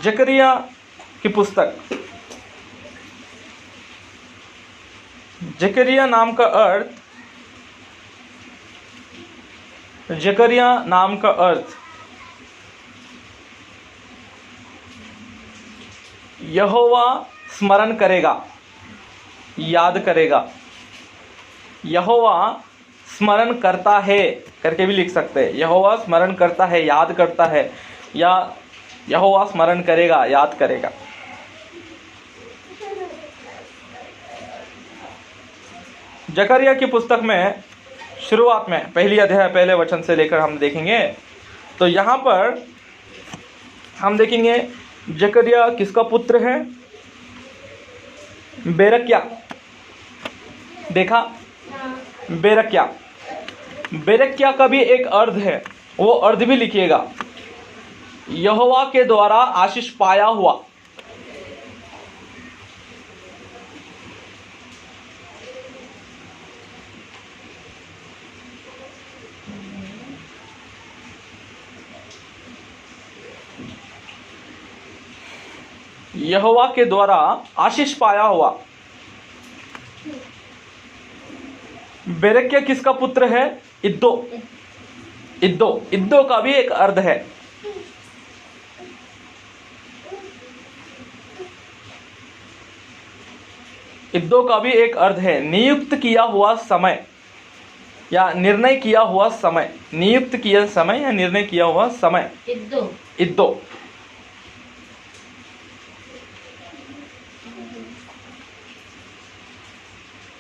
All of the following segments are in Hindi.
जकरिया की पुस्तक। जकरिया नाम का अर्थ, जकरिया नाम का अर्थ यहोवा स्मरण करेगा, याद करेगा। यहोवा स्मरण करता है करके भी लिख सकते हैं। यहोवा स्मरण करता है, याद करता है, या यहोवा स्मरण करेगा, याद करेगा। जकरिया की पुस्तक में शुरुआत में पहली अध्याय पहले वचन से लेकर हम देखेंगे। तो यहाँ पर हम देखेंगे जकरिया किसका पुत्र है? बेरक्या। देखा? बेरक्या। बेरक्या का भी एक अर्थ है, वो अर्थ भी लिखिएगा। यहोवा के द्वारा आशीष पाया हुआ। यहोवा के द्वारा आशीष पाया हुआ। बेरक्या किसका पुत्र है? इद्दो। इद्दो, इद्दो का भी एक अर्थ है। इद्दो का भी एक अर्थ है, नियुक्त किया हुआ समय या निर्णय किया हुआ समय। नियुक्त किया समय या निर्णय किया हुआ समय, इद्दो। इद्दो।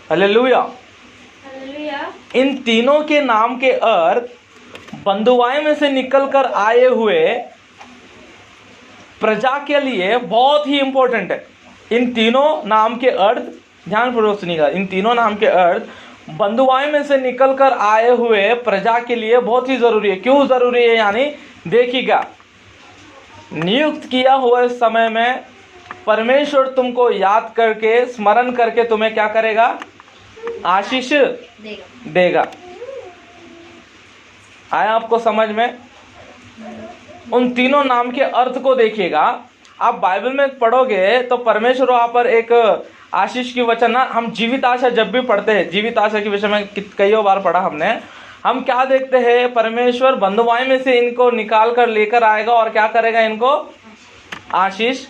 हालेलुया। इन तीनों के नाम के अर्थ बंधुआई में से निकलकर आए हुए प्रजा के लिए बहुत ही इंपॉर्टेंट है। इन तीनों नाम के अर्थ ध्यानपूर्वक सुनिएगा। इन तीनों नाम के अर्थ बंधुआई में से निकलकर आए हुए प्रजा के लिए बहुत ही जरूरी है। क्यों जरूरी है? यानी देखिएगा, नियुक्त किया हुए समय में परमेश्वर तुमको याद करके, स्मरण करके तुम्हें क्या करेगा? आशीष देगा। आया आपको समझ में? उन तीनों नाम के अर्थ को देखिएगा। आप बाइबल में पढ़ोगे तो परमेश्वर वहां पर एक आशीष की वचन ना, हम जीवित आशा जब भी पढ़ते हैं, जीवित आशा के विषय में कई बार पढ़ा हमने, हम क्या देखते हैं? परमेश्वर बंधुआई में से इनको निकाल कर लेकर आएगा और क्या करेगा? इनको आशीष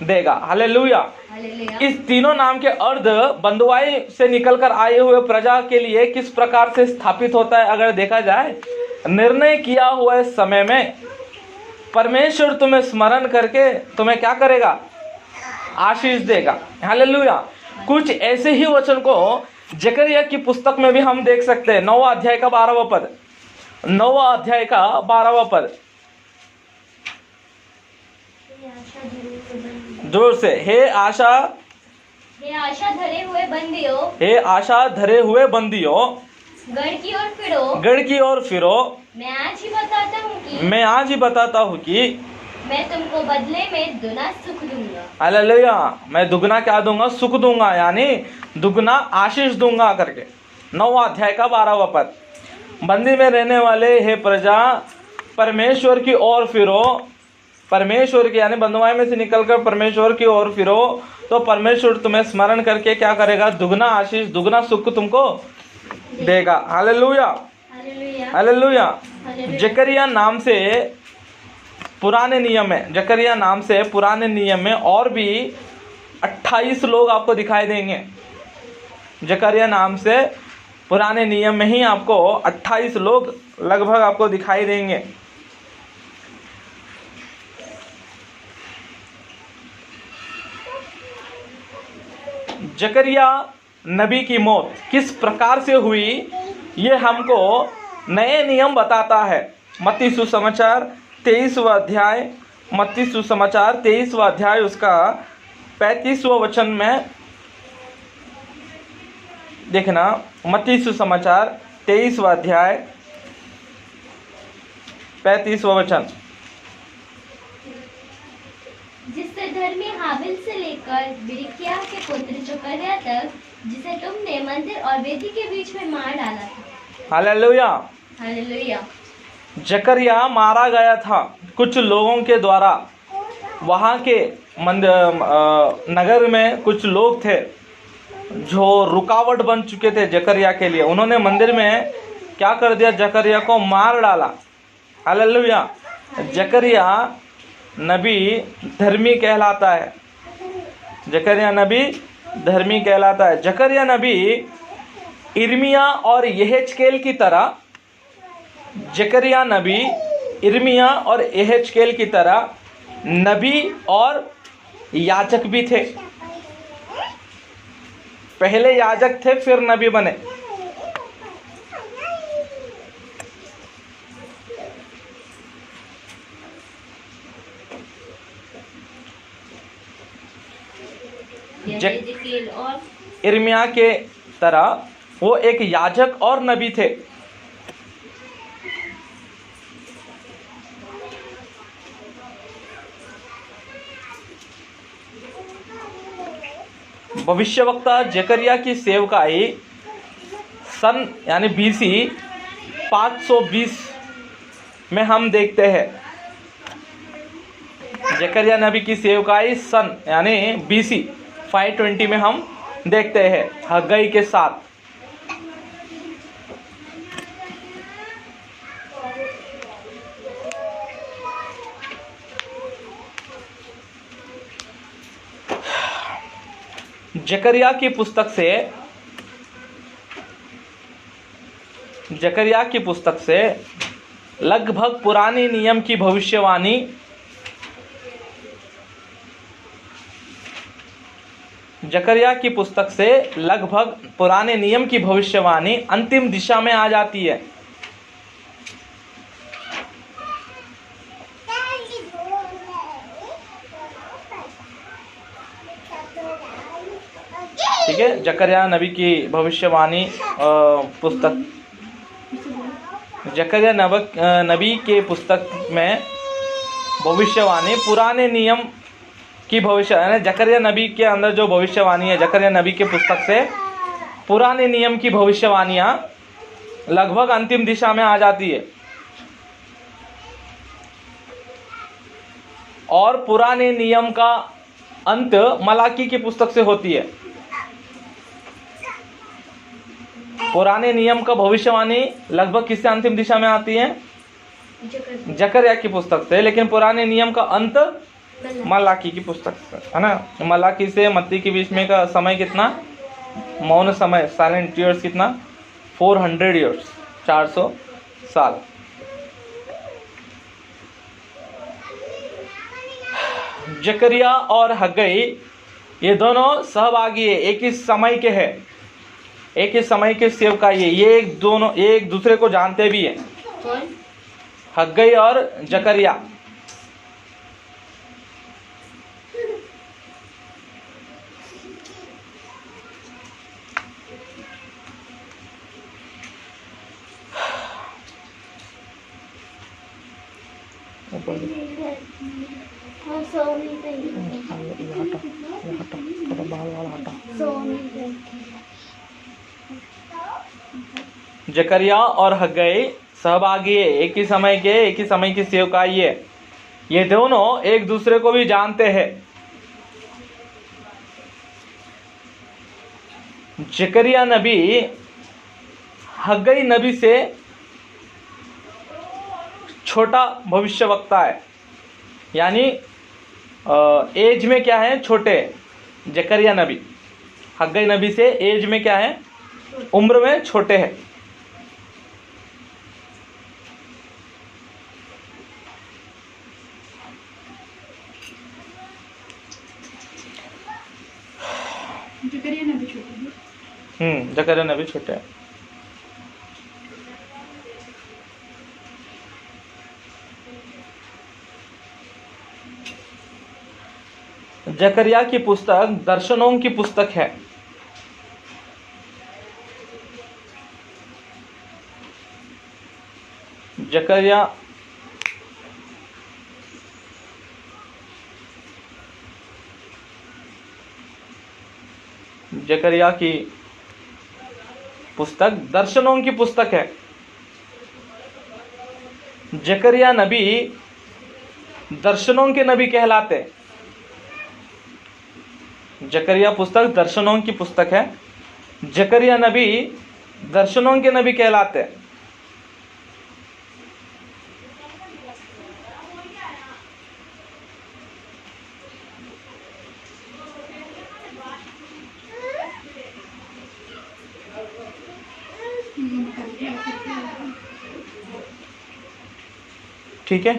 देगा। हालेलुया। इस तीनों नाम के अर्थ बंधुआई से निकलकर आए हुए प्रजा के लिए किस प्रकार से स्थापित होता है? अगर देखा जाए, निर्णय किया हुआ समय में परमेश्वर तुम्हें स्मरण करके तुम्हें क्या करेगा? आशीष देगा। हालेलुया। कुछ ऐसे ही वचन को जकरिया की पुस्तक में भी हम देख सकते हैं। 9वां अध्याय का 12वां पद। 9वां अध्याय का 12वां पद, जोर से, हे आशा धरे हुए बंदियों, हे आशा धरे हुए बंदियों, गढ़ की ओर फिरो, गढ़ की ओर फिरो। मैं आज ही बताता हूँ कि मैं तुमको बदले में दुगना सुख दूंगा। हालेलुया। मैं दुगना क्या दूंगा? सुख दूंगा, यानी दुगना आशीष दूंगा करके। 9वां अध्याय का 12वां पद। बंदी में रहने वाले हे प्रजा, परमेश्वर की ओर फिरो। परमेश्वर की यानी बंधुआई में से निकलकर परमेश्वर की ओर फिरो, तो परमेश्वर तुम्हें स्मरण करके क्या करेगा? दुगना आशीष, दुगना सुख तुमको देगा। हालेलुया। हालेलुया। जकरिया नाम से पुराने नियम में, जकरिया नाम से पुराने नियम में और भी 28 लोग आपको दिखाई देंगे। जकरिया नाम से पुराने नियम में ही आपको 28 लोग लगभग आपको दिखाई देंगे। जकरिया नबी की मौत किस प्रकार से हुई, ये हमको नए नियम बताता है। मत्ती सुसमाचार 23वां अध्याय, मत्ती सुसमाचार 23वां अध्याय उसका 35वां वचन में देखना। मत्ती सुसमाचार 23वां अध्याय 35वां वचन। जिससे धर्मी हाबिल से लेकर बिरिक्या के पुत्र जकरिया तक, जिसे तुमने मंदिर और वेदी के बीच में मार डाला था। हालेलुया। हालेलुया। जकरिया मारा गया था कुछ लोगों के द्वारा, वहाँ के नगर में कुछ लोग थे जो रुकावट बन चुके थे जकरिया के लिए। उन्होंने मंदिर में क्या कर दिया, जकरिया को मार डाला। हालेलुया। जकरिया नबी धर्मी कहलाता है। जकरिया नबी धर्मी कहलाता है। जकरिया नबी इर्मिया और यहेजकेल की तरह, जकरिया नबी इर्मिया और यहेजकेल की तरह नबी और याजक भी थे। पहले याजक थे फिर नबी बने। यहेजकेल और इर्मिया के तरह वो एक याजक और नबी थे। भविष्यवक्ता जकरिया की सेवकाई सन यानी BC 520 में हम देखते हैं। जकरिया नबी की सेवकाई सन यानी BC 520 में हम देखते हैं हग्गई के साथ। जकरिया की पुस्तक से लगभग पुराने नियम की भविष्यवाणी जकरिया की पुस्तक से लगभग पुराने नियम की भविष्यवाणी अंतिम दिशा में आ जाती है। ठीक है, जकरिया नबी की भविष्यवाणी पुस्तक, जकरिया नबी के पुस्तक में भविष्यवाणी पुराने नियम की भविष्य, जकरिया नबी के अंदर जो भविष्यवाणी है, जकरिया नबी के पुस्तक से पुराने नियम की भविष्यवाणियां लगभग अंतिम दिशा में आ जाती है। और पुराने नियम का अंत मलाकी की पुस्तक से होती है। पुराने नियम का भविष्यवाणी लगभग किससे अंतिम दिशा में आती है? जकरिया की पुस्तक से। लेकिन पुराने नियम का अंत मलाकी की पुस्तक से, है ना। मलाकी से मत्ती के बीच में का समय कितना? मौन समय, साइलेंट ईयर्स कितना? 400 ईयर्स, 400 साल। जकरिया और हग्गई ये दोनों सहभागी है, एक ही समय के हैं, एक ही समय के सेवकाई है। ये दोनों एक दूसरे को जानते भी हैं। कौन? हग्गई और जकरिया। जकरिया और हग्गई सहभागी है, एक ही समय के, एक ही समय की सेवकाई है। ये दोनों एक दूसरे को भी जानते हैं। जकरिया नबी हग्गई नबी से छोटा भविष्यवक्ता है, यानी एज में क्या है? छोटे। जकरिया नबी हग्गई नबी से एज में क्या है? उम्र में छोटे हैं। जकरिया नबी छोटे हैं। जकरिया नबी छोटे हैं। जकरिया की पुस्तक दर्शनों की पुस्तक है। जकरिया की पुस्तक दर्शनों की पुस्तक है। जकरिया नबी दर्शनों के नबी कहलाते। जकरिया पुस्तक दर्शनों की पुस्तक है। जकरिया नबी दर्शनों के नबी कहलाते। ठीक है,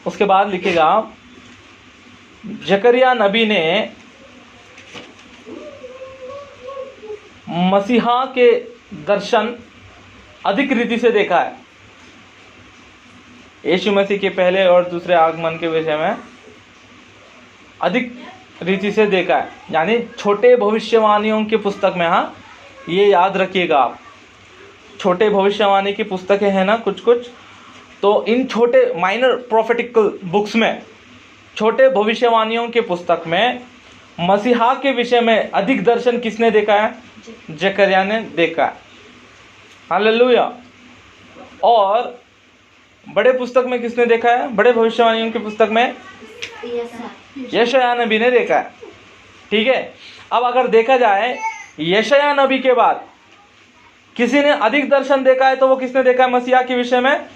उसके बाद लिखेगा जकरिया नबी ने मसीहा के दर्शन अधिक रीति से देखा है। यीशु मसीह के पहले और दूसरे आगमन के विषय में अधिक रीति से देखा है, यानी छोटे भविष्यवाणियों की पुस्तक में। हाँ, ये याद रखिएगा आप, छोटे भविष्यवाणी की पुस्तकें हैं ना कुछ कुछ, तो इन छोटे माइनर प्रोफेटिकल बुक्स में, छोटे भविष्यवाणियों के पुस्तक में मसीहा के विषय में अधिक दर्शन किसने देखा है? जकरिया ने देखा है। हालेलुया। और बड़े पुस्तक में किसने देखा है? बड़े भविष्यवाणियों की पुस्तक में यशायाह नबी ने देखा है। ठीक है, अब अगर देखा जाए यशायाह नबी के बाद किसी ने अधिक दर्शन देखा है तो वो किसने देखा है मसीहा के विषय में?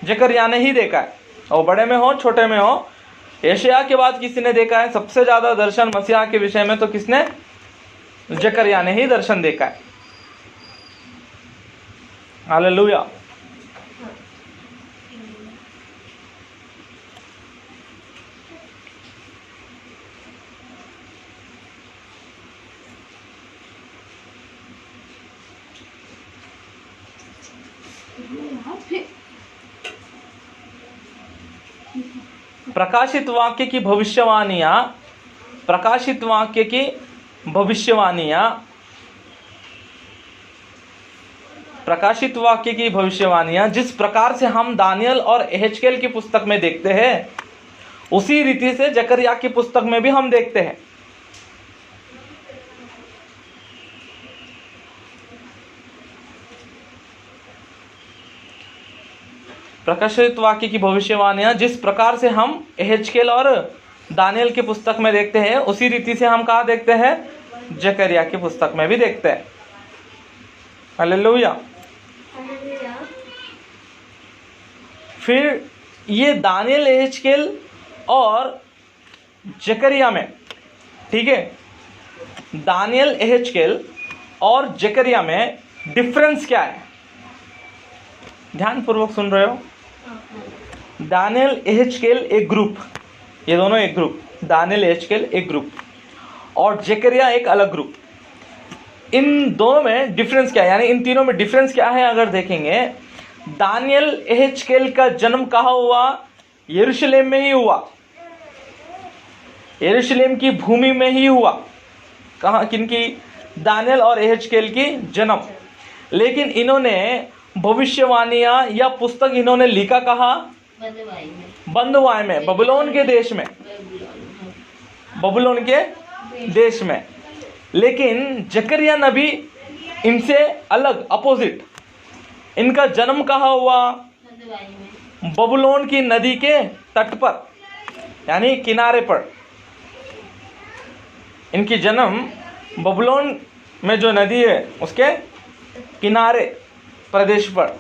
जकरिया ने ही देखा है। और बड़े में हो छोटे में हो, यशायाह के बाद किसी ने देखा है सबसे ज्यादा दर्शन मसीहा के विषय में, तो किसने? जकरिया ने ही दर्शन देखा है। हालेलुया। प्रकाशित वाक्य की भविष्यवाणियां, प्रकाशित वाक्य की भविष्यवाणियां, प्रकाशित वाक्य की भविष्यवाणियां जिस प्रकार से हम दानियल और एहेजकेल की पुस्तक में देखते हैं, उसी रीति से जकरिया की पुस्तक में भी हम देखते हैं। प्रकाशित वाक्य की भविष्यवाणियां जिस प्रकार से हम एहेजकेल और दानियल की पुस्तक में देखते हैं, उसी रीति से हम कहाँ देखते हैं? जकरिया की पुस्तक में भी देखते हैं। हालेलुया। फिर ये दानियल, एहेजकेल और जकरिया में, ठीक है, दानियल, एहेजकेल और जकरिया में डिफरेंस क्या है? ध्यान पूर्वक सुन रहे हो? दानियल, एहेजकेल एक ग्रुप, ये दोनों एक ग्रुप, दानियल, एहेजकेल एक ग्रुप और जकरिया एक अलग ग्रुप। इन दोनों में डिफरेंस क्या है, यानी इन तीनों में डिफरेंस क्या है? अगर देखेंगे, दानियल, एहेजकेल का जन्म कहाँ हुआ? यरूशलेम में ही हुआ, यरूशलेम की भूमि में ही हुआ। कहाँ? किनकी? दानियल और एहेजकेल की जन्म। लेकिन इन्होंने भविष्यवाणियां या पुस्तक इन्होंने लिखा कहाँ? बंधुआई में, बबुलोन के देश में, बबुलोन के देश में। लेकिन जकरिया नबी इनसे अलग, अपोजिट। इनका जन्म कहाँ हुआ? बबुलोन की नदी के तट पर, यानी किनारे पर। इनकी जन्म बबुलोन में जो नदी है उसके किनारे प्रदेश पर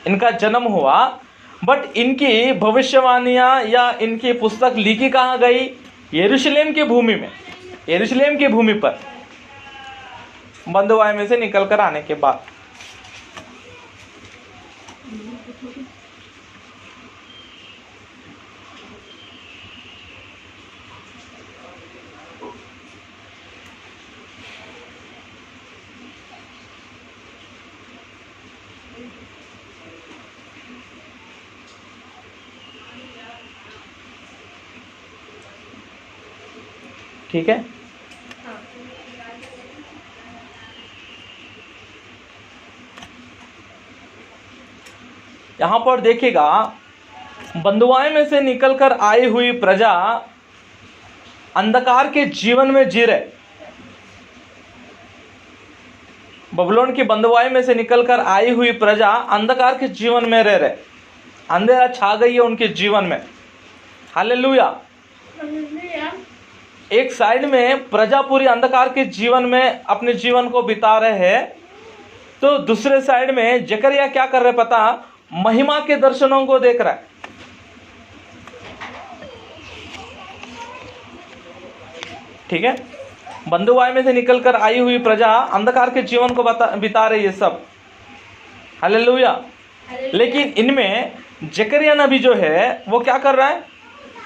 इनका जन्म हुआ। बट इनकी भविष्यवाणियां या इनकी पुस्तक लिखी कहाँ गई? यरूशलेम की भूमि में, यरूशलेम की भूमि पर, बंधुआई में से निकल कर आने के बाद। ठीक है, यहां पर देखिएगा, बंधुआई में से निकलकर आई हुई प्रजा अंधकार के जीवन में जी रहे। बबुलोन की बंधुआई में से निकलकर आई हुई प्रजा अंधकार के जीवन में रह रहे, अंधेरा छा गई है उनके जीवन में। हालेलुया। एक साइड में प्रजा पूरी अंधकार के जीवन में अपने जीवन को बिता रहे हैं, तो दूसरे साइड में जकरिया क्या कर रहे पता, महिमा के दर्शनों को देख रहा है। ठीक है, बंधुआई में से निकलकर आई हुई प्रजा अंधकार के जीवन को बिता रही है सब। हालेलुया। लेकिन इनमें जकरिया नबी जो है वो क्या कर रहा है,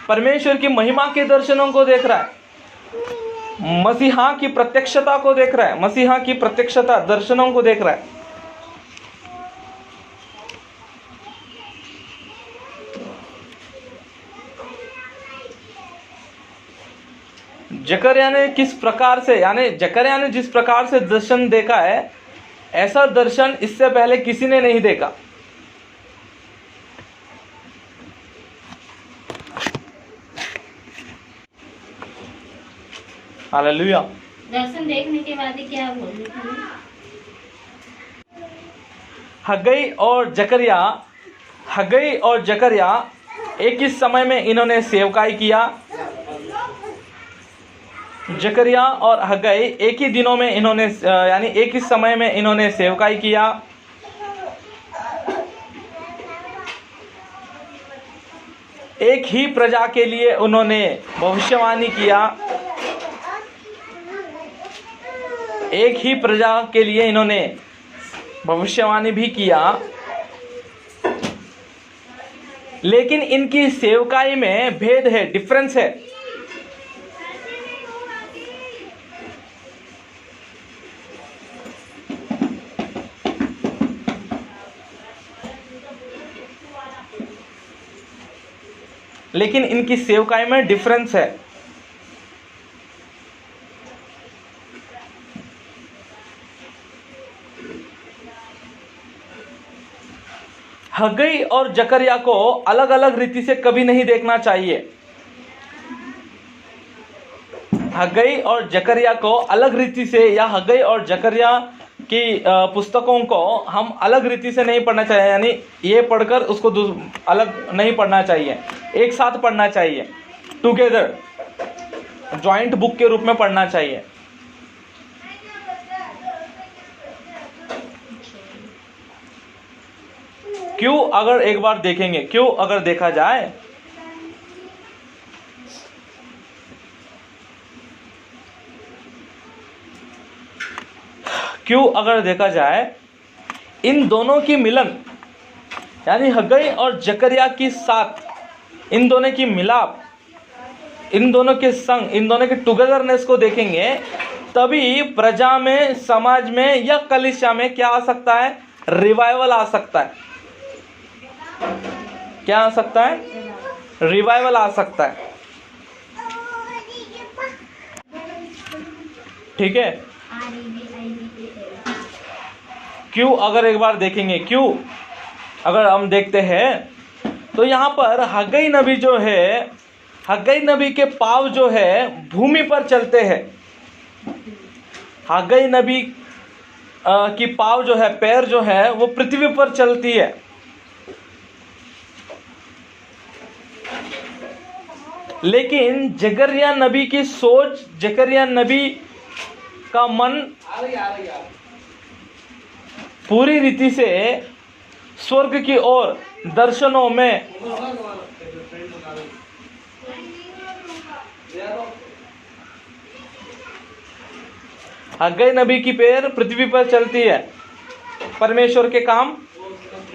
परमेश्वर की महिमा के दर्शनों को देख रहा है, मसीहा की प्रत्यक्षता को देख रहा है, मसीहा की प्रत्यक्षता दर्शनों को देख रहा है। जकरिया ने किस प्रकार से, यानी जकरिया ने जिस प्रकार से दर्शन देखा है, ऐसा दर्शन इससे पहले किसी ने नहीं देखा। हालेलुया। दर्शन देखने के बाद ही क्या बोल रहे थे? हग्गई और जकरिया एक ही समय में इन्होंने सेवकाई किया। जकरिया और हग्गई एक ही दिनों में इन्होंने, यानी एक ही समय में इन्होंने सेवकाई किया। एक ही प्रजा के लिए उन्होंने भविष्यवाणी किया, एक ही प्रजा के लिए इन्होंने भविष्यवाणी भी किया। लेकिन इनकी सेवकाई में भेद है, डिफरेंस है। लेकिन इनकी सेवकाई में डिफरेंस है। हग्गई और जकरिया को अलग अलग रीति से कभी नहीं देखना चाहिए। हग्गई और जकरिया को अलग रीति से, या हग्गई और जकरिया की पुस्तकों को हम अलग रीति से नहीं पढ़ना चाहिए, यानी ये पढ़कर उसको अलग नहीं पढ़ना चाहिए, एक साथ पढ़ना चाहिए, टुगेदर जॉइंट बुक के रूप में पढ़ना चाहिए। क्यों, अगर एक बार देखेंगे, क्यों अगर देखा जाए, इन दोनों की मिलन, यानी हग्गई और जकरिया की साथ, इन दोनों की मिलाप, इन दोनों के संग, इन दोनों के टुगेदरनेस को देखेंगे, तभी प्रजा में, समाज में या कलीसिया में क्या आ सकता है, रिवाइवल आ सकता है। क्या आ सकता है, रिवाइवल आ सकता है। ठीक है, क्यों अगर एक बार देखेंगे, क्यों अगर हम देखते हैं तो यहाँ पर हग्गई नबी जो है, हग्गई नबी के पाँव जो है भूमि पर चलते हैं। हग्गई नबी की पाँव जो है, पैर जो है वो पृथ्वी पर चलती है। लेकिन जकरिया नबी की सोच, जकरिया नबी का मन पूरी रीति से स्वर्ग की ओर, दर्शनों में, हग्गई नबी की पैर पृथ्वी पर चलती है परमेश्वर के काम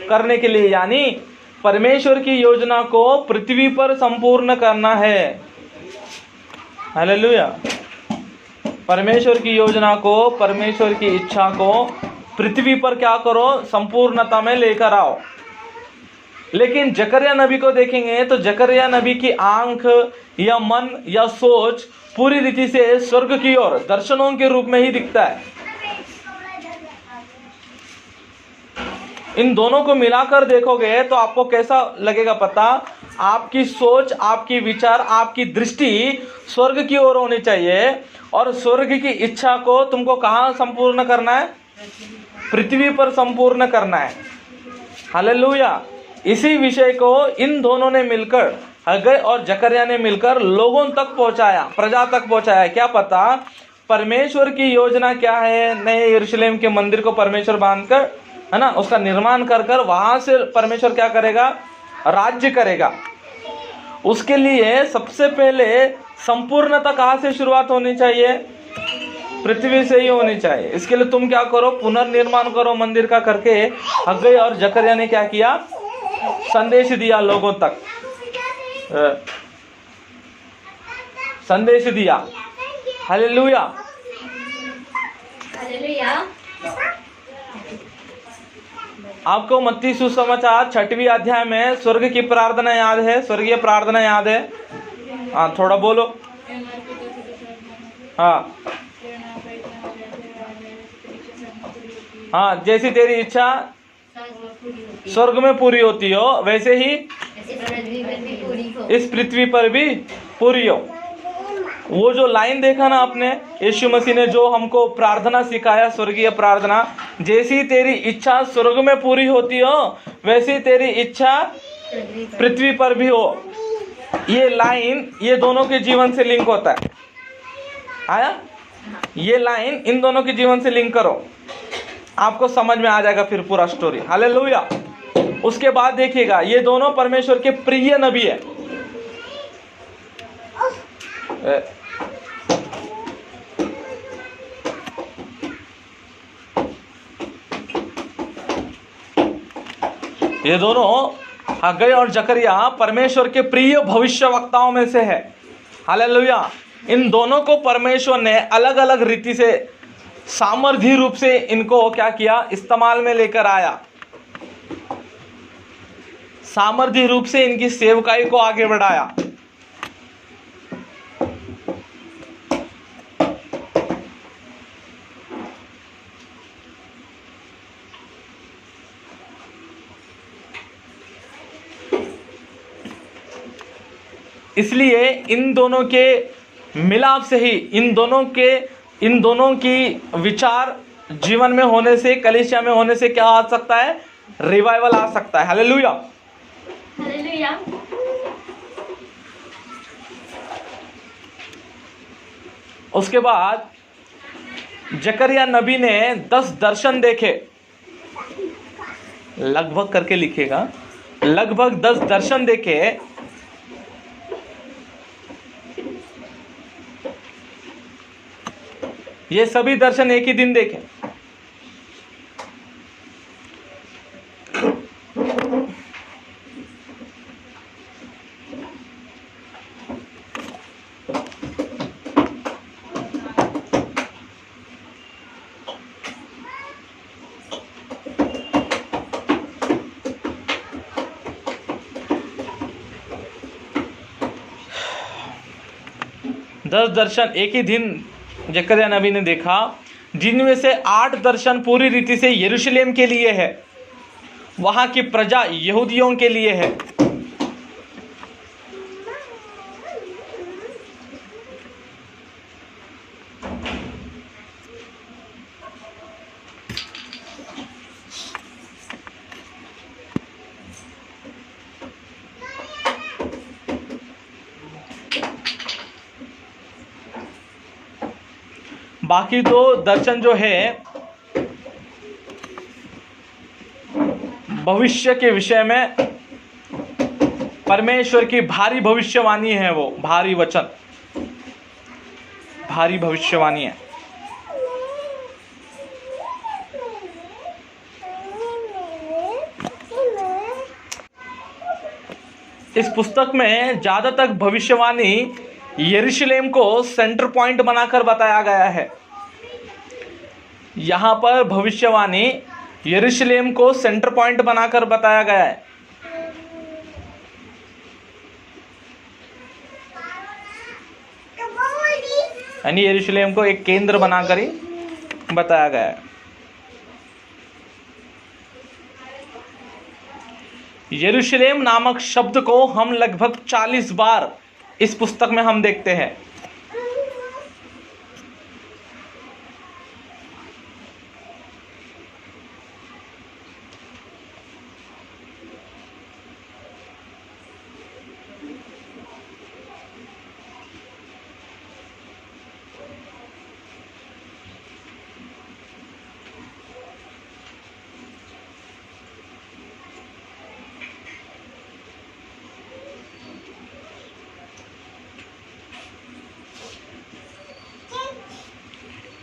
करने के लिए, यानी परमेश्वर की योजना को पृथ्वी पर संपूर्ण करना है। हालेलुया। परमेश्वर की योजना को, परमेश्वर की इच्छा को पृथ्वी पर क्या करो, संपूर्णता में लेकर आओ। लेकिन जकरिया नबी को देखेंगे तो जकरिया नबी की आंख या मन या सोच पूरी रीति से स्वर्ग की ओर, दर्शनों के रूप में ही दिखता है। इन दोनों को मिलाकर देखोगे तो आपको कैसा लगेगा पता, आपकी सोच, आपकी विचार, आपकी दृष्टि स्वर्ग की ओर होनी चाहिए। और स्वर्ग की इच्छा को तुमको कहाँ संपूर्ण करना है, पृथ्वी पर संपूर्ण करना है। हालेलुया। इसी विषय को इन दोनों ने मिलकर, हग्गै और जकर्याह ने मिलकर लोगों तक पहुंचाया, प्रजा तक पहुंचाया। क्या पता परमेश्वर की योजना क्या है? नए यरूशलेम के मंदिर को परमेश्वर बांधकर, है ना, उसका निर्माण कर कर वहां से परमेश्वर क्या करेगा? राज्य करेगा। उसके लिए सबसे पहले संपूर्णता कहाँ से शुरुआत होनी चाहिए? पृथ्वी से ही होनी चाहिए। इसके लिए तुम क्या करो? पुनर्निर्माण करो मंदिर का करके हग्गै और जकर्याह ने क्या किया? संदेश दिया लोगों तक, संदेश दिया। हालेलुया। हालेलुया। आपको मत्ती सुसमाचार 6वीं अध्याय में स्वर्ग की प्रार्थना याद है? स्वर्गीय प्रार्थना याद है? हाँ, थोड़ा बोलो। हाँ हाँ, जैसी तेरी इच्छा स्वर्ग में पूरी होती हो, वैसे ही इस पृथ्वी पर भी पूरी हो। वो जो लाइन देखा ना आपने, यीशु मसीह ने जो हमको प्रार्थना सिखाया, स्वर्गीय प्रार्थना, जैसी तेरी इच्छा स्वर्ग में पूरी होती हो, वैसी तेरी इच्छा पृथ्वी पर भी हो। ये लाइन ये दोनों के जीवन से लिंक होता है। आया? ये लाइन इन दोनों के जीवन से लिंक करो, आपको समझ में आ जाएगा फिर पूरा स्टोरी। हालेलुया। उसके बाद देखिएगा, ये दोनों परमेश्वर के प्रिय नबी है। ये दोनों हग्गै और जकर्याह परमेश्वर के प्रिय भविष्यवक्ताओं में से है। हालेलुया। इन दोनों को परमेश्वर ने अलग अलग रीति से, सामर्थ्य रूप से इनको क्या किया? इस्तेमाल में लेकर आया। सामर्थ्य रूप से इनकी सेवकाई को आगे बढ़ाया। इसलिए इन दोनों के मिलाप से ही, इन दोनों की विचार जीवन में होने से, कलीसिया में होने से क्या आ सकता है? रिवाइवल आ सकता है। हालेलुया। हालेलुया। उसके बाद जकर्याह नबी ने 10 दर्शन देखे। लगभग करके लिखिएगा, लगभग 10 दर्शन देखे। ये सभी दर्शन एक ही दिन देखे। दस दर्शन एक ही दिन जकर्याह नबी ने देखा, जिनमें से 8 दर्शन पूरी रीति से यरूशलेम के लिए है, वहां की प्रजा यहूदियों के लिए है। बाकी दो दर्शन जो है भविष्य के विषय में, परमेश्वर की भारी भविष्यवाणी है, वो भारी वचन, भारी भविष्यवाणी है। इस पुस्तक में ज्यादातर भविष्यवाणी यरूशलेम को सेंटर पॉइंट बनाकर बताया गया है। यहां पर भविष्यवाणी यरूशलेम को सेंटर पॉइंट बनाकर बताया गया है। यानी यरूशलेम को एक केंद्र बनाकर ही बताया गया है। यरूशलेम नामक शब्द को हम लगभग 40 बार इस पुस्तक में हम देखते हैं।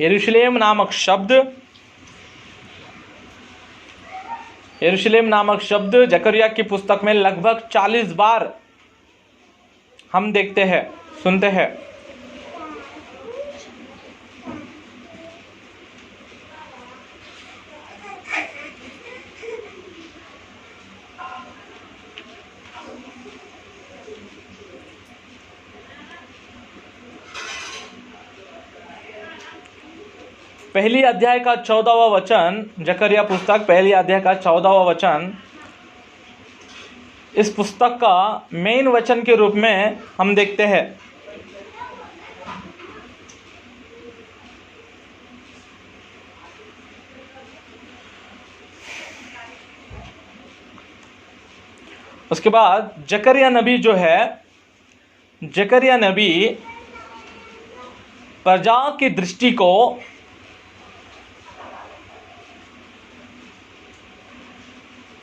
यरूशलेम नामक शब्द जकरिया की पुस्तक में लगभग 40 बार हम देखते हैं, सुनते हैं। पहली अध्याय का 14वां वचन, जकरिया पुस्तक पहली अध्याय का 14वां वचन इस पुस्तक का मेन वचन के रूप में हम देखते हैं। उसके बाद जकरिया नबी जो है, जकरिया नबी प्रजा की दृष्टि को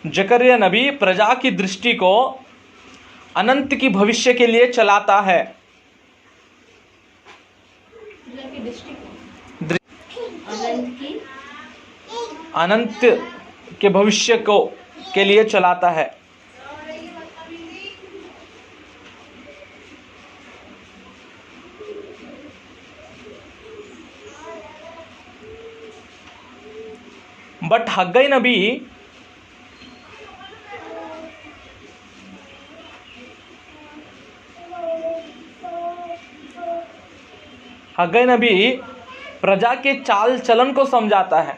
जकरिया नबी प्रजा की दृष्टि को अनंत की भविष्य के लिए चलाता है। अनंत के भविष्य को के लिए चलाता है। बट हग्गई नबी प्रजा के चाल चलन को समझाता है।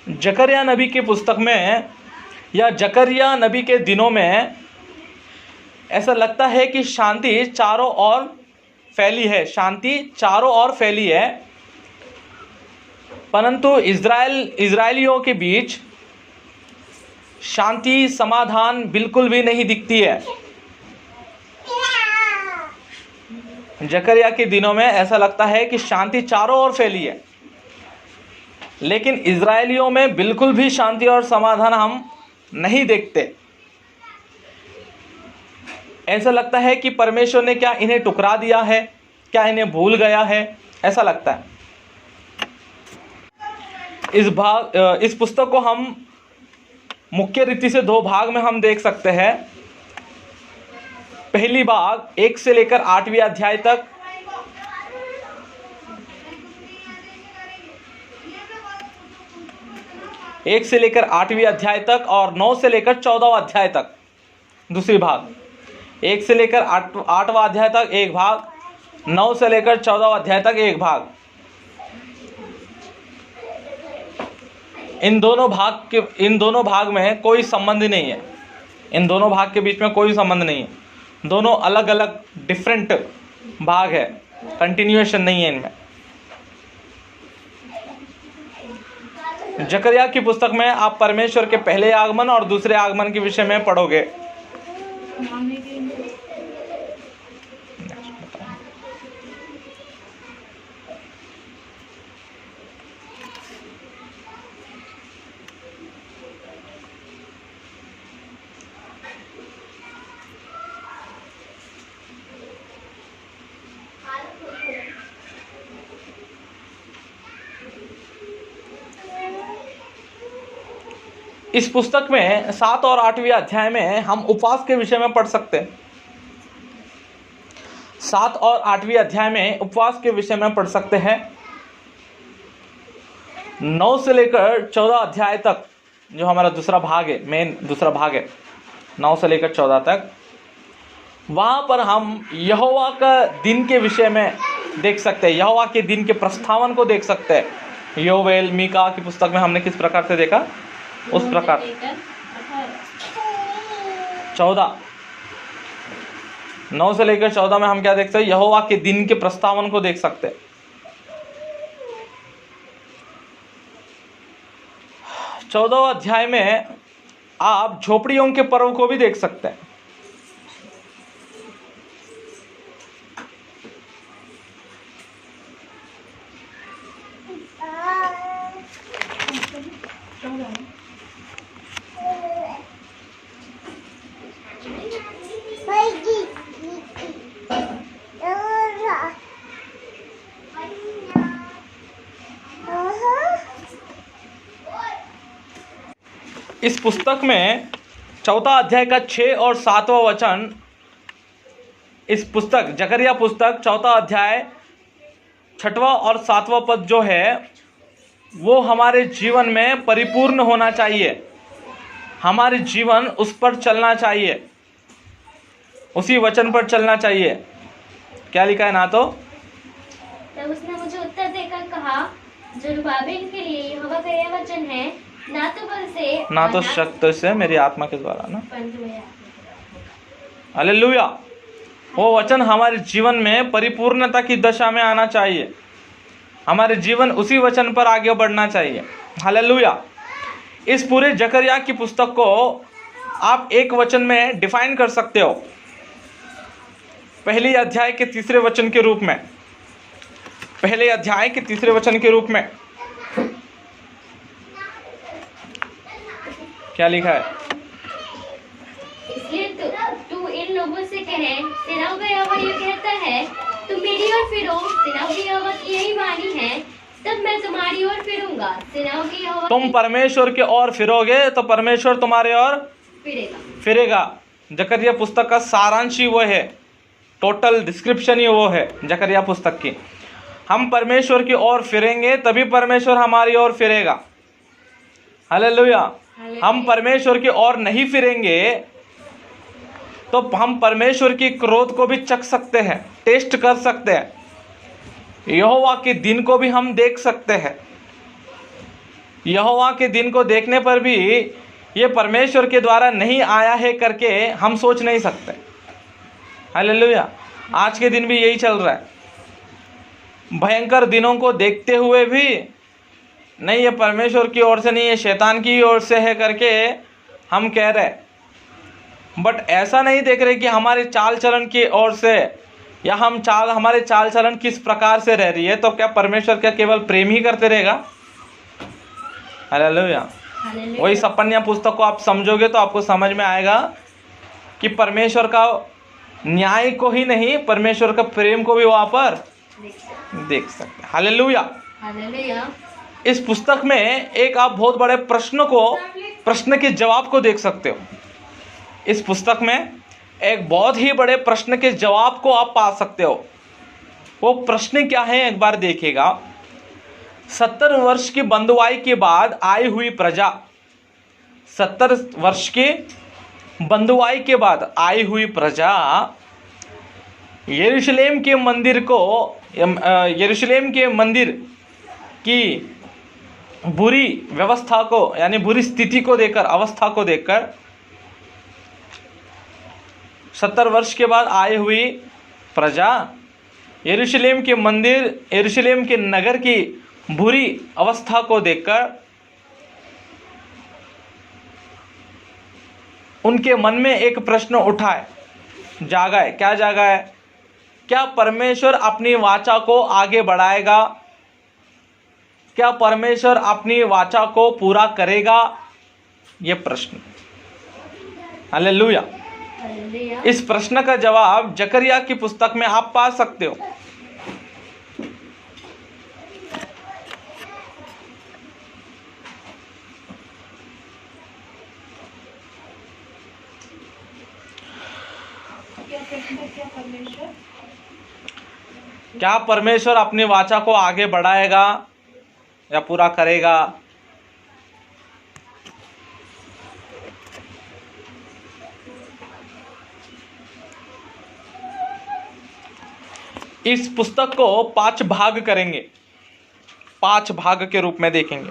जकरिया नबी की पुस्तक में या जकरिया नबी के दिनों में ऐसा लगता है कि शांति चारों ओर फैली है, शांति चारों ओर फैली है, परंतु इज़राइलियों के बीच शांति समाधान बिल्कुल भी नहीं दिखती है। जकरिया के दिनों में ऐसा लगता है कि शांति चारों ओर फैली है, लेकिन इज़राइलियों में बिल्कुल भी शांति और समाधान हम नहीं देखते। ऐसा लगता है कि परमेश्वर ने क्या इन्हें टुकरा दिया है, क्या इन्हें भूल गया है, ऐसा लगता है। इस पुस्तक को हम मुख्य रीति से 2 भाग में हम देख सकते हैं। पहली भाग 1 से लेकर 8वीं अध्याय तक, एक से लेकर 8वीं अध्याय तक, और 9 से लेकर 14वां अध्याय तक दूसरी भाग। 1 से लेकर 8वां अध्याय तक एक भाग, 9 से लेकर 14वां अध्याय तक एक भाग। इन दोनों भाग में कोई संबंध नहीं है, इन दोनों भाग के बीच में कोई संबंध नहीं है। दोनों अलग अलग डिफरेंट भाग है, कंटिन्यूएशन नहीं है इनमें। जकरिया की पुस्तक में आप परमेश्वर के पहले आगमन और दूसरे आगमन के विषय में पढ़ोगे। इस पुस्तक में 7 और 8वीं अध्याय में हम उपवास के विषय में पढ़ सकते हैं। 7 और 8वीं अध्याय में उपवास के विषय में पढ़ सकते हैं। 9 से लेकर 14 अध्याय तक जो हमारा दूसरा भाग है, मेन दूसरा भाग है, 9 से लेकर 14 तक, वहाँ पर हम यहोवा का दिन के विषय में देख सकते हैं, यहोवा के दिन के प्रस्तावन को देख सकते हैं। योवेल मीका की पुस्तक में हमने किस प्रकार से देखा, उस प्रकार 14 9 से लेकर 14 में हम क्या देखते हैं, यहोवा के दिन के प्रस्तावन को देख सकते हैं। 14वां अध्याय में आप झोपड़ियों के पर्व को भी देख सकते हैं। इस पुस्तक में चौथा अध्याय का 6 और 7वां वचन, इस पुस्तक जकरिया पुस्तक चौथा अध्याय 6वां और 7वां पद जो है वो हमारे जीवन में परिपूर्ण होना चाहिए। हमारे जीवन उस पर चलना चाहिए, उसी वचन पर चलना चाहिए। क्या लिखा है ना? तो तब उसने मुझे उत्तर देकर कहा, जरुब्बाबिल के लिए यहोवा का यह वचन है, ना तो बल से ना तो और शक्ति से, मेरी आत्मा के द्वारा ना। परंतु मेरे आत्मा। हालेलुया। वो वचन हमारे जीवन में परिपूर्णता की दशा में आना चाहिए। हमारे जीवन उसी वचन पर आगे बढ़ना चाहिए। हालेलुया। इस पूरे जकरिया की पुस्तक को आप एक वचन में डिफाइन कर सकते हो, पहले अध्याय के 3 वचन के रूप में। पहले अध्याय के 3 वचन के रूप में क्या लिखा है? इसलिए तू इन लोगों से कहे, सेनाओं का यहोवा ये कहता है, तुम मेरी ओर फिरो, सेनाओं की यहोवा की यही वाणी है, तब मैं तुम्हारी ओर फिरूंगा। सेनाओं की यहोवा तुम परमेश्वर की ओर फिरोगे तो परमेश्वर तुम्हारे ओर फिरेगा। जकरिया पुस्तक का सारांश ही वो है, टोटल डिस्क्रिप्शन ही वो है जकरिया पुस्तक की। हम परमेश्वर की ओर फिरेंगे तभी परमेश्वर हमारी ओर फिरेगा। हालेलुया। हम परमेश्वर की ओर नहीं फिरेंगे तो हम परमेश्वर की क्रोध को भी चख सकते हैं, टेस्ट कर सकते हैं। यहोवा के दिन को भी हम देख सकते हैं। यहोवा के दिन को देखने पर भी ये परमेश्वर के द्वारा नहीं आया है करके हम सोच नहीं सकते। हालेलुया। आज के दिन भी यही चल रहा है। भयंकर दिनों को देखते हुए भी नहीं, ये परमेश्वर की ओर से नहीं, ये शैतान की ओर से है करके हम कह रहे, बट ऐसा नहीं देख रहे कि हमारे चाल चलन की ओर से, या हमारे चाल चलन किस प्रकार से रह रही है। तो क्या परमेश्वर क्या केवल प्रेम ही करते रहेगा? हालेलुया। वही सपन्या पुस्तक को आप समझोगे तो आपको समझ में आएगा कि परमेश्वर का न्याय को ही नहीं, परमेश्वर का प्रेम को भी वहाँ पर देख सकते। हालेलुया। इस पुस्तक में एक आप बहुत बड़े प्रश्न के जवाब को देख सकते हो। इस पुस्तक में एक बहुत ही बड़े प्रश्न के जवाब को आप पा सकते हो। वो प्रश्न क्या है एक बार देखिएगा। 70 वर्ष की बंधुआई के बाद आई हुई प्रजा, 70 वर्ष की बंधुआई के बाद आई हुई प्रजा यरूशलेम के मंदिर की बुरी व्यवस्था को, यानी बुरी स्थिति को देखकर, अवस्था को देखकर, 70 वर्ष के बाद आई हुई प्रजा यरूशलेम के मंदिर, यरूशलेम के नगर की बुरी अवस्था को देखकर उनके मन में एक प्रश्न उठा है, जागा है। क्या जागा है? क्या परमेश्वर अपनी वाचा को आगे बढ़ाएगा? क्या परमेश्वर अपनी वाचा को पूरा करेगा? ये प्रश्न। हालेलुया। इस प्रश्न का जवाब जकरिया की पुस्तक में आप पा सकते हो। क्या परमेश्वर अपनी वाचा को आगे बढ़ाएगा या पूरा करेगा? इस पुस्तक को 5 भाग करेंगे, 5 भाग के रूप में देखेंगे।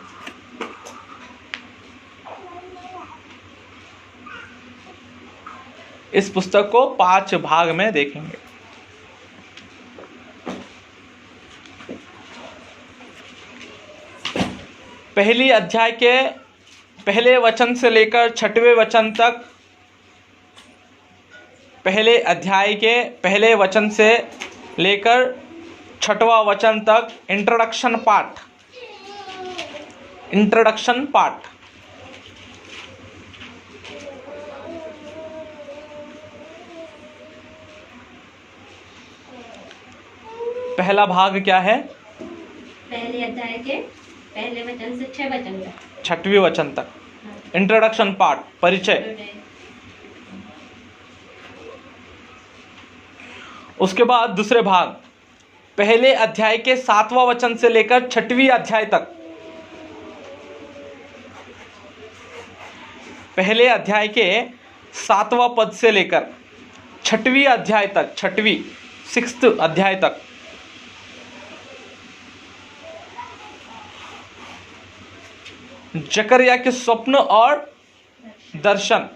इस पुस्तक को 5 भाग में देखेंगे। पहली अध्याय के पहले वचन से लेकर 6वें वचन तक, पहले अध्याय के पहले वचन से लेकर 6वां वचन तक इंट्रोडक्शन पार्ट। पहला भाग क्या है? पहले अध्याय के पहले वचन से 6 वचन तक, 6वें वचन तक। इंट्रोडक्शन पार्ट, परिचय। उसके बाद दूसरे भाग, पहले अध्याय के 7वां वचन से लेकर 6वीं अध्याय तक, पहले अध्याय के 7वां पद से लेकर 6वीं अध्याय तक, 6th अध्याय तक जकरिया के स्वप्न और दर्शन।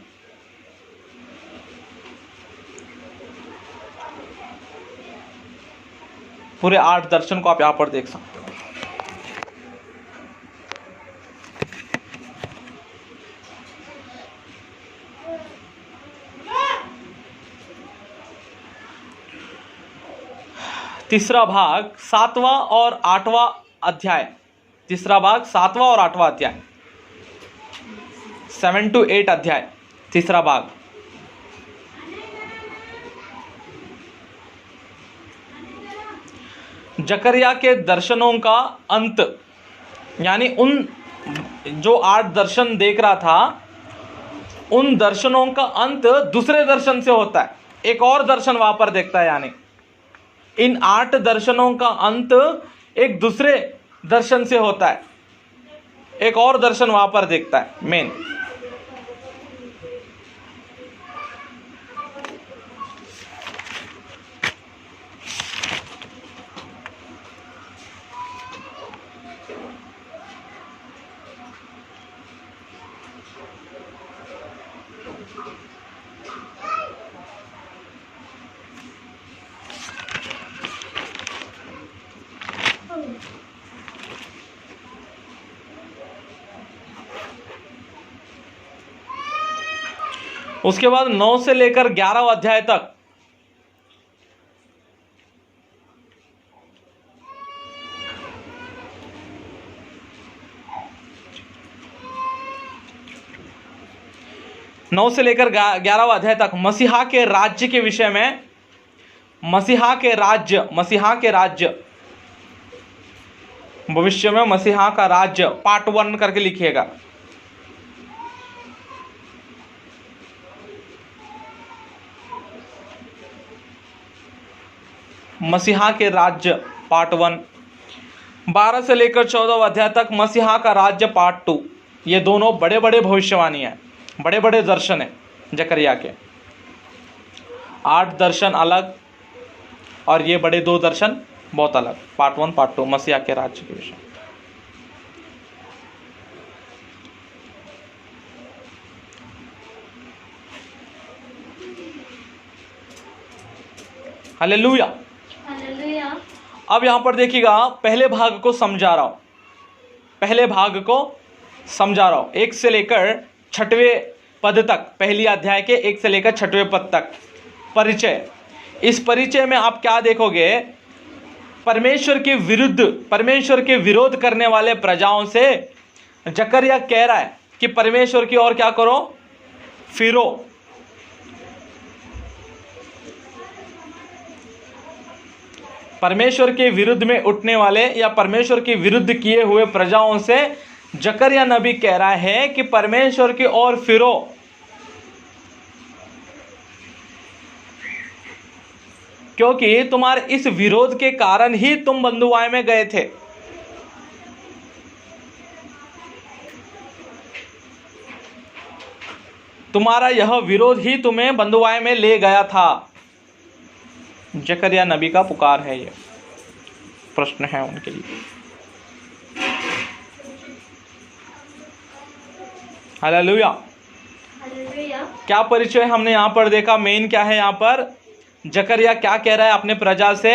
पूरे 8 दर्शन को आप यहां पर देख सकते हो। तीसरा भाग 7वां और 8वां अध्याय, तीसरा भाग 7वां और 8वां अध्याय, 7 to 8 अध्याय, तीसरा भाग। जकरिया के दर्शनों का अंत, यानी उन जो 8 दर्शन देख रहा था, उन दर्शनों का अंत दूसरे दर्शन से होता है। एक और दर्शन वहां पर देखता है, यानी इन 8 दर्शनों का अंत एक दूसरे दर्शन से होता है। एक और दर्शन वहां पर देखता है मेन। उसके बाद 9 से लेकर 11 अध्याय तक अध्याय तक मसीहा के राज्य के विषय में, मसीहा के राज्य भविष्य में मसीहा का राज्य पार्ट 1 करके लिखिएगा। मसीहा के राज्य पार्ट 1। 12 से लेकर 14 अध्याय तक मसीहा का राज्य पार्ट 2। ये दोनों बड़े बड़े भविष्यवाणी हैं, बड़े बड़े दर्शन हैं जकरिया के। 8 दर्शन अलग और ये बड़े 2 दर्शन बहुत अलग, पार्ट 1 पार्ट 2 मसीहा के राज्य के विषय। हालेलुया। अब यहां पर देखिएगा, पहले भाग को समझा रहा हूं, 1 से लेकर 6वें पद तक, पहली अध्याय के 1 से लेकर 6वें पद तक परिचय। इस परिचय में आप क्या देखोगे? परमेश्वर के विरोध करने वाले प्रजाओं से जकरिया कह रहा है कि परमेश्वर की ओर क्या करो? फिरो। परमेश्वर के विरुद्ध में उठने वाले या परमेश्वर के विरुद्ध किए हुए प्रजाओं से जकरिया नबी कह रहा है कि परमेश्वर की ओर फिरो। क्योंकि तुम्हारे इस विरोध के कारण ही तुम बंधुआई में गए थे। तुम्हारा यह विरोध ही तुम्हें बंधुआई में ले गया था। जकरिया नबी का पुकार है, ये प्रश्न है उनके लिए। हालेलुया। क्या परिचय हमने यहां पर देखा? मेन क्या है यहां पर? जकरिया क्या कह रहा है अपने प्रजा से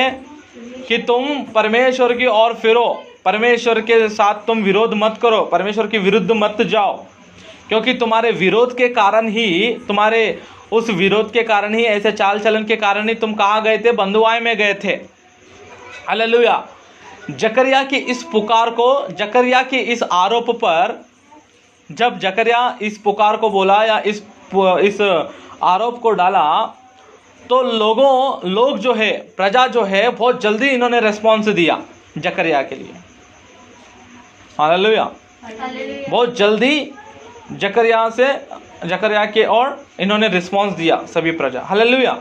कि तुम परमेश्वर की ओर फिरो, परमेश्वर के साथ तुम विरोध मत करो, परमेश्वर के विरुद्ध मत जाओ, क्योंकि तुम्हारे विरोध के कारण ही, तुम्हारे उस विरोध के कारण ही, ऐसे चाल चलन के कारण ही तुम कहाँ गए थे? बंधुआई में गए थे। हालेलुया। जकरिया की इस पुकार को, जकरिया के इस आरोप पर, जब जकरिया इस पुकार को बोला या इस आरोप को डाला, तो लोग जो है, प्रजा जो है, बहुत जल्दी इन्होंने रेस्पॉन्स दिया जकरिया के लिए। हालेलुया। बहुत जल्दी जकरिया के और इन्होंने रिस्पॉन्स दिया सभी प्रजा। हालेलुया।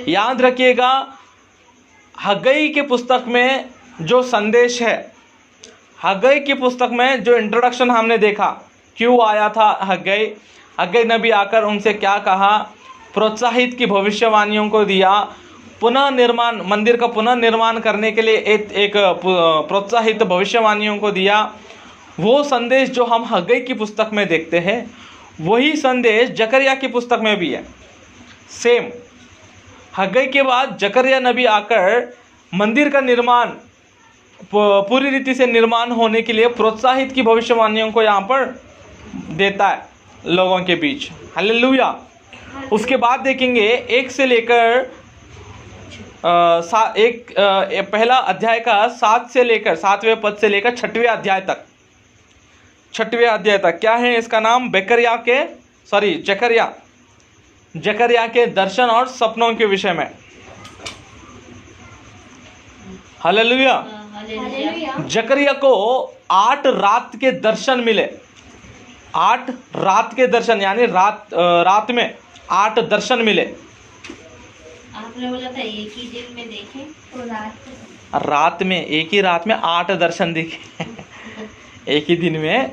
याद रखिएगा, हग्गई की पुस्तक में जो संदेश है, हग्गई की पुस्तक में जो इंट्रोडक्शन हमने देखा, क्यों आया था हग्गई नबी आकर उनसे क्या कहा, प्रोत्साहित की भविष्यवाणियों को दिया, पुनः निर्माण, मंदिर का पुनः निर्माण करने के लिए एक प्रोत्साहित भविष्यवाणियों को दिया। वो संदेश जो हम हग्गई की पुस्तक में देखते हैं, वही संदेश जकरिया की पुस्तक में भी है। सेम हग्गई के बाद जकरिया नबी आकर मंदिर का निर्माण पूरी रीति से निर्माण होने के लिए प्रोत्साहित की भविष्यवाणियों को यहाँ पर देता है लोगों के बीच। हालेलुया। उसके बाद देखेंगे एक से लेकर पहला अध्याय का 7वें पद से लेकर 6वें अध्याय तक, 6वें अध्याय तक क्या है इसका नाम, जकरिया के दर्शन और सपनों के विषय में। हालेलुया। जकरिया को 8 रात के दर्शन मिले, 8 रात के दर्शन, यानी रात में 8 दर्शन मिले। आपने बोला था एक ही दिन में देखे, तो रात में, एक ही रात में 8 दर्शन दिखे एक ही दिन में,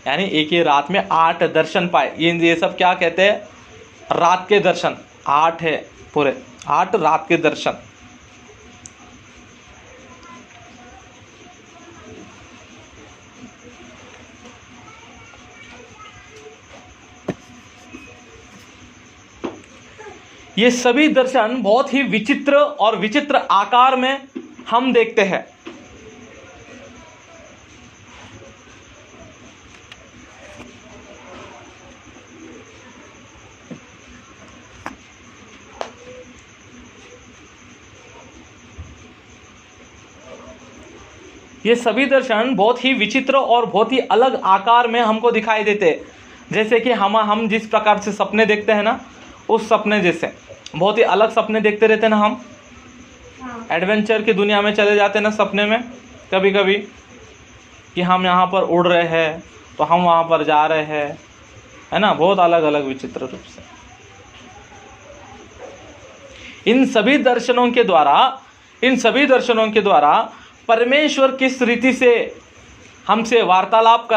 यानी एक ही रात में 8 दर्शन पाए। ये सब क्या कहते हैं, रात के दर्शन। 8 है पूरे, 8 रात के दर्शन। ये सभी दर्शन बहुत ही विचित्र और विचित्र आकार में हम देखते हैं। ये सभी दर्शन बहुत ही विचित्र और बहुत ही अलग आकार में हमको दिखाई देते हैं। जैसे कि हम जिस प्रकार से सपने देखते हैं ना, उस सपने जैसे बहुत ही अलग सपने देखते रहते हैं ना हम। एडवेंचर की दुनिया में चले जाते हैं ना सपने में कभी कभी, कि हम यहाँ पर उड़ रहे हैं तो हम वहाँ पर जा रहे हैं, है ना, बहुत अलग अलग विचित्र रूप से। इन सभी दर्शनों के द्वारा परमेश्वर किस रीति से हमसे वार्तालाप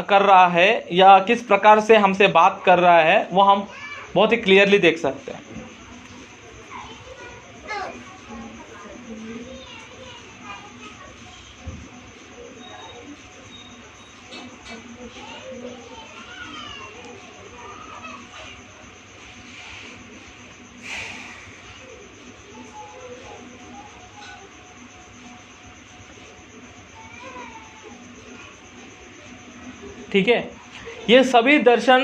कर रहा है या किस प्रकार से हमसे बात कर रहा है, वो हम बहुत ही क्लियरली देख सकते हैं। ठीक है, ये सभी दर्शन,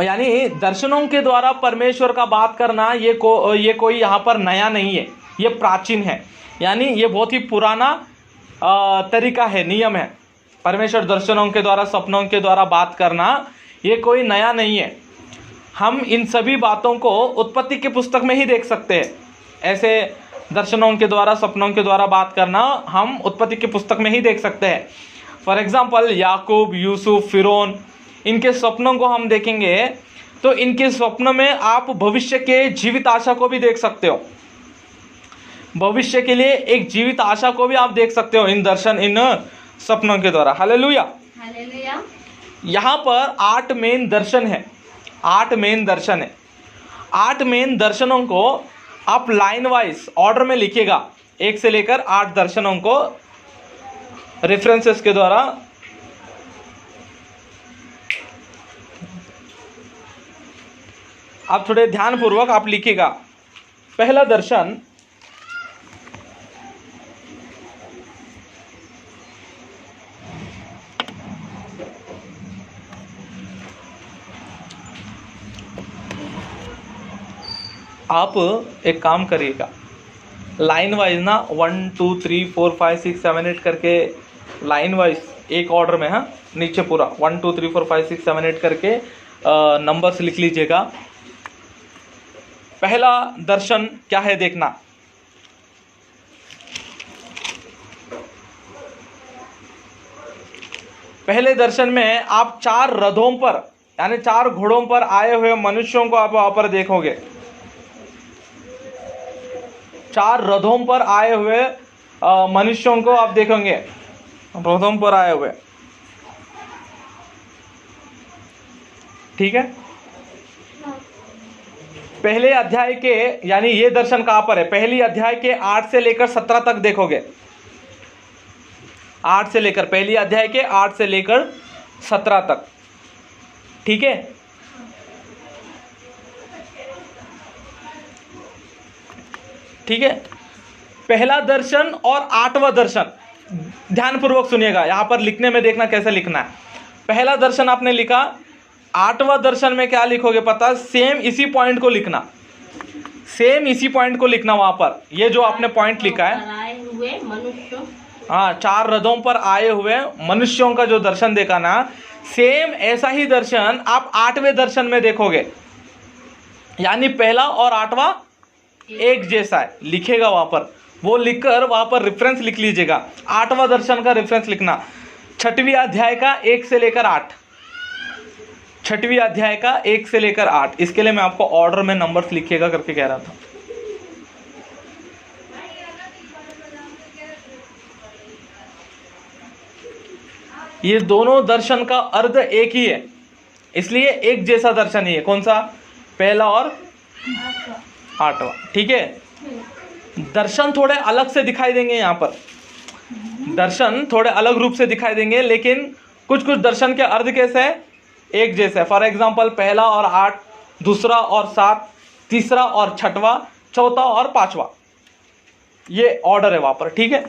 यानी दर्शनों के द्वारा परमेश्वर का बात करना, ये कोई यहाँ पर नया नहीं है, ये प्राचीन है। यानी ये बहुत ही पुराना तरीका है, नियम है। परमेश्वर दर्शनों के द्वारा, सपनों के द्वारा बात करना, ये कोई नया नहीं है। हम इन सभी बातों को उत्पत्ति की पुस्तक में ही देख सकते हैं। ऐसे दर्शनों के द्वारा, सपनों के द्वारा बात करना हम उत्पत्ति की पुस्तक में ही देख सकते हैं। फॉर एग्जाम्पल याकूब, यूसुफ, फिरौन, इनके स्वप्नों को हम देखेंगे तो इनके स्वप्न में आप भविष्य के जीवित आशा को भी देख सकते हो। भविष्य के लिए एक जीवित आशा को भी आप देख सकते हो इन सपनों के द्वारा। हालेलुया। हालेलुया। यहाँ पर 8 मेन दर्शन है, 8 मेन दर्शन है। 8 मेन दर्शनों को आप लाइन वाइज ऑर्डर में लिखिएगा, 1 से लेकर 8 दर्शनों को रेफरेंसेस के द्वारा। आप थोड़े ध्यानपूर्वक आप लिखिएगा। पहला दर्शन, आप एक काम करिएगा, लाइन वाइज ना 1 2 3 4 5 6 7 8 करके लाइन वाइज एक ऑर्डर में, हाँ, नीचे पूरा 1 2 3 4 5 6 7 8 करके नंबर्स लिख लीजिएगा। पहला दर्शन क्या है देखना। पहले दर्शन में आप 4 रथों पर यानी 4 घोड़ों पर आए हुए मनुष्यों को आप वहां पर देखोगे। 4 रथों पर आए हुए मनुष्यों को आप देखेंगे, रथों पर आए हुए। ठीक है, पहले अध्याय के, यानी ये दर्शन कहां पर है, पहली अध्याय के 8 से लेकर 17 तक देखोगे। 8 से लेकर, पहली अध्याय के 8 से लेकर 17 तक। ठीक है, ठीक है। पहला दर्शन और 8वां दर्शन, ध्यानपूर्वक सुनिएगा, यहां पर लिखने में देखना कैसे लिखना है। पहला दर्शन आपने लिखा, 8वां दर्शन में क्या लिखोगे पता, सेम इसी पॉइंट को लिखना, सेम इसी पॉइंट को लिखना वहां पर, ये जो आपने पॉइंट लिखा है, आए हुए मनुष्यों, हाँ, 4 रथों पर आए हुए मनुष्यों का जो दर्शन देखा ना, सेम ऐसा ही दर्शन आप 8वें दर्शन में देखोगे। यानी पहला और 8वां एक जैसा है, लिखेगा वहां पर, वो लिखकर वहां पर रेफरेंस लिख लीजिएगा। 8वां दर्शन का रेफरेंस लिखना, 6वीं अध्याय का 1 से लेकर 8, 6वीं अध्याय का 1 से लेकर 8। इसके लिए मैं आपको ऑर्डर में नंबर्स लिखिएगा करके कह रहा था। ये दोनों दर्शन का अर्थ एक ही है, इसलिए एक जैसा दर्शन ही है। कौन सा, पहला और 8वां। ठीक है, दर्शन थोड़े अलग से दिखाई देंगे, यहाँ पर दर्शन थोड़े अलग रूप से दिखाई देंगे, लेकिन कुछ कुछ दर्शन के अर्थ कैसे है, एक जैसे है। फॉर एग्जाम्पल, पहला और 8, दूसरा और 7, तीसरा और 6वां, चौथा और 5वां, ये ऑर्डर है वहां पर। ठीक है,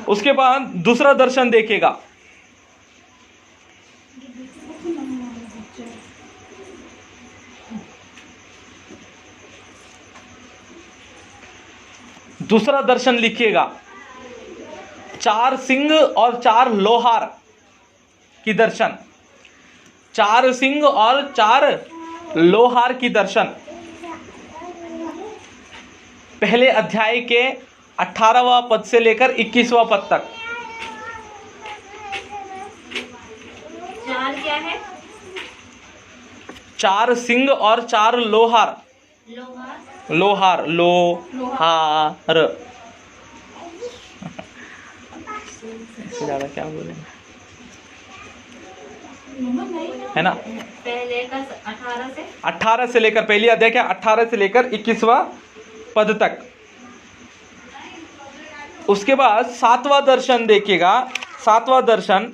उसके बाद दूसरा दर्शन देखिएगा, दूसरा दर्शन लिखिएगा, 4 सिंह और 4 लोहार की दर्शन, 4 सिंह और 4 लोहार की दर्शन। पहले अध्याय के 18वां पद से लेकर 21वां पद तक। 4 क्या है, 4 सिंह और 4 लोहार, लोहार, लोहार, इससे ज्यादा क्या बोलेंगे, है ना। पहले का 18 से लेकर, पहली अध्याय के 18 से लेकर 21वां पद तक। उसके बाद 7वां दर्शन देखिएगा, 7वां दर्शन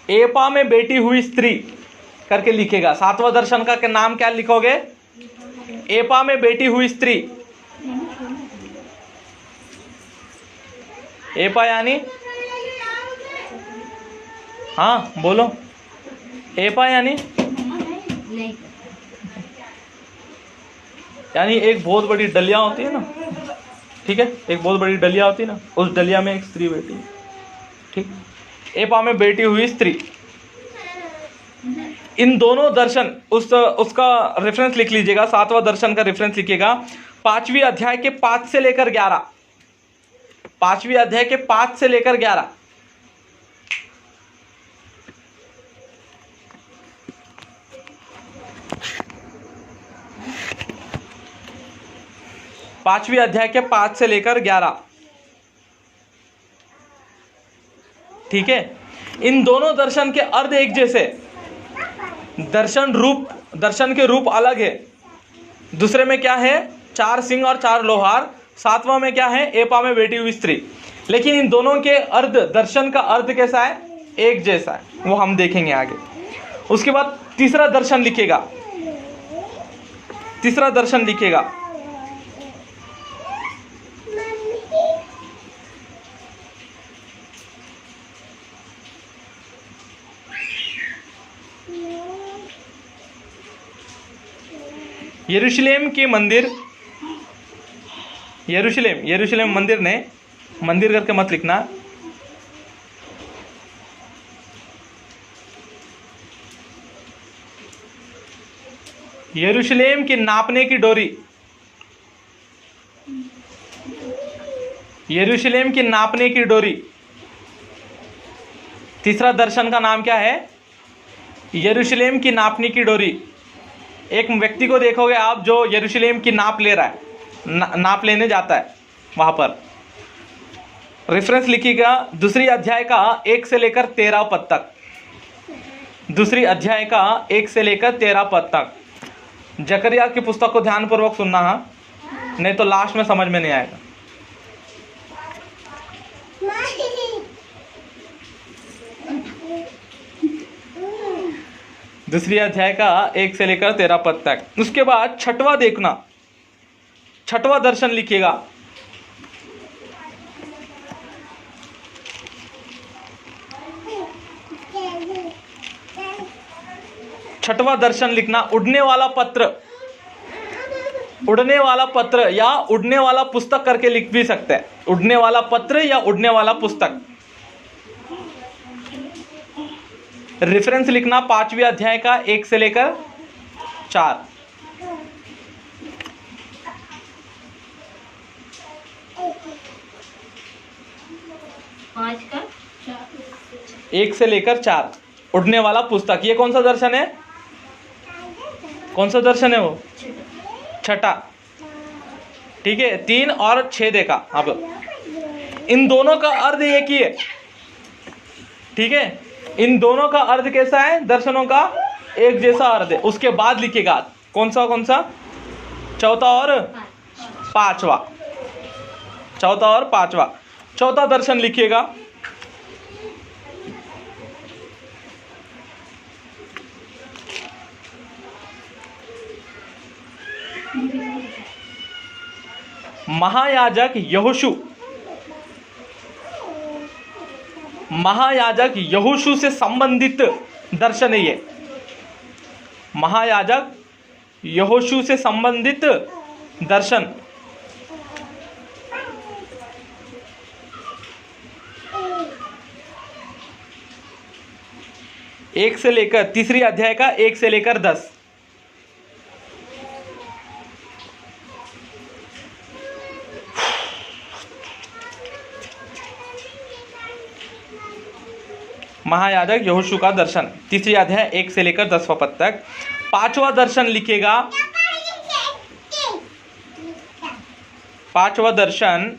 एपा में बैठी हुई स्त्री करके लिखेगा। 7वां दर्शन का नाम क्या लिखोगे, एपा में बैठी हुई स्त्री। एपा यानी, हाँ बोलो, एपा यानी, यानी एक बहुत बड़ी डलिया होती है ना, ठीक है, एक बहुत बड़ी डलिया होती है ना, उस डलिया में एक स्त्री बैठी है। ठीक, एपा में बैठी हुई स्त्री। इन दोनों दर्शन, उसका रेफरेंस लिख लीजिएगा, 7वां दर्शन का रेफरेंस लिखिएगा, 5वीं अध्याय के 5 से लेकर 11, 5वीं अध्याय के 5 से लेकर 11। पांचवी अध्याय के 5 से लेकर 11। ठीक है, इन दोनों दर्शन के अर्थ एक जैसे, दर्शन के रूप अलग है। दूसरे में क्या है, 4 सिंह और 4 लोहार, 7वां में क्या है, एपा में बैठी हुई स्त्री। लेकिन इन दोनों के अर्थ, दर्शन का अर्थ कैसा है, एक जैसा है, वो हम देखेंगे आगे। उसके बाद तीसरा दर्शन लिखेगा, तीसरा दर्शन लिखेगा, यरूशलेम के मंदिर, यरूशलेम मंदिर ने, मंदिर करके मत लिखना, यरूशलेम की नापने की डोरी, यरूशलेम की नापने की डोरी। तीसरा दर्शन का नाम क्या है? यरूशलेम की नापने की डोरी। एक व्यक्ति को देखोगे आप जो यरूशलेम की नाप ले रहा है, नाप लेने जाता है वहां पर। रेफरेंस लिखिएगा दूसरी अध्याय का 1 से लेकर 13 पद तक। दूसरी अध्याय का 1 से लेकर 13 पद तक। जकरिया की पुस्तक को ध्यानपूर्वक सुनना है, नहीं तो लास्ट में समझ में नहीं आएगा। दूसरी अध्याय का 1 से लेकर 13 पद तक। उसके बाद छठवां देखना, छठवां दर्शन लिखिएगा। छठवां दर्शन लिखना, उड़ने वाला पत्र, उड़ने वाला पत्र या उड़ने वाला पुस्तक करके लिख भी सकते हैं। उड़ने वाला पत्र या उड़ने वाला पुस्तक। रेफरेंस लिखना 5वें अध्याय का 1 से लेकर 4। पाँच का 1 से लेकर 4 उड़ने वाला पुस्तक। ये कौन सा दर्शन है? कौन सा दर्शन है वो? छठा। ठीक है, 3 और 6 देखा। अब इन दोनों का अर्थ एक ही है। ठीक है, इन दोनों का अर्थ कैसा है? दर्शनों का एक जैसा अर्थ है। उसके बाद लिखेगा कौन सा चौथा और पांचवा। चौथा और पांचवा। चौथा दर्शन लिखिएगा। महायाजक यहोशू से संबंधित दर्शन है ये। महायाजक यहोशू से संबंधित दर्शन। एक से लेकर तीसरी अध्याय का 1 से लेकर 10। महायाजक यहोशू का दर्शन, तीसरी अध्याय 1 से लेकर 10वां पद तक। पांचवा दर्शन लिखेगा। पांचवा दर्शन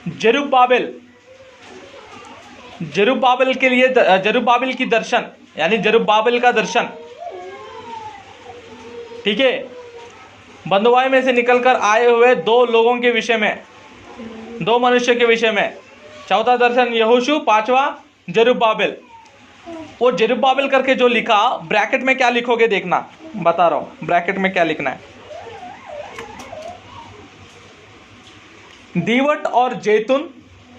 जरुब्बाबिल के लिए, जरुब्बाबिल की दर्शन यानी जरुब्बाबिल का दर्शन। ठीक है, बंधुआई में से निकलकर आए हुए 2 लोगों के विषय में, 2 मनुष्य के विषय में। चौथा दर्शन यहोशू, पांचवा जरुब्बाबिल। वो जरुब्बाबिल करके जो लिखा, ब्रैकेट में क्या लिखोगे देखना, बता रहा हूं ब्रैकेट में क्या लिखना है। दीवट और जैतून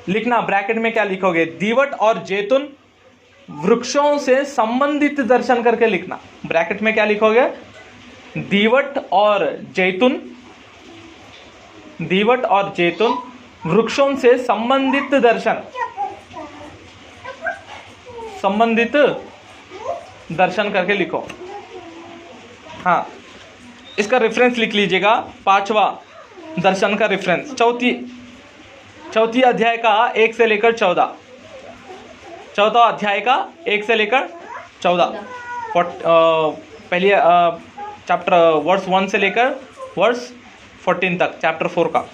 लिखना। ब्रैकेट में क्या लिखोगे? दीवट और जैतून वृक्षों से संबंधित दर्शन करके लिखना। ब्रैकेट में क्या लिखोगे? दीवट और जैतून, दीवट और जैतून वृक्षों से संबंधित दर्शन, संबंधित दर्शन करके लिखो। हाँ, इसका रेफरेंस लिख लीजिएगा। पांचवा दर्शन का रेफरेंस चौथी अध्याय का 1 से लेकर 14। चौथा अध्याय का 1 से लेकर 14। पहले चैप्टर वर्स 1 से लेकर वर्स 14 तक, चैप्टर 4 का।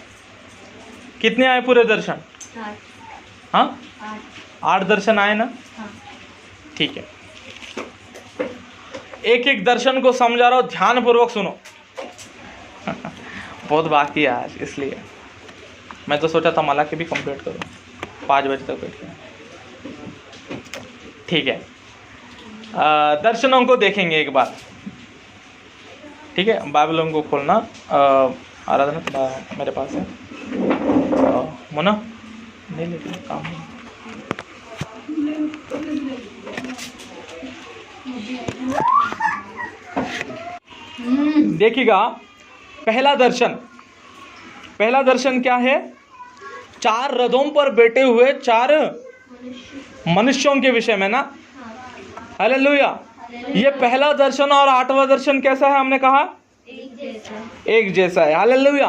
कितने आए पूरे दर्शन? 8। हाँ, 8 दर्शन आए ना? हाँ। ठीक है, एक एक दर्शन को समझा रहा हूं, ध्यानपूर्वक सुनो। बहुत बाकी है आज, इसलिए मैं तो सोचा था माला के भी कंप्लीट करूं 5 बजे तक बैठ के। ठीक है, दर्शनों को देखेंगे एक बार। ठीक है, बाइबलों को खोलना। आराधना मेरे पास है। मोना नहीं लेते काम नहीं। देखिएगा, पहला दर्शन क्या है? 4 रथों पर बैठे हुए 4 मनुष्यों के विषय में ना। हालेलुया। ये पहला दर्शन और 8वां दर्शन कैसा है? हमने कहा एक जैसा एक जैसा है। हालेलुया।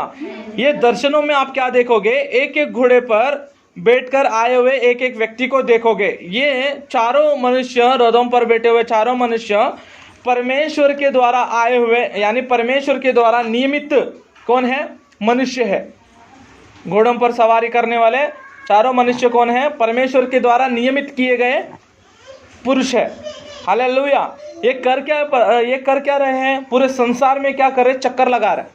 ये दर्शनों में आप क्या देखोगे, एक एक घोड़े पर बैठकर आए हुए एक एक व्यक्ति को देखोगे। ये चारों मनुष्य, रथों पर बैठे हुए चारों मनुष्य परमेश्वर के द्वारा आए हुए, यानी परमेश्वर के द्वारा नियमित कौन है, मनुष्य है। घोड़ों पर सवारी करने वाले चारों मनुष्य कौन है, परमेश्वर के द्वारा नियमित किए गए पुरुष है। हालेलुया। ये कर क्या रहे हैं, पूरे संसार में क्या कर रहे, चक्कर लगा रहे,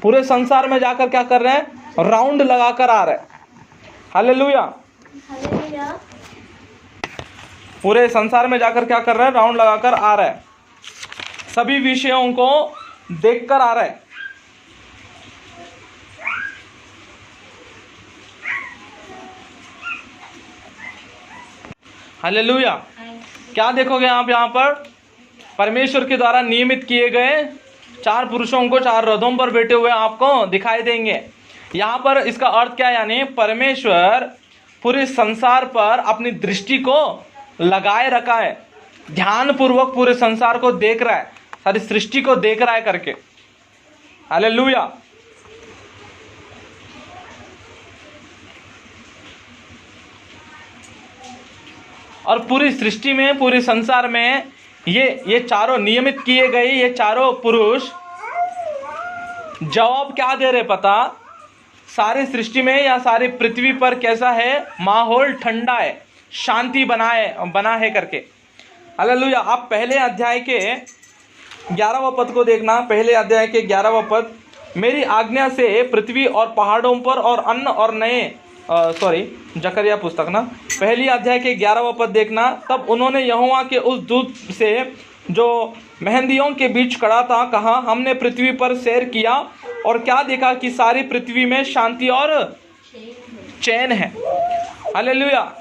पूरे संसार में जाकर क्या कर रहे हैं, राउंड लगाकर आ रहे हैं। हालेलुया। हालेलुया। पूरे संसार में जाकर क्या कर रहे हैं, राउंड लगाकर आ रहे हैं, सभी विषयों को देखकर आ रहे हैं। हालेलुया। क्या देखोगे आप यहाँ पर, परमेश्वर के द्वारा नियमित किए गए चार पुरुषों को चार रथों पर बैठे हुए आपको दिखाई देंगे। यहाँ पर इसका अर्थ क्या है, यानी परमेश्वर पूरे संसार पर अपनी दृष्टि को लगाए रखा है, ध्यान पूर्वक पूरे संसार को देख रहा है, सारी सृष्टि को देख रहा है करके। हालेलुया। और पूरी सृष्टि में, पूरे संसार में ये चारों नियमित किए गए ये चारों पुरुष जवाब क्या दे रहे पता, सारी सृष्टि में या सारी पृथ्वी पर कैसा है, माहौल ठंडा है, शांति बना है करके। हालेलुया। आप पहले अध्याय के 11वां पद को देखना, पहले अध्याय के 11वां पद, मेरी आज्ञा से पृथ्वी और पहाड़ों पर और अन्न और नए जकरिया पुस्तक ना, पहली अध्याय के 11वां पद देखना। तब उन्होंने यहोवा के उस दूत से जो मेहंदियों के बीच खड़ा था कहा, हमने पृथ्वी पर सैर किया और क्या देखा कि सारी पृथ्वी में शांति और चैन है। हालेलुया।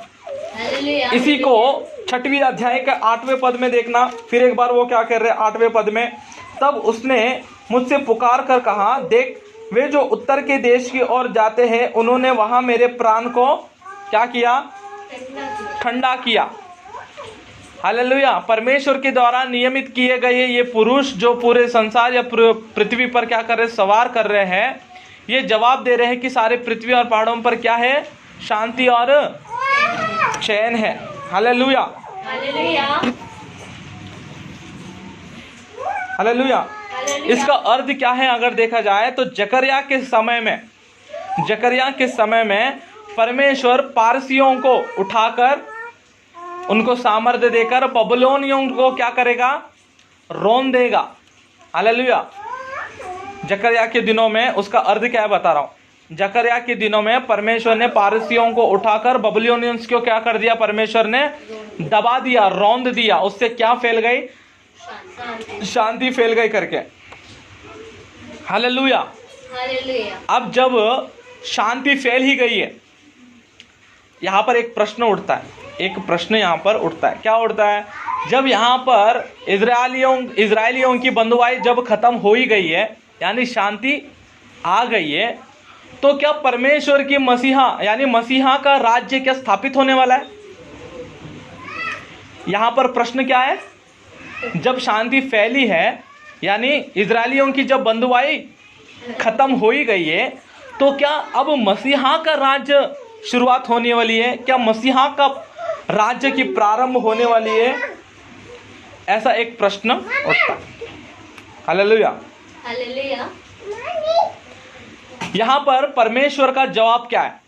हालेलुया। इसी को 6वीं अध्याय के 8वें पद में देखना, फिर एक बार वो क्या कर रहे हैं 8वें पद में, तब उसने मुझसे पुकार कर कहा, देख वे जो उत्तर के देश की ओर जाते हैं, उन्होंने वहां मेरे प्राण को क्या किया, ठंडा किया। हालेलुया। परमेश्वर के द्वारा नियमित किए गए ये पुरुष जो पूरे संसार या पृथ्वी पर क्या कर रहे, सवार कर रहे हैं, ये जवाब दे रहे हैं कि सारे पृथ्वी और पहाड़ों पर क्या है, शांति और चैन है। हालेलुया। हालेलुया। हालेलुया। इसका अर्थ क्या है अगर देखा जाए तो, जकरिया के समय में परमेश्वर पारसियों को उठाकर उनको सामर्थ्य देकर बबुलोनियों को क्या करेगा, रोन देगा। हालेलुया। जकरिया के दिनों में उसका अर्थ क्या है बता रहा हूं। जकरिया के दिनों में परमेश्वर ने पारसियों को उठाकर बबुलोनियंस को क्या कर दिया, परमेश्वर ने दबा दिया, रौंद दिया, उससे क्या फैल गई, शांति फैल गई करके। हालेलुया। हालेलुया। अब जब शांति फैल ही गई है, यहाँ पर एक प्रश्न उठता है, क्या उठता है, जब यहाँ पर इजरायलियों की बंधुआई जब खत्म हो ही गई है, यानी शांति आ गई है, तो क्या परमेश्वर की मसीहा यानी मसीहा का राज्य क्या स्थापित होने वाला है? यहाँ पर प्रश्न क्या है, जब शांति फैली है, यानी इजरायलियों की जब बंधुआई खत्म हो ही गई है, तो क्या अब मसीहा का राज्य शुरुआत होने वाली है? क्या मसीहा का राज्य की प्रारंभ होने वाली है? ऐसा एक प्रश्न उठता है। हालेलुया। हालेलुया। यहाँ पर परमेश्वर का जवाब क्या है?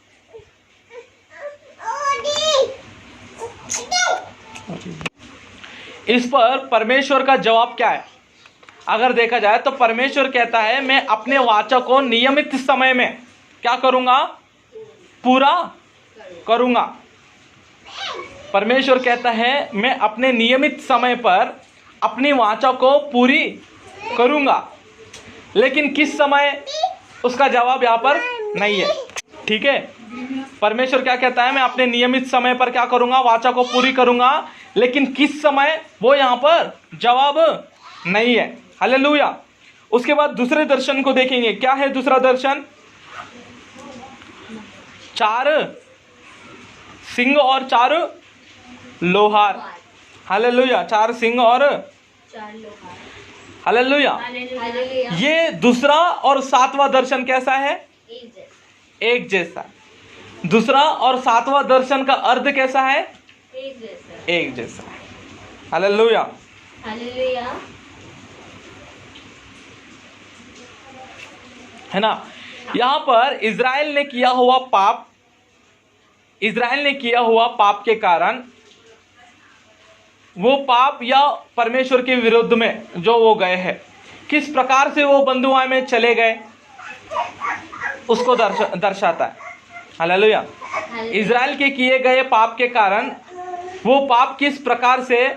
इस पर परमेश्वर का जवाब क्या है अगर देखा जाए तो, परमेश्वर कहता है मैं अपने वाचा को नियमित समय में क्या करूंगा, पूरा करूंगा। परमेश्वर कहता है मैं अपने नियमित समय पर अपनी वाचा को पूरी करूंगा, लेकिन किस समय, उसका जवाब यहाँ पर नहीं है। ठीक है, परमेश्वर क्या कहता है, मैं अपने नियमित समय पर क्या करूंगा, वाचा को पूरी करूंगा, लेकिन किस समय, वो यहाँ पर जवाब नहीं है। हालेलुया। उसके बाद दूसरे दर्शन को देखेंगे। क्या है दूसरा दर्शन? 4 सिंह और 4 लोहार। हालेलुया। 4 सिंह और हालेलुया। हालेलुया। ये दूसरा और सातवां दर्शन कैसा है? एक जैसा। एक जैसा। दूसरा और सातवां दर्शन का अर्थ कैसा है? एक जैसा। एक जैसा। हालेलुया। हालेलुया। है ना? यहां पर इज़राइल ने किया हुआ पाप के कारण, वो पाप या परमेश्वर के विरुद्ध में जो वो गए हैं, किस प्रकार से वो बंधुआई में चले गए उसको दर्शाता है। हालेलुया। इज़राइल के किए गए पाप के कारण वो पाप किस प्रकार से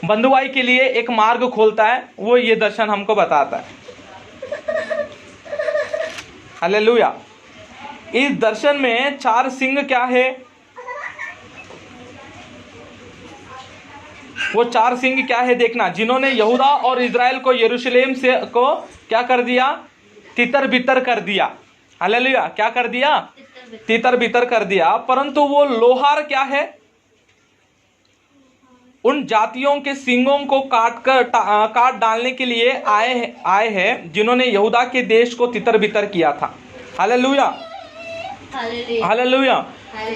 बंधुआई के लिए एक मार्ग खोलता है, वो ये दर्शन हमको बताता है। हालेलुया। इस दर्शन में 4 सिंह क्या है? वो 4 सिंह क्या है देखना, जिन्होंने यहूदा और इज़राइल को यरूशलेम से को क्या कर दिया? तितर बितर कर दिया। हालेलुया। क्या कर दिया? तितर बितर कर दिया। परंतु वो लोहार क्या है? उन जातियों के सिंगों को काट डालने के लिए आए हैं, जिन्होंने यहूदा के देश को तितर बितर किया था। हालेलुया। हालेलुया।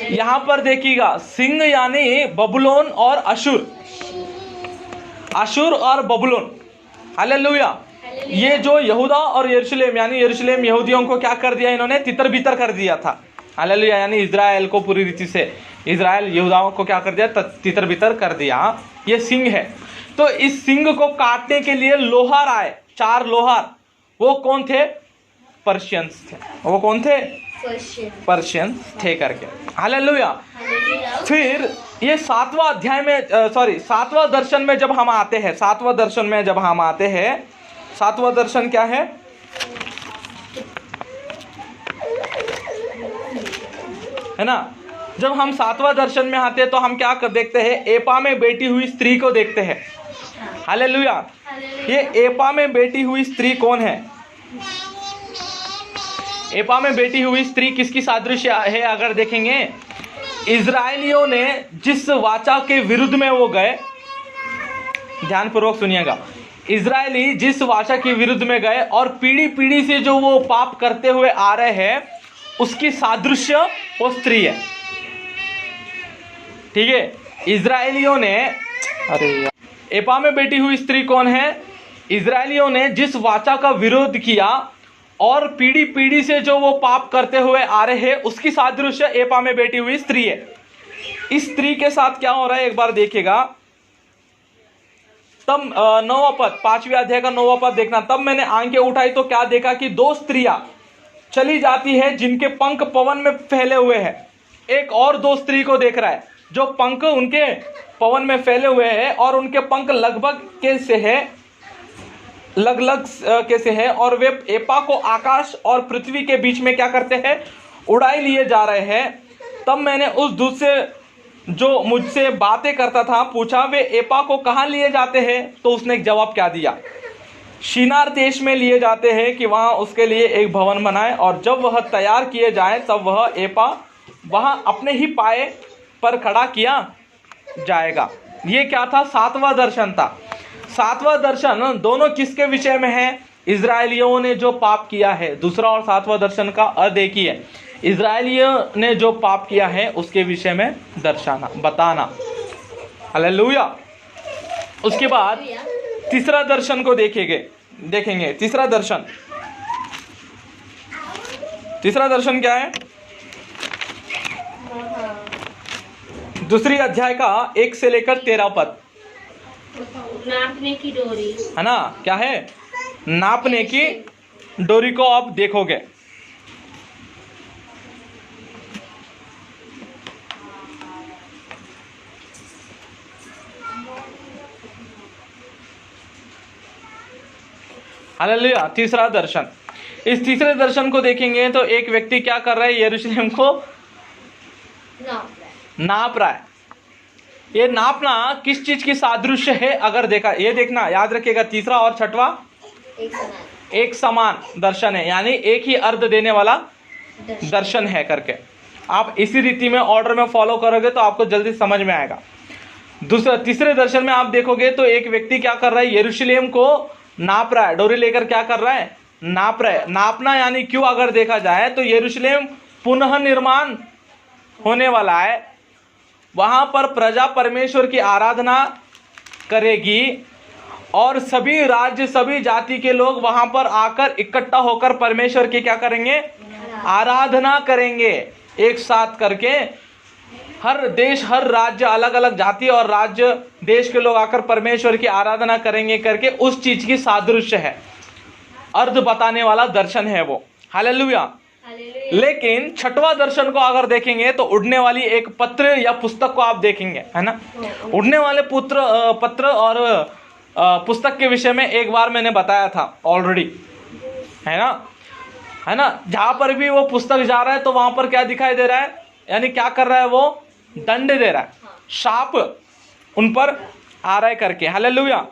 यहां पर देखिएगा, सिंह यानी बबुलोन और अशुर और बबुलोन। हालेलुया। ये जो यहूदा और यरूशलेम यानी यरूशलेम यहूदियों को क्या कर दिया? इन्होंने तितर बितर कर दिया था। हालेलुया। यानी इज़राइल को पूरी रीति से, इज़राइल यहूदाओं को क्या कर दिया? तितर बितर कर दिया। ये सिंह है। तो इस सिंह को काटने के लिए लोहार आए, 4 लोहार। वो कौन थे? पर्शियंस थे। वो कौन थे? पर्शियंस थे करके। हालेलुया। फिर ये 7वां अध्याय में, 7वां दर्शन में जब हम आते हैं, 7वां दर्शन में जब हम आते हैं, 7वां दर्शन क्या है? है ना? जब हम 7वां दर्शन में आते हैं तो हम क्या देखते हैं? एपा में बैठी हुई स्त्री को देखते हैं। हालेलुया। ये एपा में बैठी हुई स्त्री कौन है? एपा में बैठी हुई स्त्री किसकी सादृश्य है? अगर देखेंगे, इज़राइलियों ने जिस वाचा के विरुद्ध में वो गए, ध्यानपूर्वक सुनिएगा, इज़राइली जिस वाचा के विरुद्ध में गए और पीढ़ी पीढ़ी से जो वो पाप करते हुए आ रहे हैं, उसकी सादृश्य वो स्त्री है। ठीक है? इज़राइलियों ने, एपा में बैठी हुई स्त्री कौन है? इज़राइलियों ने जिस वाचा का विरोध किया और पीढ़ी पीढ़ी से जो वो पाप करते हुए आ रहे हैं, उसकी सादृश्य एपा में बैठी हुई स्त्री है। इस स्त्री के साथ क्या हो रहा है एक बार देखिएगा। तब 9वां पद, 5वें अध्याय का 9वां पद देखना। तब मैंने आंखें उठाई तो क्या देखा कि 2 स्त्रियां चली जाती है जिनके पंख पवन में फैले हुए हैं। एक और 2 स्त्री को देख रहा है जो पंख उनके पवन में फैले हुए हैं और उनके पंख लगभग कैसे है और वे एपा को आकाश और पृथ्वी के बीच में क्या करते हैं? उड़ाई लिए जा रहे हैं। तब मैंने उस दूत से जो मुझसे बातें करता था पूछा, वे एपा को कहाँ लिए जाते हैं? तो उसने एक जवाब क्या दिया? शिनार देश में लिए जाते हैं कि वहाँ उसके लिए एक भवन बनाए, और जब वह तैयार किए जाए तब वह एपा वहाँ अपने ही पाए पर खड़ा किया जाएगा। ये क्या था? 7वां दर्शन था। 7वां दर्शन दोनों किसके विषय में है? इज़राइलियों ने जो पाप किया है। दूसरा और 7वां दर्शन का अर्थ एक ही है। इज़राइलियों ने जो पाप किया है उसके विषय में दर्शाना, बताना। हालेलुया। उसके बाद तीसरा दर्शन को देखेंगे। तीसरा दर्शन क्या है? दूसरी अध्याय का 1 से लेकर 13 पद। नापने की डोरी, है ना? क्या है? नापने की डोरी को आप देखोगे। हालेलुया। तीसरा दर्शन। इस तीसरे दर्शन को देखेंगे तो एक व्यक्ति क्या कर रहा है? यरूशलेम को नाप रहा है। ये नापना किस चीज की सादृश्य है? अगर देखा, ये देखना, याद रखिएगा, तीसरा और छठवां एक समान दर्शन है, यानी एक ही अर्थ देने वाला दर्शन है करके। आप इसी रीति में ऑर्डर में फॉलो करोगे तो आपको जल्दी समझ में आएगा। दूसरा तीसरे दर्शन में आप देखोगे तो एक व्यक्ति क्या कर रहा है, यरूशलेम को नाप रहा है, डोरी लेकर क्या कर रहा है, नाप रहा है। नापना यानी क्यों, अगर देखा जाए तो यरूशलेम पुनः निर्माण होने वाला है, वहां पर प्रजा परमेश्वर की आराधना करेगी और सभी राज्य सभी जाति के लोग वहां पर आकर इकट्ठा होकर परमेश्वर की क्या करेंगे, आराधना करेंगे एक साथ करके। हर देश हर राज्य अलग अलग जाति और राज्य देश के लोग आकर परमेश्वर की आराधना करेंगे करके उस चीज की सादृश्य है, अर्थ बताने वाला दर्शन है वो। हालेलुया। लेकिन छठवां दर्शन को अगर देखेंगे तो उड़ने वाली एक पत्र या पुस्तक को आप देखेंगे, है ना। उड़ने वाले पत्र और पुस्तक के विषय में एक बार मैंने बताया था ऑलरेडी, है ना। जहां पर भी वो पुस्तक जा रहा है तो वहां पर क्या दिखाई दे रहा है, यानी क्या कर रहा है, वो दंड दे रहा है, शाप उन पर आ रहा है करके। हालेलुया।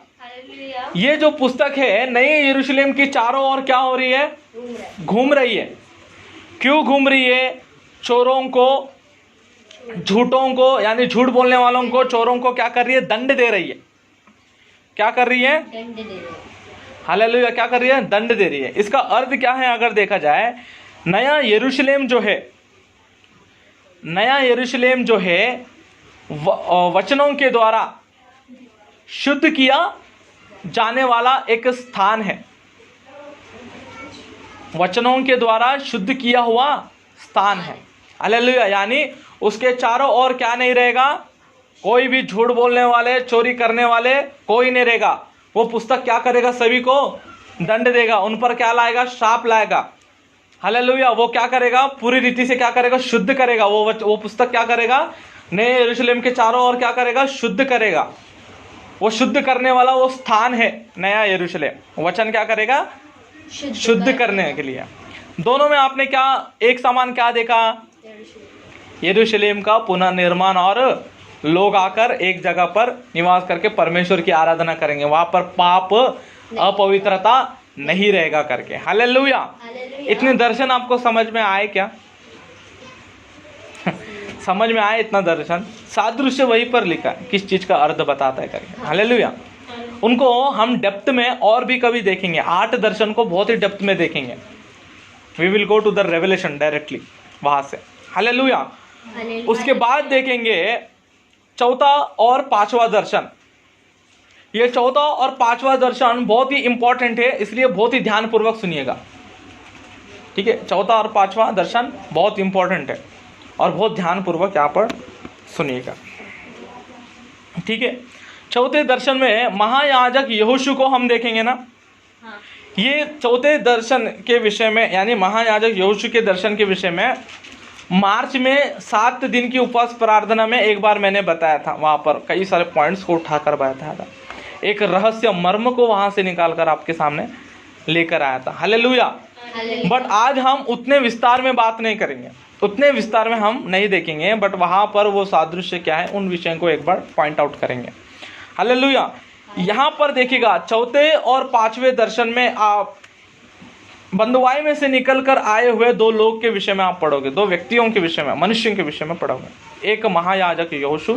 ये जो पुस्तक है नई यरूशलेम की चारों ओर क्या हो रही है, घूम रही है। क्यों घूम रही है, चोरों को, झूठों को, यानी झूठ बोलने वालों को, चोरों को क्या कर रही है, दंड दे रही है। क्या कर रही है, दंड दे रही है। हालेलुया। क्या कर रही है, दंड दे रही है। इसका अर्थ क्या है, अगर देखा जाए नया यरूशलेम जो है वचनों के द्वारा शुद्ध किया जाने वाला एक स्थान है, वचनों के द्वारा शुद्ध किया हुआ स्थान है। हालेलुया। यानी उसके चारों ओर क्या नहीं रहेगा, कोई भी झूठ बोलने वाले, चोरी करने वाले कोई नहीं रहेगा। वो पुस्तक क्या करेगा, सभी को दंड देगा, उन पर क्या लाएगा, शाप लाएगा। हालेलुया। वो क्या करेगा, पूरी रीति से क्या करेगा, शुद्ध करेगा। वो पुस्तक क्या करेगा, नए यरूशलेम के चारों ओर क्या करेगा, शुद्ध करेगा। वो शुद्ध करने वाला वो स्थान है नया यरूशलेम। वचन क्या करेगा, शुद्ध करने के लिए। दोनों में आपने क्या एक समान क्या देखा, यरूशलेम का पुनर्निर्माण और लोग आकर एक जगह पर निवास करके परमेश्वर की आराधना करेंगे, वहां पर पाप अपवित्रता नहीं रहेगा करके। हालेलुया। इतने दर्शन आपको समझ में आए क्या? समझ में आए इतना दर्शन? सादृश्य वहीं पर लिखा है, किस चीज का अर्थ बताता है करके। हालेलुया। उनको हम डेप्थ में और भी कभी देखेंगे, 8 दर्शन को बहुत ही डेप्थ में देखेंगे। We will go to the revelation directly वहां से। हालेलुया। उसके बाद देखेंगे चौथा और पांचवा दर्शन। ये चौथा और पांचवा दर्शन बहुत ही इंपॉर्टेंट है, इसलिए बहुत ही ध्यानपूर्वक सुनिएगा, ठीक है। चौथा और पांचवा दर्शन बहुत इंपॉर्टेंट है और बहुत ध्यानपूर्वक यहाँ पर सुनिएगा, ठीक है। चौथे दर्शन में महायाजक यहोशू को हम देखेंगे ना। ये चौथे दर्शन के विषय में, यानी महायाजक यहोशू के दर्शन के विषय में मार्च में 7 दिन की उपवास प्रार्थना में एक बार मैंने बताया था, वहाँ पर कई सारे पॉइंट्स को उठाकर बताया था, एक रहस्य मर्म को वहाँ से निकालकर आपके सामने लेकर आया था। हालेलुया। बट आज हम उतने विस्तार में बात नहीं करेंगे, उतने विस्तार में हम नहीं देखेंगे, बट वहाँ पर वो सादृश्य क्या है उन विषयों को एक बार पॉइंट आउट करेंगे। हालेलुया। यहाँ पर देखिएगा चौथे और पांचवें दर्शन में आप बंधुआई में से निकलकर आए हुए 2 लोग के विषय में आप पढ़ोगे, 2 व्यक्तियों के विषय में, मनुष्यों के विषय में पढ़ोगे। एक महायाजक यहोशू,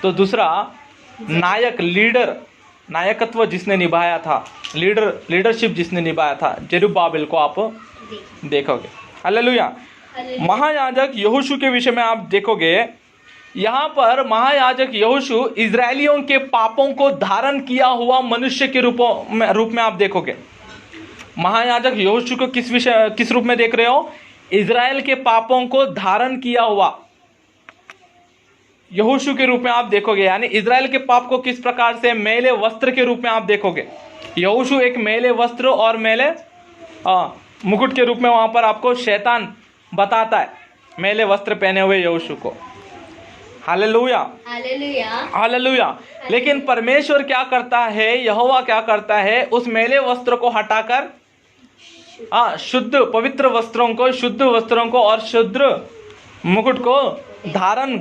तो दूसरा नायक, लीडर, नायकत्व जिसने निभाया था, लीडरशिप जिसने निभाया था, जेरुब्बाबेल को आप देखोगे। हालेलुया। महायाजक यहोशू के विषय में आप देखोगे, यहाँ पर महायाजक यहोशू इजरायलियों के पापों को धारण किया हुआ मनुष्य के रूप में आप देखोगे। महायाजक यहोशू को किस रूप में देख रहे हो? इजराइल के पापों को धारण किया हुआ यहोशू के रूप में आप देखोगे। यानी इजराइल के पाप को किस प्रकार से, मैले वस्त्र के रूप में आप देखोगे। यहोशू एक मैले वस्त्र और मैले मुकुट के रूप में वहां पर आपको शैतान बताता है, मैले वस्त्र पहने हुए यहोशू को। Hallelujah, hallelujah, hallelujah. लेकिन परमेश्वर क्या करता है, यहोवा क्या करता है, उस मैले वस्त्र को हटाकर शुद्ध पवित्र वस्त्रों को, शुद्ध वस्त्रों को और शुद्ध मुकुट को धारण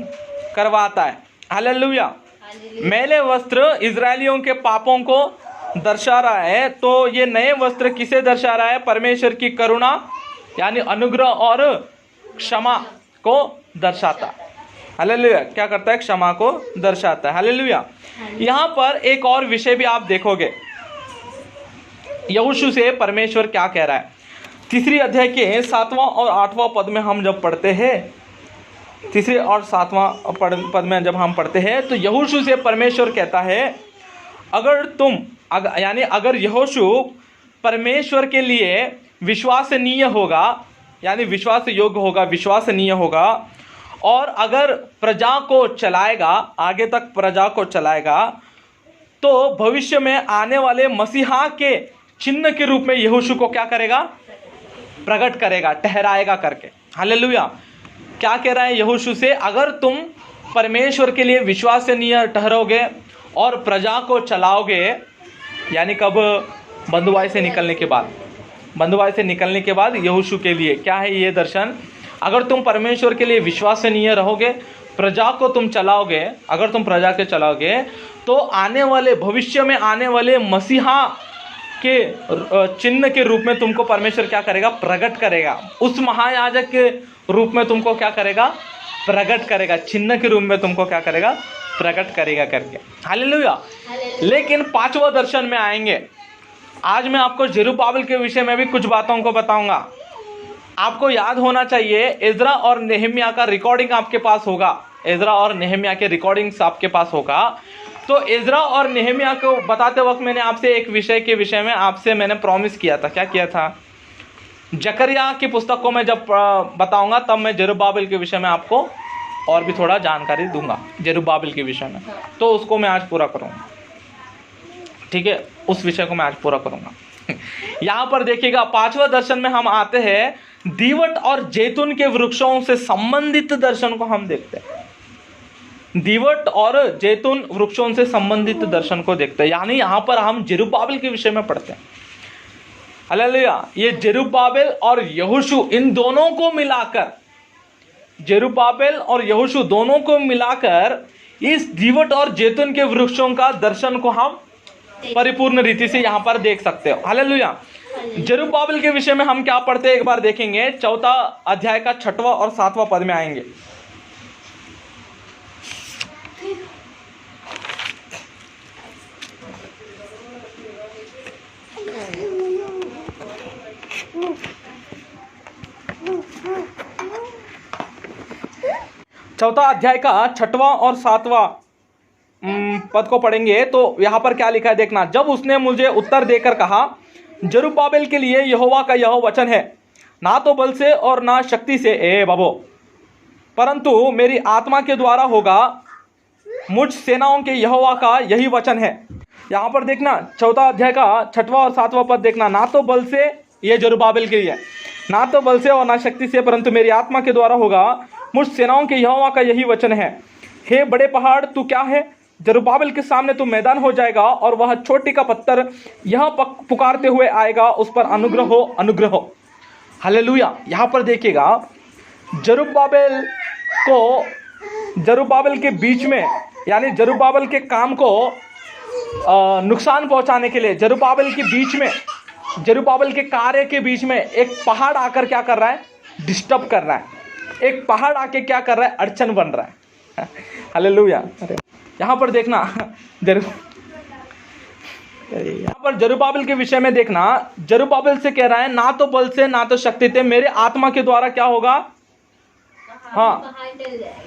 करवाता है। हालेलुया। मैले वस्त्र इजरायलियों के पापों को दर्शा रहा है, तो ये नए वस्त्र किसे दर्शा रहा है? परमेश्वर की करुणा यानी अनुग्रह और क्षमा को दर्शाता है। हालेलुया, क्या करता है? क्षमा को दर्शाता है। हालेलुया। यहाँ पर एक और विषय भी आप देखोगे, यहोशू से परमेश्वर क्या कह रहा है। 3 अध्याय के 7वां और 8वां पद में हम जब पढ़ते हैं, 3 और 7वां पद में जब हम पढ़ते हैं, तो यहोशू से परमेश्वर कहता है, अगर यहोशू परमेश्वर के लिए विश्वसनीय होगा, यानी विश्वास योग्य होगा, विश्वसनीय होगा, और अगर प्रजा को चलाएगा, आगे तक प्रजा को चलाएगा, तो भविष्य में आने वाले मसीहा के चिन्ह के रूप में यहोशू को क्या करेगा? प्रकट करेगा, ठहराएगा करके। हालेलुया। क्या कह रहा है यहोशू से? अगर तुम परमेश्वर के लिए विश्वसनीय ठहरोगे और प्रजा को चलाओगे, यानी कब? बंधुआई से निकलने के बाद। बंधुआई से निकलने के बाद यहोशू के लिए क्या है ये दर्शन? अगर तुम परमेश्वर के लिए विश्वसनीय रहोगे, प्रजा को तुम चलाओगे, अगर तुम प्रजा के चलाओगे, तो आने वाले भविष्य में आने वाले मसीहा के चिन्ह के रूप में तुमको परमेश्वर क्या करेगा? प्रकट करेगा। उस महायाजक के रूप में तुमको क्या करेगा? प्रकट करेगा। चिन्ह के रूप में तुमको क्या करेगा? प्रकट करेगा करके। हालेलुया। लेकिन 5वां दर्शन में आएंगे। आज मैं आपको जरुब्बाबिल के विषय में भी कुछ बातों को बताऊंगा। आपको याद होना चाहिए, इज़रा और नेहम्याह का रिकॉर्डिंग आपके पास होगा। इज़रा और नेहम्याह के रिकॉर्डिंग्स आपके पास होगा। तो इज़रा और नेहम्याह को बताते वक्त मैंने आपसे एक विषय के विषय में आपसे मैंने प्रॉमिस किया था। क्या किया था? जकरिया की पुस्तक को मैं जब बताऊंगा तब मैं जरुब्बाबिल के विषय में आपको और भी थोड़ा जानकारी दूंगा, जरुब्बाबिल के विषय में। तो उसको मैं आज पूरा करूंगा, ठीक है? उस विषय को मैं आज पूरा करूंगा। यहाँ पर देखिएगा, 5वां दर्शन में हम आते हैं, दीवट और जैतून के वृक्षों से संबंधित दर्शन को हम देखते हैं। दीवट और जैतून वृक्षों से संबंधित दर्शन को देखते हैं, यानी यहाँ पर हम जरुब्बाबिल के विषय में पढ़ते हैं। हालेलुया। ये जरुब्बाबिल और यहोशू, इन दोनों को मिलाकर, जरुब्बाबिल और यहोशू दोनों को मिलाकर इस दीवट और जैतून के वृक्षों का दर्शन को हम परिपूर्ण रीति से यहाँ पर देख सकते हो। हालेलुया। जरुब्बाबिल के विषय में हम क्या पढ़ते हैं एक बार देखेंगे। 4 अध्याय का 6वां और 7वां पद में आएंगे। चौथा अध्याय का 6वां और 7वां पद को पढ़ेंगे तो यहाँ पर क्या लिखा है देखना। जब उसने मुझे उत्तर देकर कहा, जरुब्बाबिल के लिए यहोवा का यह वचन है, ना तो बल से और ना शक्ति से ए बाबो, परंतु मेरी आत्मा के द्वारा होगा, मुझ सेनाओं के यहोवा का यही वचन है। यहाँ पर देखना, 4 अध्याय का 6वां और 7वां पद देखना। ना तो बल से, ये जरुब्बाबिल के लिए, ना तो बल से और ना शक्ति से, परंतु मेरी आत्मा के द्वारा होगा, मुझ सेनाओं के यहोवा का यही वचन है। हे बड़े पहाड़, तू क्या है? जरुब्बाबिल के सामने तू मैदान हो जाएगा, और वह चोटी का पत्थर यह पुकारते हुए आएगा, उस पर अनुग्रह हो, अनुग्रह हो। हालेलुया। यहाँ पर देखिएगा, जरुब्बाबिल के बीच में, यानी जरुब्बाबिल के काम को नुकसान पहुंचाने के लिए, जरुब्बाबिल के बीच में, जरुब्बाबिल के कार्य के बीच में एक पहाड़ आकर क्या कर रहा है? डिस्टर्ब कर रहा है। एक पहाड़ आके क्या कर रहा है? अड़चन बन रहा है। हालेलुया। यहाँ पर देखना, यहाँ पर जरुब्बाबिल के विषय में देखना, जरुब्बाबिल से कह रहा है, ना तो बल से ना तो शक्ति से, मेरे आत्मा के द्वारा क्या होगा? हाँ,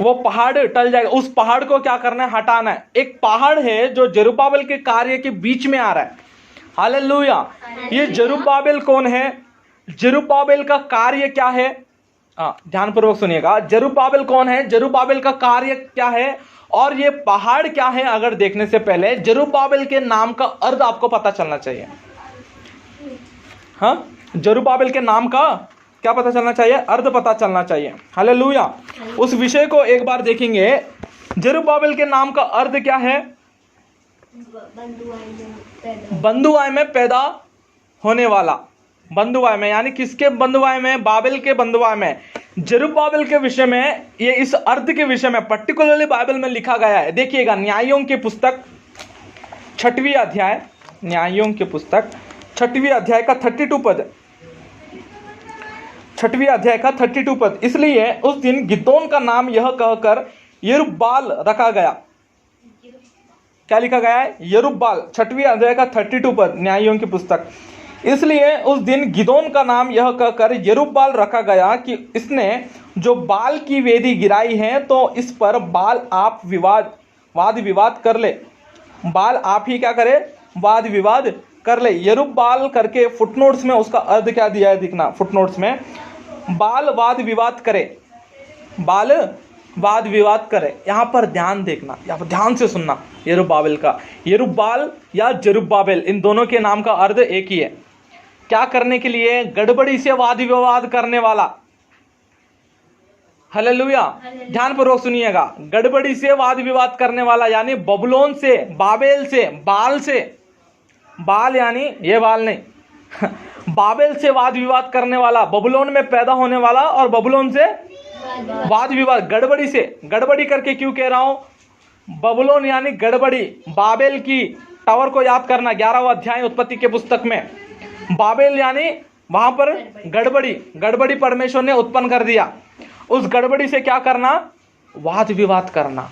वो पहाड़ टल जाएगा। उस पहाड़ को क्या करना है? हटाना है। एक पहाड़ है जो जरुब्बाबिल के कार्य के बीच में आ रहा है। हालेलुया। ये जरुब्बाबिल कौन है? जरुब्बाबिल का कार्य क्या है? ध्यानपूर्वक सुनिएगा। जरुब्बाबिल कौन है? जरुब्बाबिल का कार्य क्या है और ये पहाड़ क्या है? अगर देखने से पहले जरुब्बाबिल के नाम का अर्थ आपको पता चलना चाहिए। हाँ, जरुब्बाबिल के नाम का क्या पता चलना चाहिए? अर्थ पता चलना चाहिए। हालेलुया। उस विषय को एक बार देखेंगे। जरुब्बाबिल के नाम का अर्थ क्या है? बंधुआई में पैदा होने वाला। बंधुआई में, यानी किसके बंधुआई में? बाबिल के बंधुआई में। जरुब्बाबिल के विषय में, ये इस अर्थ के विषय में पर्टिकुलरली बाइबल में लिखा गया है। देखिएगा, न्यायों की पुस्तक 6वीं अध्याय, न्यायों की पुस्तक 6वीं अध्याय का 32 पद, 6वीं अध्याय का 32 पद। इसलिए उस दिन गिदोन का नाम यह कहकर यरुब्बाल रखा गया। क्या लिखा गया है? यरुब्बाल, 6वीं अध्याय का 32 पद, न्यायियों की पुस्तक। इसलिए उस दिन गिदोन का नाम यह कहकर यरुब्बाल रखा गया कि इसने जो बाल की वेदी गिराई है, तो इस पर बाल आप वाद विवाद कर ले। बाल आप ही क्या करे? वाद विवाद कर ले। यरुब्बाल करके फुटनोट्स में उसका अर्थ क्या दिया है दिखना, फुटनोट्स में, बाल वाद विवाद करे, बाल वाद विवाद करे। यहाँ पर ध्यान देखना, यहाँ पर ध्यान से सुनना। यरुब्बाबेल का, यरुब्बाल या जरुब्बाबेल, इन दोनों के नाम का अर्थ एक ही है। क्या करने के लिए? गड़बड़ी से वाद विवाद करने वाला। हालेलुया, ध्यानपूर्वक सुनिएगा। गड़बड़ी से वाद विवाद करने वाला, यानी बबुलोन से, बाबेल से, बाल से, बाल यानी ये बाल नहीं बाबेल से वाद विवाद करने वाला, बबुलोन में पैदा होने वाला, और बबुलोन से वाद विवाद, गड़बड़ी से। गड़बड़ी करके क्यों कह रहा हूं? बबुलोन यानी गड़बड़ी, बाबेल की टावर को याद करना, 11वां अध्याय उत्पत्ति के पुस्तक में। बाबेल यानी वहां पर गड़बड़ी, गड़बड़ी परमेश्वर ने उत्पन्न कर दिया। उस गड़बड़ी से क्या करना? वाद विवाद करना।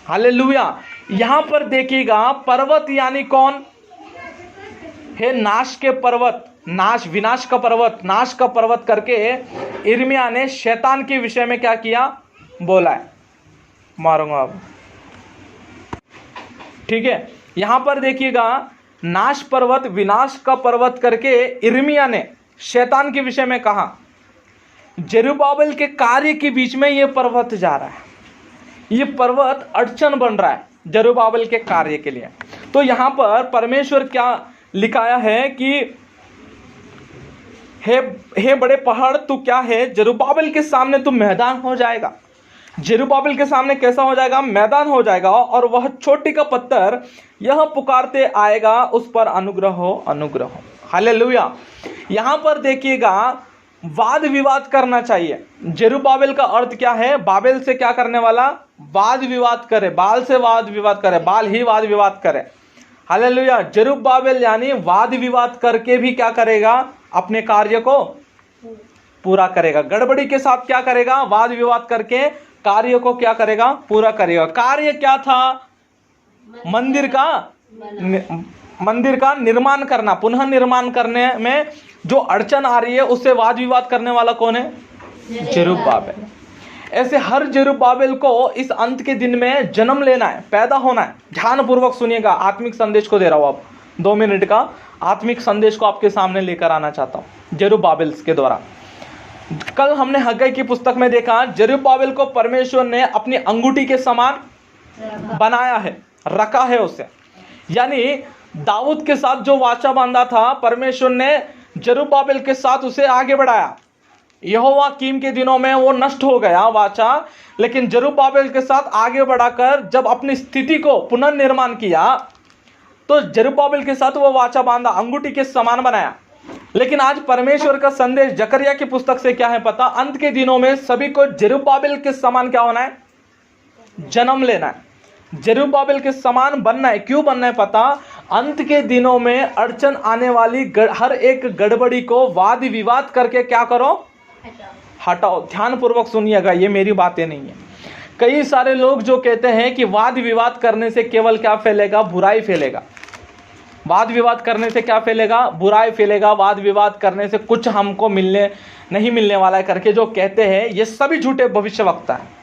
हालेलुया। यहां पर देखिएगा, पर्वत यानी कौन है? नाश के पर्वत, नाश, विनाश का पर्वत, नाश का पर्वत करके यिर्मयाह ने शैतान के विषय में क्या किया? बोला है। मारूंगा अब, ठीक है। यहां पर देखिएगा, नाश पर्वत, विनाश का पर्वत करके यिर्मयाह ने शैतान के विषय में कहा। जरुब्बाबेल के कार्य के बीच में यह पर्वत जा रहा है, यह पर्वत अड़चन बन रहा है जरुब्बाबेल के कार्य के लिए। तो यहां पर परमेश्वर क्या लिखाया है कि हे बड़े पहाड़, तू क्या है? जरुब्बाबेल के सामने तू मैदान हो जाएगा। जरुब्बाबेल के सामने कैसा हो जाएगा? मैदान हो जाएगा। और वह चोटी का पत्थर यह पुकारते आएगा, उस पर अनुग्रह हो, अनुग्रह हो। हालेलुया। यहां पर देखिएगा, वाद विवाद करना चाहिए। जरुब्बाबेल का अर्थ क्या है? बाबेल से क्या करने वाला? वाद विवाद करे, बाल से वाद विवाद करे, बाल ही वाद विवाद करे। हालेलुया। जरुब्बाबेल यानी वाद विवाद करके भी क्या करेगा? अपने कार्य को पूरा करेगा। गड़बड़ी के साथ क्या करेगा? वाद विवाद करके कार्य को क्या करेगा? पूरा करेगा। कार्य क्या था? मंदिर का निर्माण करना, पुनः निर्माण करने में जो अड़चन आ रही है, उससे वाद विवाद करने वाला कौन है? जरुब्बाबेल। ऐसे हर जरुब्बाबेल को इस अंत के दिन में जन्म लेना है, पैदा होना है। ध्यानपूर्वक सुनिएगा, आत्मिक संदेश को दे रहा हूं। अब 2 मिनट का आत्मिक संदेश को आपके सामने लेकर आना चाहता हूं जरुब्बाबेल के द्वारा। कल हमने हग्गाई की पुस्तक में देखा, जरुब्बाबेल को परमेश्वर ने अपनी अंगूठी के समान बनाया है, रखा है उसे। यानी दाऊद के साथ जो वाचा बांधा था, परमेश्वर ने जरुब्बाबेल के साथ उसे आगे बढ़ाया। यहोवाकीम के दिनों में वो नष्ट हो गया वाचा, लेकिन जरुब्बाबेल के साथ आगे बढ़ाकर जब अपनी स्थिति को पुनर्निर्माण किया, तो जरुब्बाबेल के साथ वो वाचा बांधा, अंगूठी के समान बनाया। लेकिन आज परमेश्वर का संदेश जकरिया की पुस्तक से क्या है पता? अंत के दिनों में सभी को जरुब्बाबेल के समान क्या होना है? जन्म लेना है, जरुब्बाबेल के समान बनना है। क्यों बनना है पता? अंत के दिनों में अड़चन आने वाली हर एक गड़बड़ी को वाद विवाद करके क्या करो? हटाओ। ध्यानपूर्वक सुनिएगा, ये मेरी बातें नहीं है। कई सारे लोग जो कहते हैं कि वाद विवाद करने से केवल क्या फैलेगा? बुराई फैलेगा। वाद विवाद करने से क्या फैलेगा? बुराई फैलेगा। वाद विवाद करने से कुछ हमको नहीं मिलने वाला है करके जो कहते हैं, ये सभी झूठे भविष्यवक्ता हैं।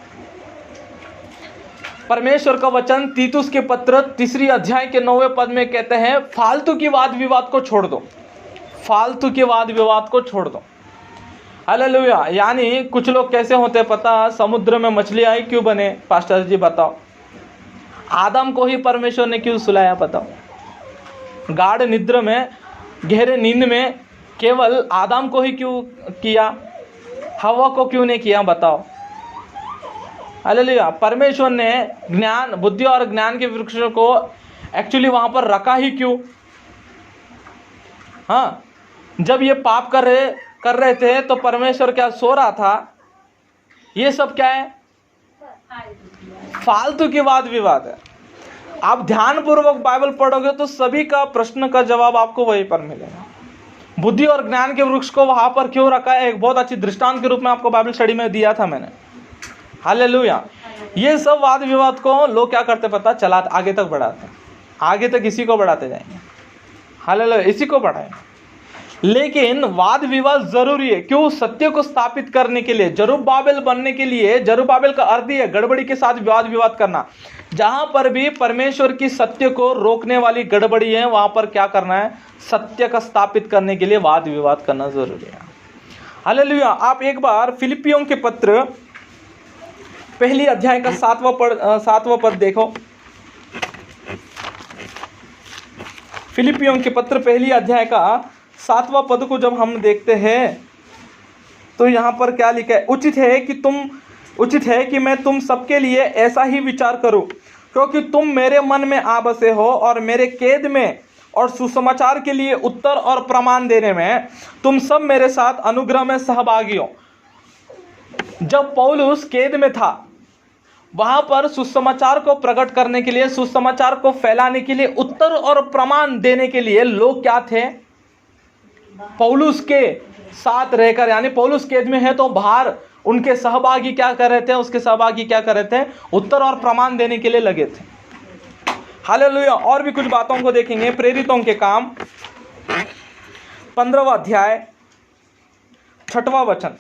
परमेश्वर का वचन तीतुस के पत्र 3 अध्याय के 9वें पद में कहते हैं, फालतू की वाद विवाद को छोड़ दो, फालतू के वाद विवाद को छोड़ दो। हालेलुया। यानी कुछ लोग कैसे होते हैं पता? समुद्र में मछलियां ही क्यों बने? पास्टर जी बताओ। आदम को ही परमेश्वर ने क्यों सुलाया बताओ? गाढ़ निद्र में, गहरे नींद में केवल आदम को ही क्यों किया? हवा को क्यों नहीं किया बताओ? हालेलुया। परमेश्वर ने ज्ञान, बुद्धि और ज्ञान के वृक्ष को एक्चुअली वहां पर रखा ही क्यों? हाँ, जब ये पाप कर रहे थे तो परमेश्वर क्या सो रहा था? ये सब क्या है? फालतू की वाद विवाद है। आप ध्यानपूर्वक बाइबल पढ़ोगे तो सभी का प्रश्न का जवाब आपको वहीं पर मिलेगा। बुद्धि और ज्ञान के वृक्ष को वहां पर क्यों रखा है? एक बहुत अच्छी दृष्टांत के रूप में आपको बाइबल स्टडी में दिया था मैंने। हालेलुया। ये सब वाद विवाद को लोग क्या करते पता, चलाते आगे तक बढ़ाते हैं, आगे तक इसी को बढ़ाते जाएंगे। हालेलुया, इसी को बढ़ाएंगे। लेकिन वाद विवाद जरूरी है, क्यों? सत्य को स्थापित करने के लिए, जरुब्बाबिल बनने के लिए। जरुब्बाबिल का अर्थ ही है गड़बड़ी के साथ वाद विवाद करना। जहां पर भी परमेश्वर की सत्य को रोकने वाली गड़बड़ी है, वहां पर क्या करना है? सत्य का स्थापित करने के लिए वाद विवाद करना जरूरी है। हालेलुया। आप एक बार फिलिपियों के पत्र पहली अध्याय का 7वां पद देखो। फिलिपियों के पत्र पहली अध्याय का 7वां पद को जब हम देखते हैं तो यहाँ पर क्या लिखा है? उचित है कि मैं तुम सबके लिए ऐसा ही विचार करूं, क्योंकि तुम मेरे मन में आ बसे हो और मेरे कैद में और सुसमाचार के लिए उत्तर और प्रमाण देने में तुम सब मेरे साथ अनुग्रह में सहभागी हो। जब पौलुस कैद में था, वहां पर सुसमाचार को प्रकट करने के लिए, सुसमाचार को फैलाने के लिए, उत्तर और प्रमाण देने के लिए लोग क्या थे? पौलुस के साथ रहकर, यानी पौलुस कैद में है तो बाहर उनके सहभागी क्या कर रहे थे? उसके सहभागी क्या कर रहे थे? उत्तर और प्रमाण देने के लिए लगे थे। हालेलुया। और भी कुछ बातों को देखेंगे। प्रेरितों के काम 15वां अध्याय 6वां वचन।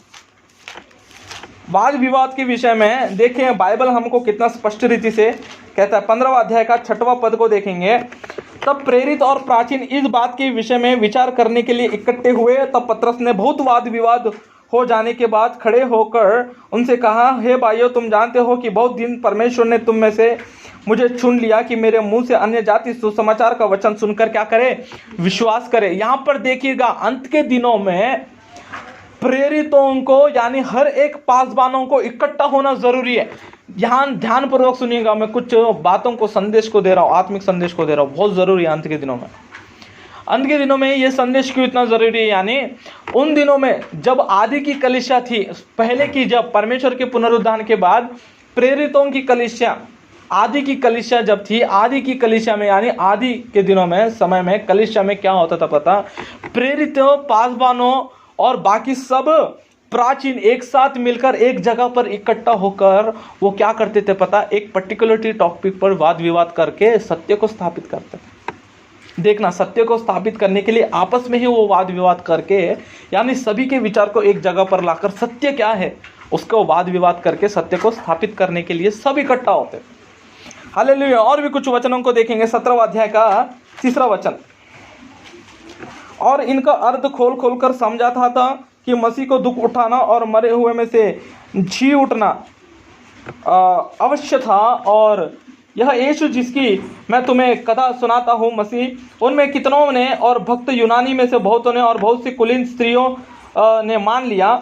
वाद विवाद के विषय में देखें बाइबल हमको कितना स्पष्ट रीति से कहता है। 15वां अध्याय का 6वां पद को देखेंगे। तब प्रेरित और प्राचीन इस बात के विषय में विचार करने के लिए इकट्ठे हुए। तब पतरस ने बहुत वाद विवाद हो जाने के बाद खड़े होकर उनसे कहा, हे भाइयों, तुम जानते हो कि बहुत दिन परमेश्वर ने तुम में से मुझे चुन लिया कि मेरे मुंह से अन्य जाति सुसमाचार का वचन सुनकर क्या करे? विश्वास करे। यहाँ पर देखिएगा, अंत के दिनों में प्रेरितों को, यानी हर एक पासवानों को इकट्ठा होना जरूरी है। यहाँ ध्यानपूर्वक सुनिएगा, मैं कुछ बातों को, संदेश को दे रहा हूँ, आत्मिक संदेश को दे रहा हूँ, बहुत जरूरी है अंत के दिनों में। अंत के दिनों में ये संदेश क्यों इतना जरूरी है? यानी उन दिनों में जब आदि की कलीसिया थी, पहले की, जब परमेश्वर के पुनरुद्धान के बाद प्रेरितों की कलीसिया, आदि की कलीसिया जब थी, आदि की कलीसिया में, यानी आदि के दिनों में, समय में कलीसिया में क्या होता था पता? प्रेरितों, पासवानों और बाकी सब प्राचीन एक साथ मिलकर एक जगह पर इकट्ठा होकर वो क्या करते थे पता? एक पर्टिकुलर टॉपिक पर वाद विवाद करके सत्य को स्थापित करते थे। देखना, सत्य को स्थापित करने के लिए आपस में ही वो वाद विवाद करके, यानी सभी के विचार को एक जगह पर लाकर सत्य क्या है उसको वाद विवाद करके सत्य को स्थापित करने के लिए सब इकट्ठा होते। हालेलुया। और भी कुछ वचनों को देखेंगे। 17वां अध्याय का 3वां वचन। और इनका अर्थ खोल खोल कर समझाता था कि मसीह को दुख उठाना और मरे हुए में से जी उठना अवश्य था, और यह यीशु जिसकी मैं तुम्हें कथा सुनाता हूँ, मसीह, उनमें कितनों ने और भक्त यूनानी में से बहुतों ने और बहुत सी कुलीन स्त्रियों ने मान लिया।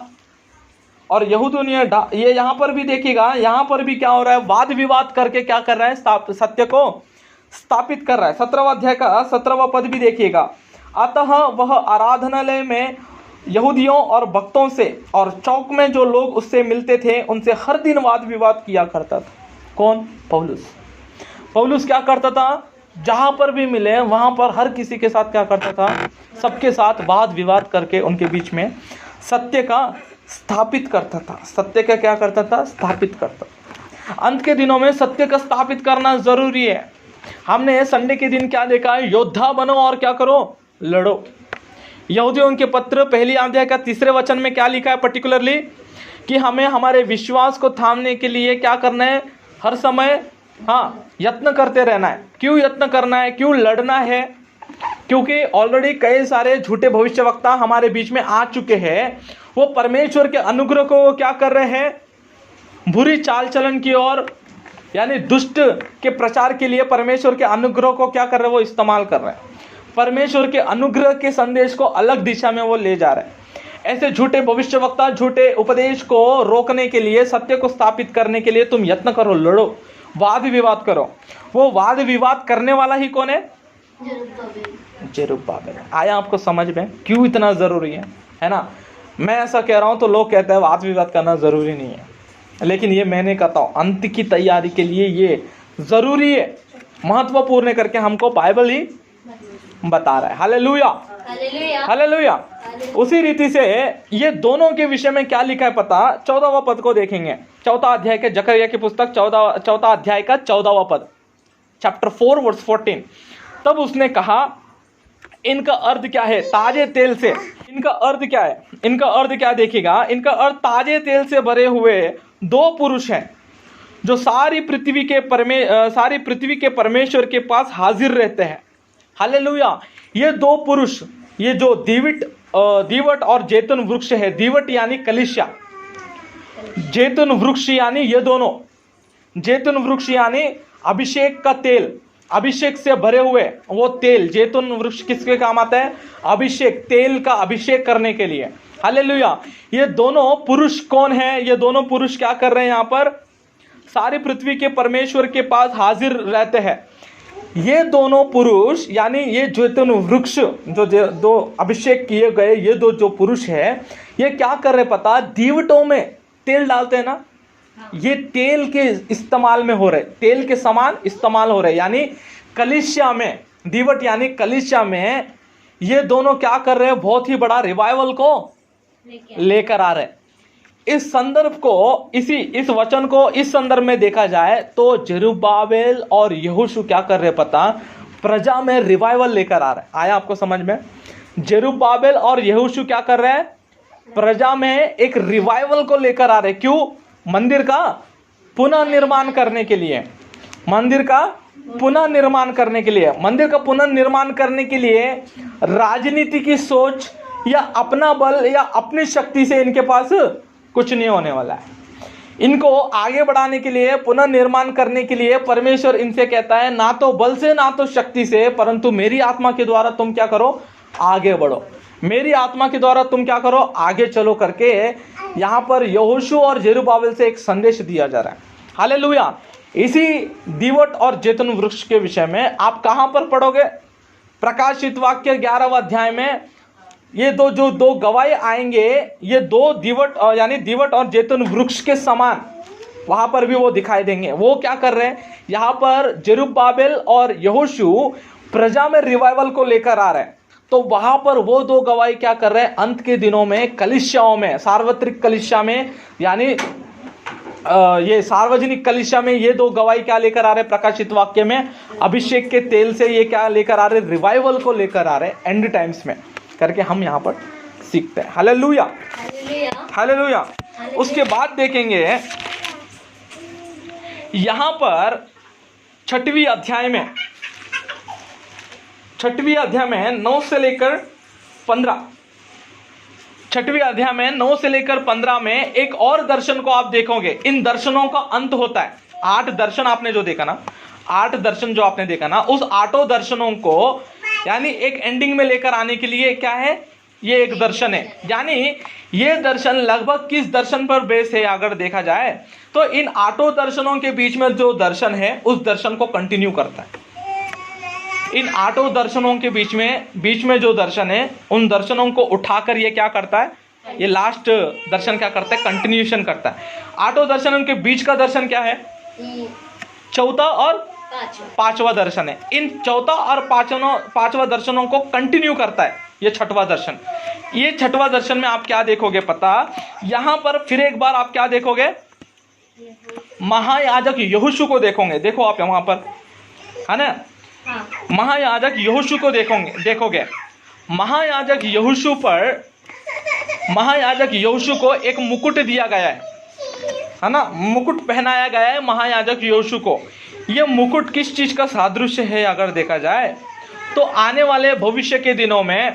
और यहूदियों ने, ये यहाँ पर भी देखिएगा, यहाँ पर भी क्या हो रहा है? वाद विवाद करके क्या कर रहा है? सत्य को स्थापित कर रहा है। 17वां अध्याय का 17वां पद भी देखिएगा। अतः वह आराधनालय में यहूदियों और भक्तों से और चौक में जो लोग उससे मिलते थे उनसे हर दिन वाद विवाद किया करता था। कौन? पौलुस क्या करता था? जहां पर भी मिले वहां पर हर किसी के साथ क्या करता था? सबके साथ वाद विवाद करके उनके बीच में सत्य का स्थापित करता था। सत्य का क्या करता था? स्थापित करता था। अंत के दिनों में सत्य का स्थापित करना जरूरी है। हमने संडे के दिन क्या देखा है? योद्धा बनो और क्या करो? लड़ो। यहूदियों के पत्र पहली अध्याय का 3 वचन में क्या लिखा है पर्टिकुलरली? कि हमें हमारे विश्वास को थामने के लिए क्या करना है? हर समय यत्न करते रहना है। क्यों यत्न करना है? क्यों लड़ना है? क्योंकि ऑलरेडी कई सारे झूठे भविष्यवक्ता हमारे बीच में आ चुके हैं। वो परमेश्वर के अनुग्रह को क्या कर रहे हैं? बुरी चाल चलन की ओर, यानी दुष्ट के प्रचार के लिए परमेश्वर के अनुग्रह को क्या कर रहे हैं? वो इस्तेमाल कर रहे हैं। परमेश्वर के अनुग्रह के संदेश को अलग दिशा में वो ले जा रहे हैं। ऐसे झूठे भविष्यवक्ता, झूठे उपदेश को रोकने के लिए, सत्य को स्थापित करने के लिए तुम यत्न करो, लड़ो, वाद विवाद करो। वो वाद विवाद करने वाला ही कौन है? जरुब्बाबिल। आया आपको समझ में क्यों इतना जरूरी है ना? मैं ऐसा कह रहा हूं तो लोग कहते हैं वाद विवाद करना जरूरी नहीं है, लेकिन ये मैंने कहता हूं अंत की तैयारी के लिए ये जरूरी है, महत्वपूर्ण है करके हमको बाइबल ही बता रहा है। हालेलुया। Hallelujah hallelujah. उसी रीति से ये दोनों के विषय में क्या लिखा है पता, 14वां पद को देखेंगे। 14 अध्याय के जकरिया की पुस्तक 14 अध्याय का 14वां पद, चैप्टर 4 वर्स 14। तब उसने कहा इनका अर्थ क्या है, ताजे तेल से। इनका अर्थ क्या है, इनका अर्थ क्या देखिएगा, इनका अर्थ ताजे तेल से भरे हुए दो पुरुष हैं जो सारी पृथ्वी के परमेश्वर के पास हाजिर रहते हैं। हालेलुया। ये दो पुरुष, ये जो दीवट और जैतून वृक्ष है, दीवट यानी कलीसिया, जैतून वृक्ष यानी ये दोनों, जैतून वृक्ष यानी अभिषेक का तेल, अभिषेक से भरे हुए वो तेल। जैतून वृक्ष किसके काम आता है, अभिषेक, तेल का अभिषेक करने के लिए। हालेलुया। ये दोनों पुरुष कौन है, ये दोनं पुरुष क्या कर रहे हैं, यहाँ पर सारी पृथ्वी के परमेश्वर के पास हाजिर रहते हैं। ये दोनों पुरुष यानी ये जैतून वृक्ष जो दो अभिषेक किए गए ये दो जो पुरुष है, ये क्या कर रहे पता, दीवटों में तेल डालते हैं ना, ये तेल के इस्तेमाल में हो रहे, तेल के समान इस्तेमाल हो रहे, यानी कलीसिया में, दीवट यानी कलीसिया में ये दोनों क्या कर रहे हैं, बहुत ही बड़ा रिवाइवल को लेकर आ रहे हैं। इस संदर्भ को, इस वचन को इस संदर्भ में देखा जाए तो जरुब्बाबेल और यहोशू क्या कर रहे पता, प्रजा में रिवाइवल लेकर आ रहे हैं। आया आपको समझ में? जरुब्बाबेल और यहोशू क्या कर रहे हैं, प्रजा में एक रिवाइवल को लेकर आ रहे। क्यों? मंदिर का पुनर्निर्माण करने के लिए, मंदिर का पुनर्निर्माण करने के लिए, मंदिर का पुनर्निर्माण करने के लिए राजनीति की सोच या अपना बल या अपनी शक्ति से इनके पास कुछ नहीं होने वाला है। इनको आगे बढ़ाने के लिए, पुनर्निर्माण करने के लिए परमेश्वर इनसे कहता है ना तो बल से ना तो शक्ति से, परंतु मेरी आत्मा के द्वारा तुम क्या करो, आगे बढ़ो। मेरी आत्मा के द्वारा तुम क्या करो, आगे चलो करके यहाँ पर यहोशू और जेरुब्बाबेल से एक संदेश दिया जा रहा है। हालेलुया। इसी दीवट और जैतून वृक्ष के विषय में आप कहाँ पर पढ़ोगे, प्रकाशित वाक्य 11वां अध्याय में। ये दो गवाही आएंगे, ये दो दीवट यानी दीवट और जैतून वृक्ष के समान वहां पर भी वो दिखाई देंगे। वो क्या कर रहे हैं, यहाँ पर जेरुब्बाबेल और यहोशू प्रजा में रिवाइवल को लेकर आ रहे हैं। तो वहां पर वो दो गवाही क्या कर रहे हैं, अंत के दिनों में कलीसियाओं में, सार्वत्रिक कलीसिया में, यानी ये सार्वजनिक कलीसिया में ये दो गवाही क्या लेकर आ रहे हैं, प्रकाशित वाक्य में अभिषेक के तेल से ये क्या लेकर आ रहे, रिवाइवल को लेकर आ रहे एंड टाइम्स में करके हम यहाँ पर सीखते हैं। Hallelujah, hallelujah. उसके बाद देखेंगे यहाँ पर 6वीं अध्याय में 9 से लेकर 15, 6वीं अध्याय में 9 से लेकर 15 में एक और दर्शन को आप देखोगे। इन दर्शनों का अंत होता है। 8 दर्शन आपने जो देखा ना, 8 दर्शन जो आपने देखा ना, उस 8 दर्शनों को यानी एक एंडिंग में लेकर आने के लिए क्या है, ये एक दर्शन है। यानी ये दर्शन लगभग किस दर्शन पर बेस है अगर देखा जाए तो इन 8 दर्शनों के बीच में जो दर्शन है उस दर्शन को कंटिन्यू करता है। इन 8 दर्शनों के बीच में जो दर्शन है उन दर्शनों को उठाकर ये क्या करता है, ये लास्ट दर्शन क्या करता है, कंटिन्यूएशन करता है। 8 दर्शनों के बीच का दर्शन क्या है, चौथा और पांचवा दर्शन है। इन चौथा और पांचवा दर्शनों को कंटिन्यू करता है ये 6वां दर्शन। ये 6वां दर्शन में आप क्या देखोगे पता, यहां पर फिर एक बार आप क्या देखोगे, महायाजक यहोशू को देखोगे। देखो आप वहां पर है ना, महायाजक यहोशू को देखोगे। महायाजक यहोशू को एक मुकुट दिया गया है ना, मुकुट पहनाया गया है महायाजक यहोशू को। ये मुकुट किस चीज का सादृश्य है अगर देखा जाए तो आने वाले भविष्य के दिनों में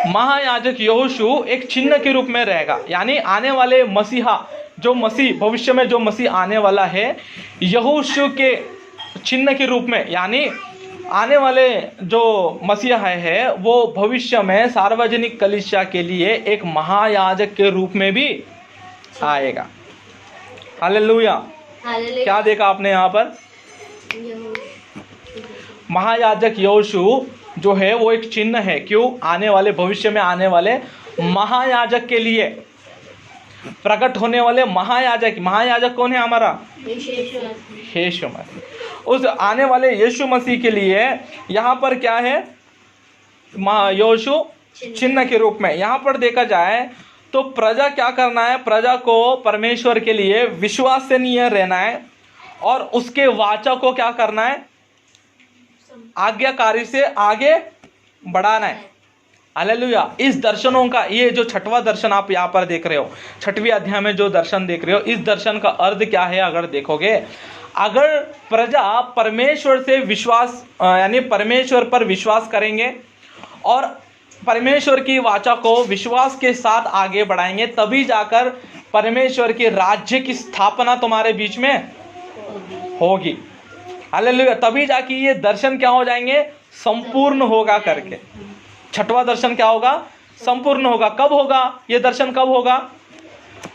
महायाजक यहोशू एक चिन्ह के रूप में रहेगा। यानी आने वाले मसीहा, जो मसीह भविष्य में जो मसीह आने वाला है, यहोशू के चिन्ह के रूप में, यानी आने वाले जो मसीहा है वो भविष्य में सार्वजनिक कलीसिया के लिए एक महायाजक के रूप में भी आएगा। हालेलुया। क्या देखा आपने यहाँ पर, महायाजक यहोशू जो है वो एक चिन्ह है। क्यों? आने वाले भविष्य में आने वाले महायाजक के लिए प्रकट होने वाले महायाजक कौन है हमारा, यीशु मसीह। उस आने वाले यीशु मसीह के लिए यहाँ पर क्या है, योशु चिन्ह के रूप में। यहाँ पर देखा जाए तो प्रजा क्या करना है, प्रजा को परमेश्वर के लिए विश्वसनीय रहना है और उसके वाचा को क्या करना है, आज्ञाकारी से आगे बढ़ाना है। हालेलुया। इस दर्शनों का, ये जो छठवां दर्शन आप यहाँ पर देख रहे हो, छठवीं अध्याय में जो दर्शन देख रहे हो, इस दर्शन का अर्थ क्या है अगर देखोगे, अगर प्रजा परमेश्वर से विश्वास यानी परमेश्वर पर विश्वास करेंगे और परमेश्वर की वाचा को विश्वास के साथ आगे बढ़ाएंगे, तभी जाकर परमेश्वर के राज्य की स्थापना तुम्हारे बीच में होगी। हालेलुया। तभी जाके ये दर्शन क्या हो जाएंगे, संपूर्ण होगा करके। छठवां दर्शन क्या होगा, संपूर्ण होगा। कब होगा ये दर्शन, कब होगा,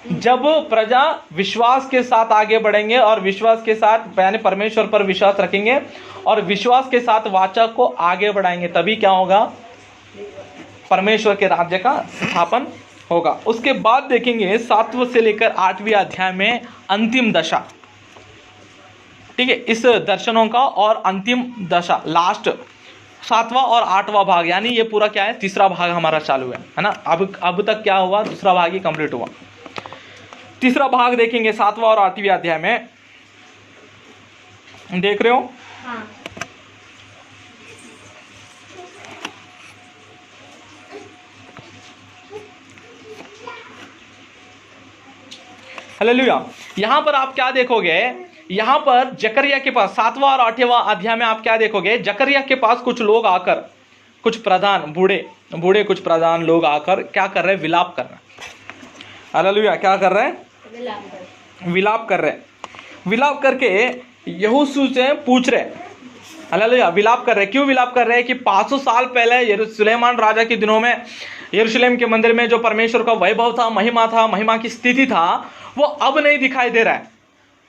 जब प्रजा विश्वास के साथ आगे बढ़ेंगे और विश्वास के साथ यानी परमेश्वर पर विश्वास रखेंगे और विश्वास के साथ वाचा को आगे बढ़ाएंगे, तभी क्या होगा, परमेश्वर के राज्य का स्थापन होगा। उसके बाद देखेंगे 7वें से लेकर 8वें अध्याय में अंतिम दशा। ठीक है, इस दर्शनों का और अंतिम दशा, लास्ट 7वां और 8वां भाग, यानी ये पूरा क्या है, तीसरा भाग हमारा चालू है ना। अब तक क्या हुआ, दूसरा भाग ही कंप्लीट हुआ। तीसरा भाग देखेंगे 7वां और 8वें अध्याय में। देख रहे हो? हाँ। हालेलुया। यहां पर आप क्या देखोगे, यहां पर जकरिया के पास 7वां और 8वां अध्याय में आप क्या देखोगे, जकरिया के पास कुछ लोग आकर, कुछ प्रधान बूढ़े कुछ प्रधान लोग आकर क्या कर रहे हैं, विलाप कर रहे हैं। हालेलुया। क्या कर रहे हैं, विलाप कर रहे हैं। विलाप करके यहोशू से पूछ रहे, हालेलुया, विलाप कर रहे। क्यों विलाप कर रहे हैं कि 500 साल पहले सुलेमान राजा के दिनों में यरूशलेम के मंदिर में जो परमेश्वर का वैभव था, महिमा की स्थिति था, वो अब नहीं दिखाई दे रहा है,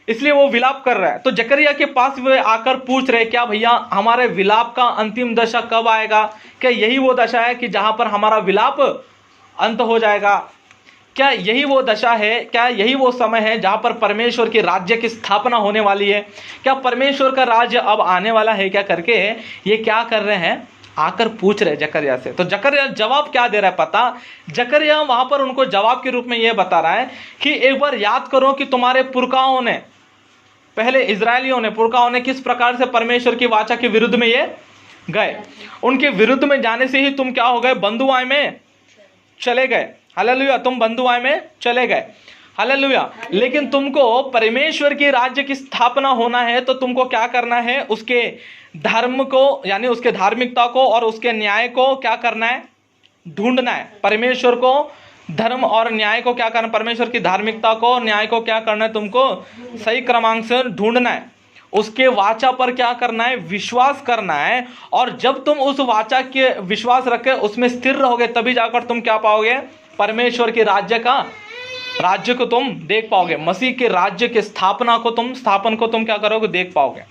इसलिए वो विलाप कर रहा है। तो जकरिया के पास वे आकर पूछ रहे, क्या भैया हमारे विलाप का अंतिम दशा कब आएगा, क्या यही वो दशा है कि जहां पर हमारा विलाप अंत हो जाएगा, क्या यही वो दशा है, क्या यही वो समय है जहां पर परमेश्वर के राज्य की स्थापना होने वाली है, क्या परमेश्वर का राज्य अब आने वाला है क्या, करके ये क्या कर रहे हैं, आकर पूछ रहे जकरिया से। तो जकरिया जवाब क्या दे रहा है पता, जकरिया वहां पर उनको जवाब के रूप में यह बता रहा है कि एक बार याद करो कि तुम्हारे पुरखाओं ने, पहले इजरायलियों ने, पुरखाओं ने किस प्रकार से परमेश्वर की वाचा के विरुद्ध में ये गए। उनके विरुद्ध में जाने से ही तुम क्या हो गए, बंधुआई में चले गए। हालेलुया। तुम बंधुआई में चले गए। हालेलुया। लेकिन तुमको परमेश्वर के राज्य की स्थापना होना है तो तुमको क्या करना है, उसके धर्म को यानी उसके धार्मिकता को और उसके न्याय को क्या करना है, ढूंढना है। परमेश्वर को धर्म और न्याय को क्या करना, परमेश्वर की धार्मिकता को, न्याय को क्या करना है, तुमको सही क्रमांक से ढूंढना है। उसके वाचा पर क्या करना है, विश्वास करना है। और जब तुम उस वाचा के विश्वास रखे उसमें स्थिर रहोगे, तभी जाकर तुम क्या पाओगे, परमेश्वर के राज्य को तुम देख पाओगे। मसीह के राज्य के स्थापन को तुम क्या करोगे, देख पाओगे।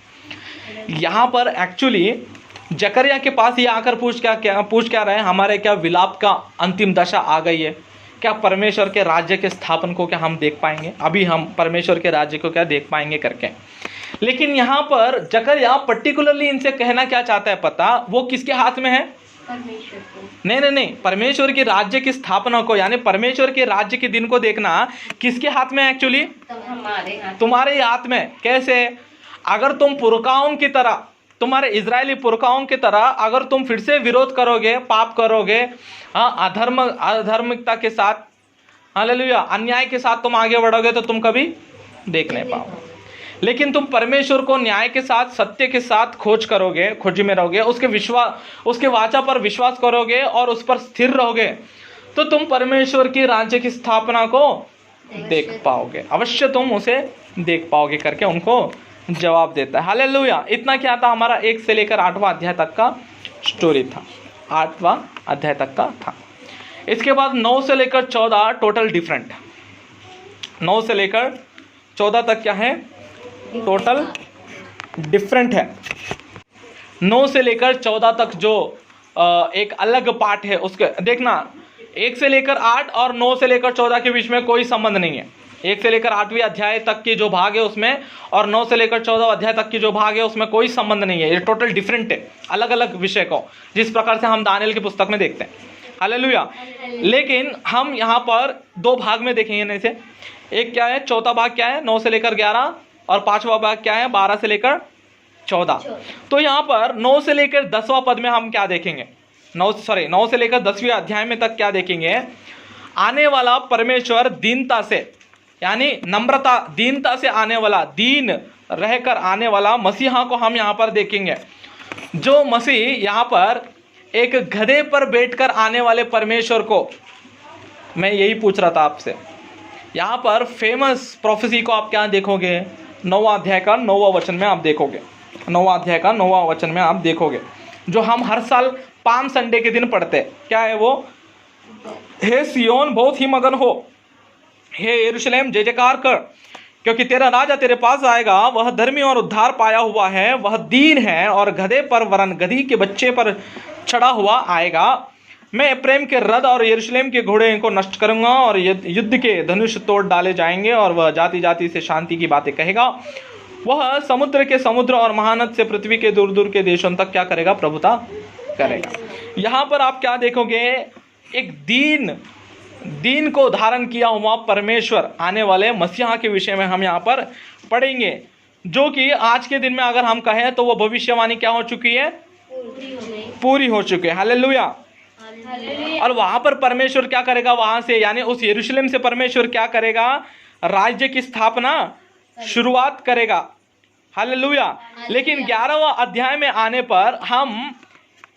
यहाँ पर एक्चुअली जकरिया के पास ये आकर पूछ क्या रहे, हमारे क्या विलाप का अंतिम दशा आ गई है, क्या परमेश्वर के राज्य के स्थापन को क्या हम देख पाएंगे, अभी हम परमेश्वर के राज्य को क्या देख पाएंगे करके। लेकिन यहाँ पर जकरिया पर्टिकुलरली इनसे कहना क्या चाहता है पता, वो किसके हाथ में है, परमेश्वर को। नहीं, परमेश्वर के राज्य की स्थापना को यानी परमेश्वर के राज्य के दिन को देखना किसके हाथ में, एक्चुअली तुम्हारे हाथ में। कैसे, अगर तुम पुरखाओं की तरह, तुम्हारे इजरायली पुरखाओं की तरह अगर तुम फिर से विरोध करोगे, पाप करोगे, अधर्मिकता के साथ, हालेलुया, अन्याय के साथ तुम आगे बढ़ोगे तो तुम कभी देख नहीं पाओगे। लेकिन तुम परमेश्वर को न्याय के साथ, सत्य के साथ खोज में रहोगे, उसके वाचा पर विश्वास करोगे और उस पर स्थिर रहोगे, तो तुम परमेश्वर की राज्य की स्थापना को देख पाओगे, अवश्य तुम उसे देख पाओगे करके उनको जवाब देता है। हालेलुया। इतना क्या था, हमारा 1 से लेकर 8वां अध्याय तक का स्टोरी था, 8वां अध्याय तक का था। इसके बाद 9 से लेकर 14 टोटल डिफरेंट, 9 से लेकर 14 तक क्या है, टोटल डिफरेंट है। 9 से लेकर 14 तक जो एक अलग पार्ट है, उसके देखना 1 से लेकर 8 और 9 से लेकर 14 के बीच में कोई संबंध नहीं है। 1 से लेकर 8वीं अध्याय तक के जो भाग है उसमें और 9 से लेकर 14 अध्याय तक की जो भाग है उसमें कोई संबंध नहीं है। ये टोटल डिफरेंट है, अलग अलग विषय को, जिस प्रकार से हम दानिएल की पुस्तक में देखते हैं। हालेलुया। लेकिन हम यहाँ पर 2 भाग में देखेंगे इनमें से। एक क्या है, चौथा भाग क्या है 9 से लेकर 11, और 5वां भाग क्या है 12 से लेकर 14। तो यहाँ पर 9 से लेकर 10वां पद में हम क्या देखेंगे, 9 से लेकर 10वीं अध्याय में तक क्या देखेंगे, आने वाला परमेश्वर दीनता से, यानी नम्रता, दीनता से आने वाला, दीन रहकर आने वाला मसीहा को हम यहाँ पर देखेंगे। जो मसीह यहाँ पर एक गधे पर बैठकर आने वाले परमेश्वर को, मैं यही पूछ रहा था आपसे, यहाँ पर फेमस प्रोफेसी को आप क्या देखोगे, 9वां अध्याय का 9वां वचन में आप देखोगे, 9वां अध्याय का 9वां वचन में आप देखोगे, जो हम हर साल पाम संडे के दिन पढ़ते हैं। क्या है वो, हे सियोन बहुत ही मगन हो, हे यरूशलेम जय जयकार कर, क्योंकि तेरा राजा तेरे पास आएगा, वह धर्मी और उद्धार पाया हुआ है, वह दीन है और गधे पर वरन गधी के बच्चे पर चढ़ा हुआ आएगा। मैं प्रेम के रथ और यरूशलेम के घोड़े को नष्ट करूंगा और युद्ध के धनुष तोड़ डाले जाएंगे, और वह जाति जाति से शांति की बातें कहेगा। वह समुद्र के समुद्र और महानद से पृथ्वी के दूर दूर के देशों तक क्या करेगा, प्रभुता करेगा। यहाँ पर आप क्या देखोगे, एक दीन को धारण किया हुआ परमेश्वर आने वाले मसीहा के विषय में हम यहाँ पर पढ़ेंगे, जो कि आज के दिन में अगर हम कहें तो वो भविष्यवाणी क्या हो चुकी है, पूरी हो चुकी है। हालेलुया। और वहां पर परमेश्वर क्या करेगा, वहां से यानी उस यरूशलेम से परमेश्वर क्या करेगा, राज्य की स्थापना शुरुआत करेगा। हालेलुया। लेकिन 11वां अध्याय में आने पर हम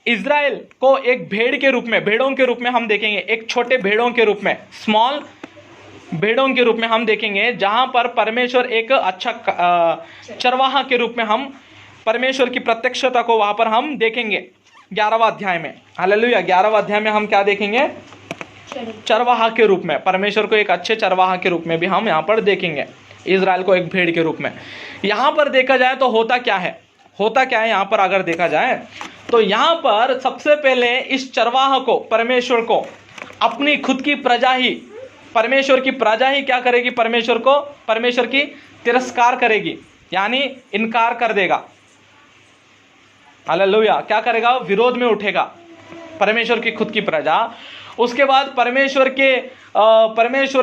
इज़राइल को एक भेड़ के रूप में, भेड़ों के रूप में हम देखेंगे, एक छोटे भेड़ों के रूप में, स्मॉल भेड़ों के रूप में हम देखेंगे, जहां पर परमेश्वर एक अच्छा चरवाहा के रूप में हम परमेश्वर की प्रत्यक्षता को वहां पर हम देखेंगे 11वां अध्याय में। हालेलुया। 11वां अध्याय में हम क्या देखेंगे, चरवाहा के रूप में, परमेश्वर को एक अच्छे चरवाहा के रूप में भी हम यहाँ पर देखेंगे, इज़राइल को एक भेड़ के रूप में। यहाँ पर देखा जाए तो होता क्या है यहाँ पर अगर देखा जाए तो यहाँ पर सबसे पहले इस चरवाहा को, परमेश्वर को अपनी खुद की प्रजा ही, परमेश्वर की प्रजा ही क्या करेगी, परमेश्वर की तिरस्कार करेगी, यानी इनकार कर देगा। हालेलुया। क्या करेगा, विरोध में उठेगा परमेश्वर की खुद की प्रजा। उसके बाद परमेश्वर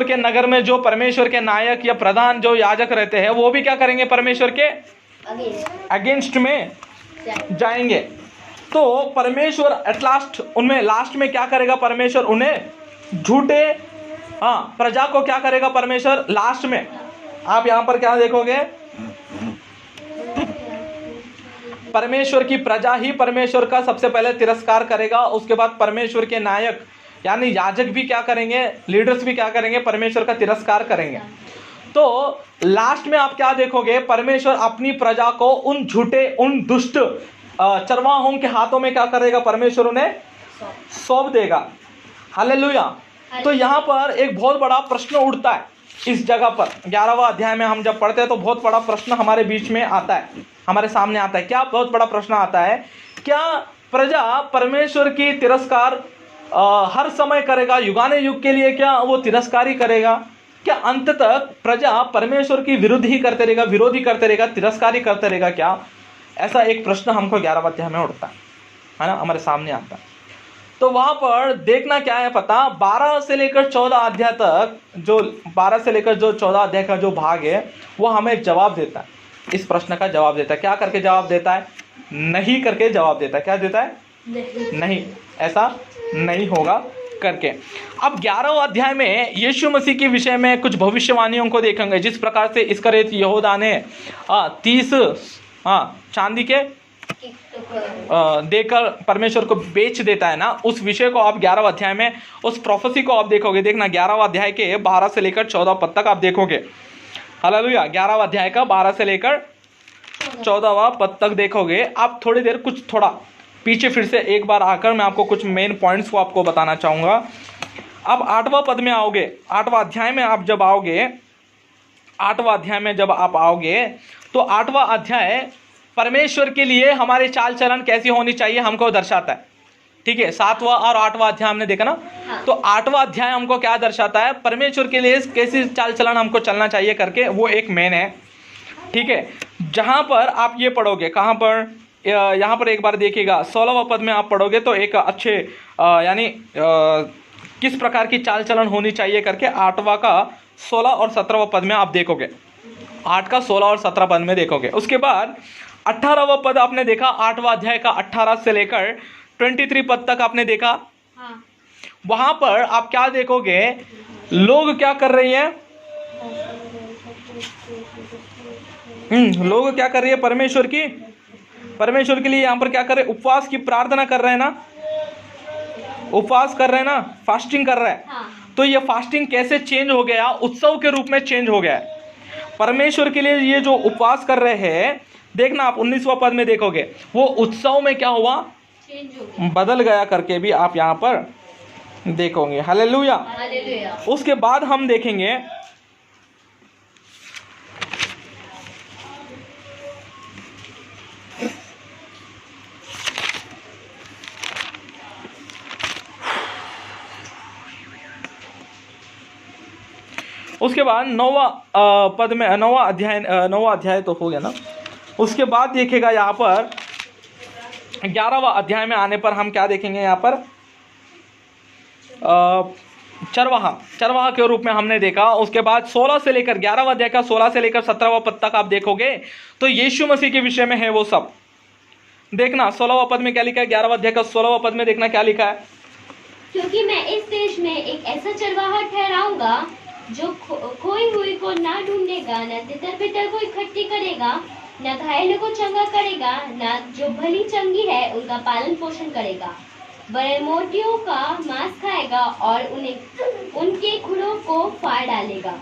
के नगर में जो परमेश्वर के नायक या प्रधान जो याजक रहते हैं वो भी क्या करेंगे, परमेश्वर के अगेंस्ट में जाएंगे। तो परमेश्वर एट लास्ट उनमें लास्ट में क्या करेगा, परमेश्वर उन्हें झूठे प्रजा को क्या करेगा परमेश्वर लास्ट में, आप यहां पर क्या देखोगे, परमेश्वर की प्रजा ही परमेश्वर का सबसे पहले तिरस्कार करेगा। उसके बाद परमेश्वर के नायक यानी याजक भी क्या करेंगे, लीडर्स भी क्या करेंगे, परमेश्वर का तिरस्कार करेंगे। तो लास्ट में आप क्या देखोगे, परमेश्वर अपनी प्रजा को उन झूठे, उन दुष्ट चरवाहों के हाथों में क्या करेगा, परमेश्वर उन्हें सौंप देगा। हालेलुया। तो यहाँ पर एक बहुत बड़ा प्रश्न उठता है इस जगह पर। 11वां अध्याय में हम जब पढ़ते हैं तो बहुत बड़ा प्रश्न हमारे बीच में आता है, हमारे सामने आता है। क्या बहुत बड़ा प्रश्न आता है, क्या प्रजा परमेश्वर की तिरस्कार हर समय करेगा, युगाने युग के लिए क्या वो तिरस्कार ही करेगा? क्या अंत तक प्रजा परमेश्वर की विरुद्ध ही करते रहेगा, विरोधी करते रहेगा, तिरस्कार ही करते रहेगा क्या? ऐसा एक प्रश्न हमको 11वां अध्याय में उठता है ना, हमारे सामने आता है। तो वहां पर देखना क्या है पता, 12 से लेकर 14 अध्याय तक, जो 12 से लेकर जो 14 अध्याय का जो भाग है वो हमें एक जवाब देता है, इस प्रश्न का जवाब देता है। क्या करके जवाब देता है? नहीं करके जवाब देता है। क्या देता है? नहीं, ऐसा नहीं होगा करके। अब 11वां अध्याय में यीशु मसीह के विषय में कुछ भविष्यवाणियों को देखेंगे। जिस प्रकार से इस्करियोत यहूदा ने 30 चांदी के देकर परमेश्वर को बेच देता है ना, उस विषय को आप 11वां अध्याय में, उस प्रोफेसी को आप देखोगे। देखना 11वां अध्याय के 12 से लेकर 14 पद तक आप देखोगे। हालेलुया। 11वां अध्याय का 12 से लेकर 14वां पद तक देखोगे आप। थोड़ी देर कुछ थोड़ा पीछे फिर से एक बार आकर मैं आपको कुछ मेन पॉइंट्स को आपको बताना चाहूँगा। अब 8वां पद में आओगे, 8वां अध्याय में आप जब आओगे, 8वां अध्याय में जब आप आओगे तो 8वां अध्याय परमेश्वर के लिए हमारे चाल चलन कैसी होनी चाहिए हमको दर्शाता है। ठीक है, 7वां और 8वां अध्याय हमने देखा ना। हाँ। तो 8वां अध्याय हमको क्या दर्शाता है, परमेश्वर के लिए कैसी चाल चलन हमको चलना चाहिए करके, वो एक मेन है। ठीक है, जहां पर आप ये पढ़ोगे, कहां पर, यहाँ पर एक बार देखिएगा 16वां पद में आप पढ़ोगे तो एक अच्छे यानी किस प्रकार की चाल चलन होनी चाहिए करके 8वां का 16 और 17वां पद में आप देखोगे। 8 का 16 और 17 पद में देखोगे। उसके बाद 18वां पद आपने देखा, 8वां अध्याय का 18 से लेकर 23 पद तक आपने देखा। हाँ। वहां पर आप क्या देखोगे, लोग क्या कर रही हैं, लोग क्या कर रही है, परमेश्वर के लिए यहाँ पर क्या कर रहे, उपवास की प्रार्थना कर रहे हैं ना, उपवास कर रहे हैं ना, फास्टिंग कर रहे हैं। हाँ। तो ये फास्टिंग कैसे चेंज हो गया, उत्सव के रूप में चेंज हो गया है। परमेश्वर के लिए ये जो उपवास कर रहे हैं, देखना आप 19वां पद में देखोगे, वो उत्सव में क्या हुआ, चेंज हो गया, बदल गया करके भी आप यहाँ पर देखोगे। हालेलुया। हालेलुया। उसके बाद हम देखेंगे उसके बाद 9वां पद में, 9वां अध्याय तो हो गया ना। उसके बाद देखिएगा यहाँ पर 11वां अध्याय में आने पर हम क्या देखेंगे, यहाँ पर चरवाहा के रूप में हमने देखा। उसके बाद 16 से लेकर 11वां अध्याय का 16 से लेकर 17वां पद तक आप देखोगे तो यीशु मसीह के विषय में है वो सब। देखना 16वां पद में क्या लिखा है, 11वां अध्याय का 16वां पद में देखना क्या लिखा है, क्योंकि मैं इस देश में एक ऐसा चरवाहा ठहराऊंगा जो खोई हुई को ना ढूंढेगा, न तितर बितर को इकट्ठी करेगा, न घायलों को चंगा करेगा, न जो भली चंगी है उनका पालन पोषण करेगा, बड़े मोटियों का मांस खाएगा और उन्हें उनके खुरों को फाड़ डालेगा।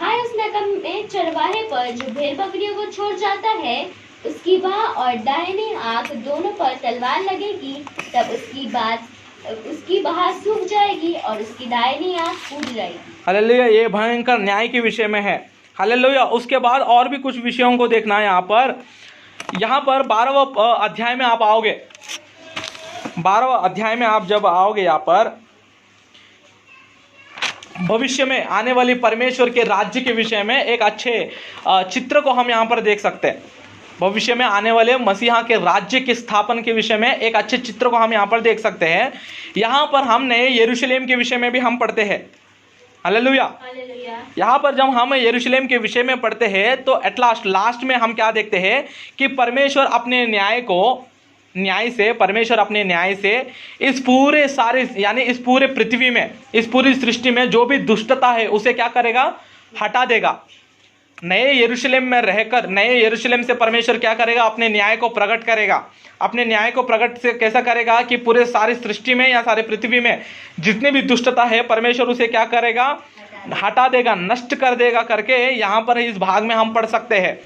हाय उस नकम्मे चरवाहे पर जो भेड़ बकरियों को छोड़ जाता है, उसकी बाह और दाहिनी आंख दोनों पर तलवार लगेगी, तब उसकी बाह सूख जाएगी और उसकी दाहिनी आंख फूट जाएगी। हालेलुया। ये भयंकर न्याय के विषय में है। हालेलुया। उसके बाद और भी कुछ विषयों को देखना है। यहाँ पर 12वां अध्याय में आप आओगे, 12वां अध्याय में आप जब आओगे, यहाँ पर भविष्य में आने वाली परमेश्वर के राज्य के विषय में एक अच्छे चित्र को हम यहाँ पर देख सकते हैं। भविष्य में आने वाले मसीहा के राज्य के स्थापन के विषय में एक अच्छे चित्र को हम यहाँ पर देख सकते हैं। यहाँ पर हम नए यरूशलेम के विषय में भी हम पढ़ते हैं। हालेलुया। यहाँ पर जब हम यरूशलेम के विषय में पढ़ते हैं तो एट लास्ट में हम क्या देखते हैं कि परमेश्वर अपने न्याय से इस पूरे सारे यानी इस पूरे पृथ्वी में, इस पूरी सृष्टि में जो भी दुष्टता है उसे क्या करेगा, हटा देगा। नए यरूशलेम में रहकर नए यरूशलेम से परमेश्वर क्या करेगा, अपने न्याय को प्रकट करेगा। अपने न्याय को प्रकट से कैसा करेगा कि पूरे सारी सृष्टि में या सारे पृथ्वी में जितने भी दुष्टता है परमेश्वर उसे क्या करेगा, हटा देगा, नष्ट कर देगा करके यहाँ पर इस भाग में हम पढ़ सकते हैं,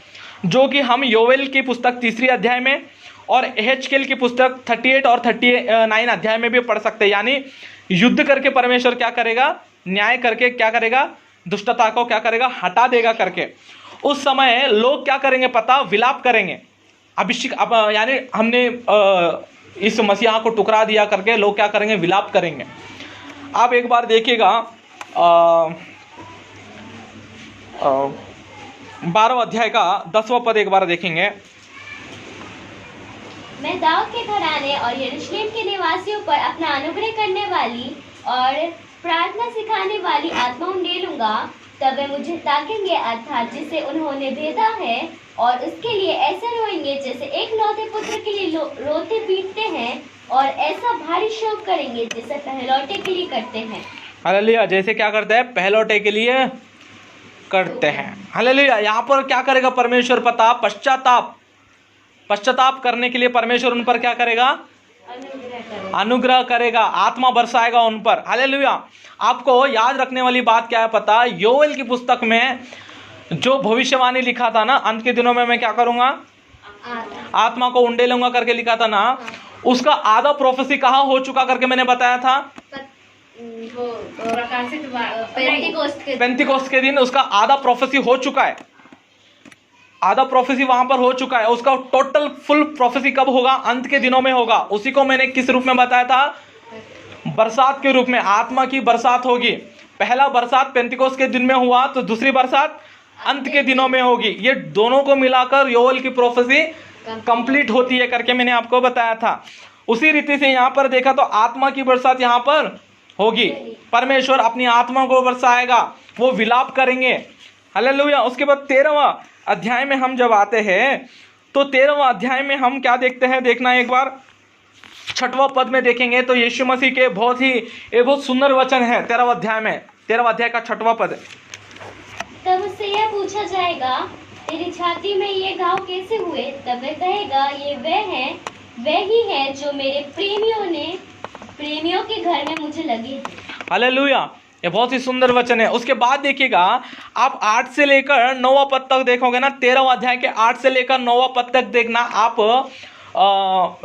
जो कि हम योवेल की पुस्तक 3 अध्याय में और एहेजकेल की पुस्तक 38 और 39 अध्याय में भी पढ़ सकते हैं। यानी युद्ध करके परमेश्वर क्या करेगा, न्याय करके क्या करेगा, दुष्टता को क्या करेगा, हटा देगा करके। उस समय लोग क्या करेंगे पता, विलाप करेंगे। अभिषेक यानी हमने इस मसीहा को टुकरा दिया करके लोग क्या करेंगे, विलाप करेंगे। आप एक बार देखिएगा 12वां अध्याय का 10वां पद एक बार देखेंगे। मैं दाऊद के घराने और यरूशलेम के निवासियों पर अपना अनुग्रह करने वाली और प्रार्थना सिखाने वाली आत्मा उंडेलूंगा, तब वे मुझे ताकेंगे, अर्थात जिसे उन्होंने भेदा है, और उसके लिए ऐसा रोएंगे जैसे एक लौते पुत्र के लिए रोते पीटते हैं, और ऐसा भारी शोक करेंगे जैसे पहलौटे के लिए करते हैं। हालेलुया। जैसे क्या करते हैं, पहलौटे के लिए करते हैं। हालेलुया। यहाँ पर क्या करेगा परमेश्वर पता, पश्चाताप करने के लिए परमेश्वर उन पर क्या करेगा, अनुग्रह करेगा, आत्मा बरसाएगा उन पर। हालेलुया। आपको याद रखने वाली बात क्या है पता, योवेल की पुस्तक में जो भविष्यवाणी लिखा था ना, अंत के दिनों में मैं क्या करूंगा, आत्मा को उंडेलूंगा करके लिखा था ना, उसका आधा प्रोफेसी कहाँ हो चुका करके मैंने बताया था, पेंतिकोस्त के दिन उसका आधा प्रोफेसी हो चुका है। आधा प्रोफेसी वहां पर हो चुका है, उसका टोटल फुल प्रोफेसी कब होगा? अंत के दिनों में होगा। उसी को मैंने किस रूप में बताया था? बरसात के रूप में, आत्मा की बरसात होगी। पहला बरसात पेंतिकोस्त के दिन में हुआ, तो दूसरी बरसात अंत के दिनों में होगी। ये दोनों को मिलाकर योएल की प्रोफेसी कंप्लीट होती है करके मैंने आपको बताया था। उसी रीति से यहाँ पर देखा तो आत्मा की बरसात यहाँ पर होगी। परमेश्वर अपनी आत्मा को बरसाएगा, वो विलाप करेंगे। हालेलुया। उसके बाद 13वां अध्याय में हम जब आते हैं तो 13वां अध्याय में हम क्या देखते हैं? देखना एक बार 6वां पद में देखेंगे तो यीशु मसीह के बहुत सुंदर वचन है 13वां अध्याय में। 13वां अध्याय का 6वां पद। तब उससे यह पूछा जाएगा, तेरी छाती में ये घाव कैसे हुए? तब वह कहेगा, ये वह ही है जो मेरे प्रेमियों के घर में मुझे लगे। हालेलुया। ये बहुत ही सुंदर वचन है। उसके बाद देखिएगा आप 8 से लेकर 9वां पद तक देखोगे ना, 13वां अध्याय के 8 से लेकर 9वां पद तक देखना आप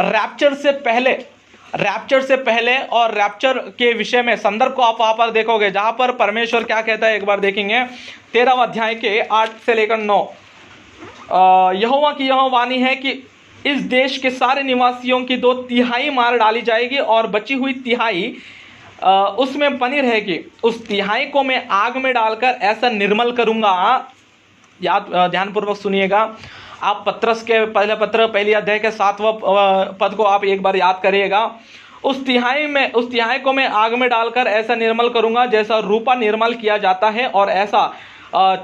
रैप्चर से पहले और रैप्चर के विषय में संदर्भ को आप वहां पर देखोगे, जहां पर परमेश्वर क्या कहता है एक बार देखेंगे। 13वां अध्याय के 8 से लेकर 9। यहोवा की यह वाणी है कि इस देश के सारे निवासियों की 2/3 मार डाली जाएगी और बची हुई 1/3 उसमें बनी रहेगी। उस 1/3 को मैं आग में डालकर ऐसा निर्मल करूंगा। याद ध्यानपूर्वक सुनिएगा। आप पत्रस के पहले पत्र पहली अध्याय के 7वां पद को आप एक बार याद करिएगा। उस 1/3 को मैं आग में डालकर ऐसा निर्मल करूंगा जैसा रूपा निर्मल किया जाता है, और ऐसा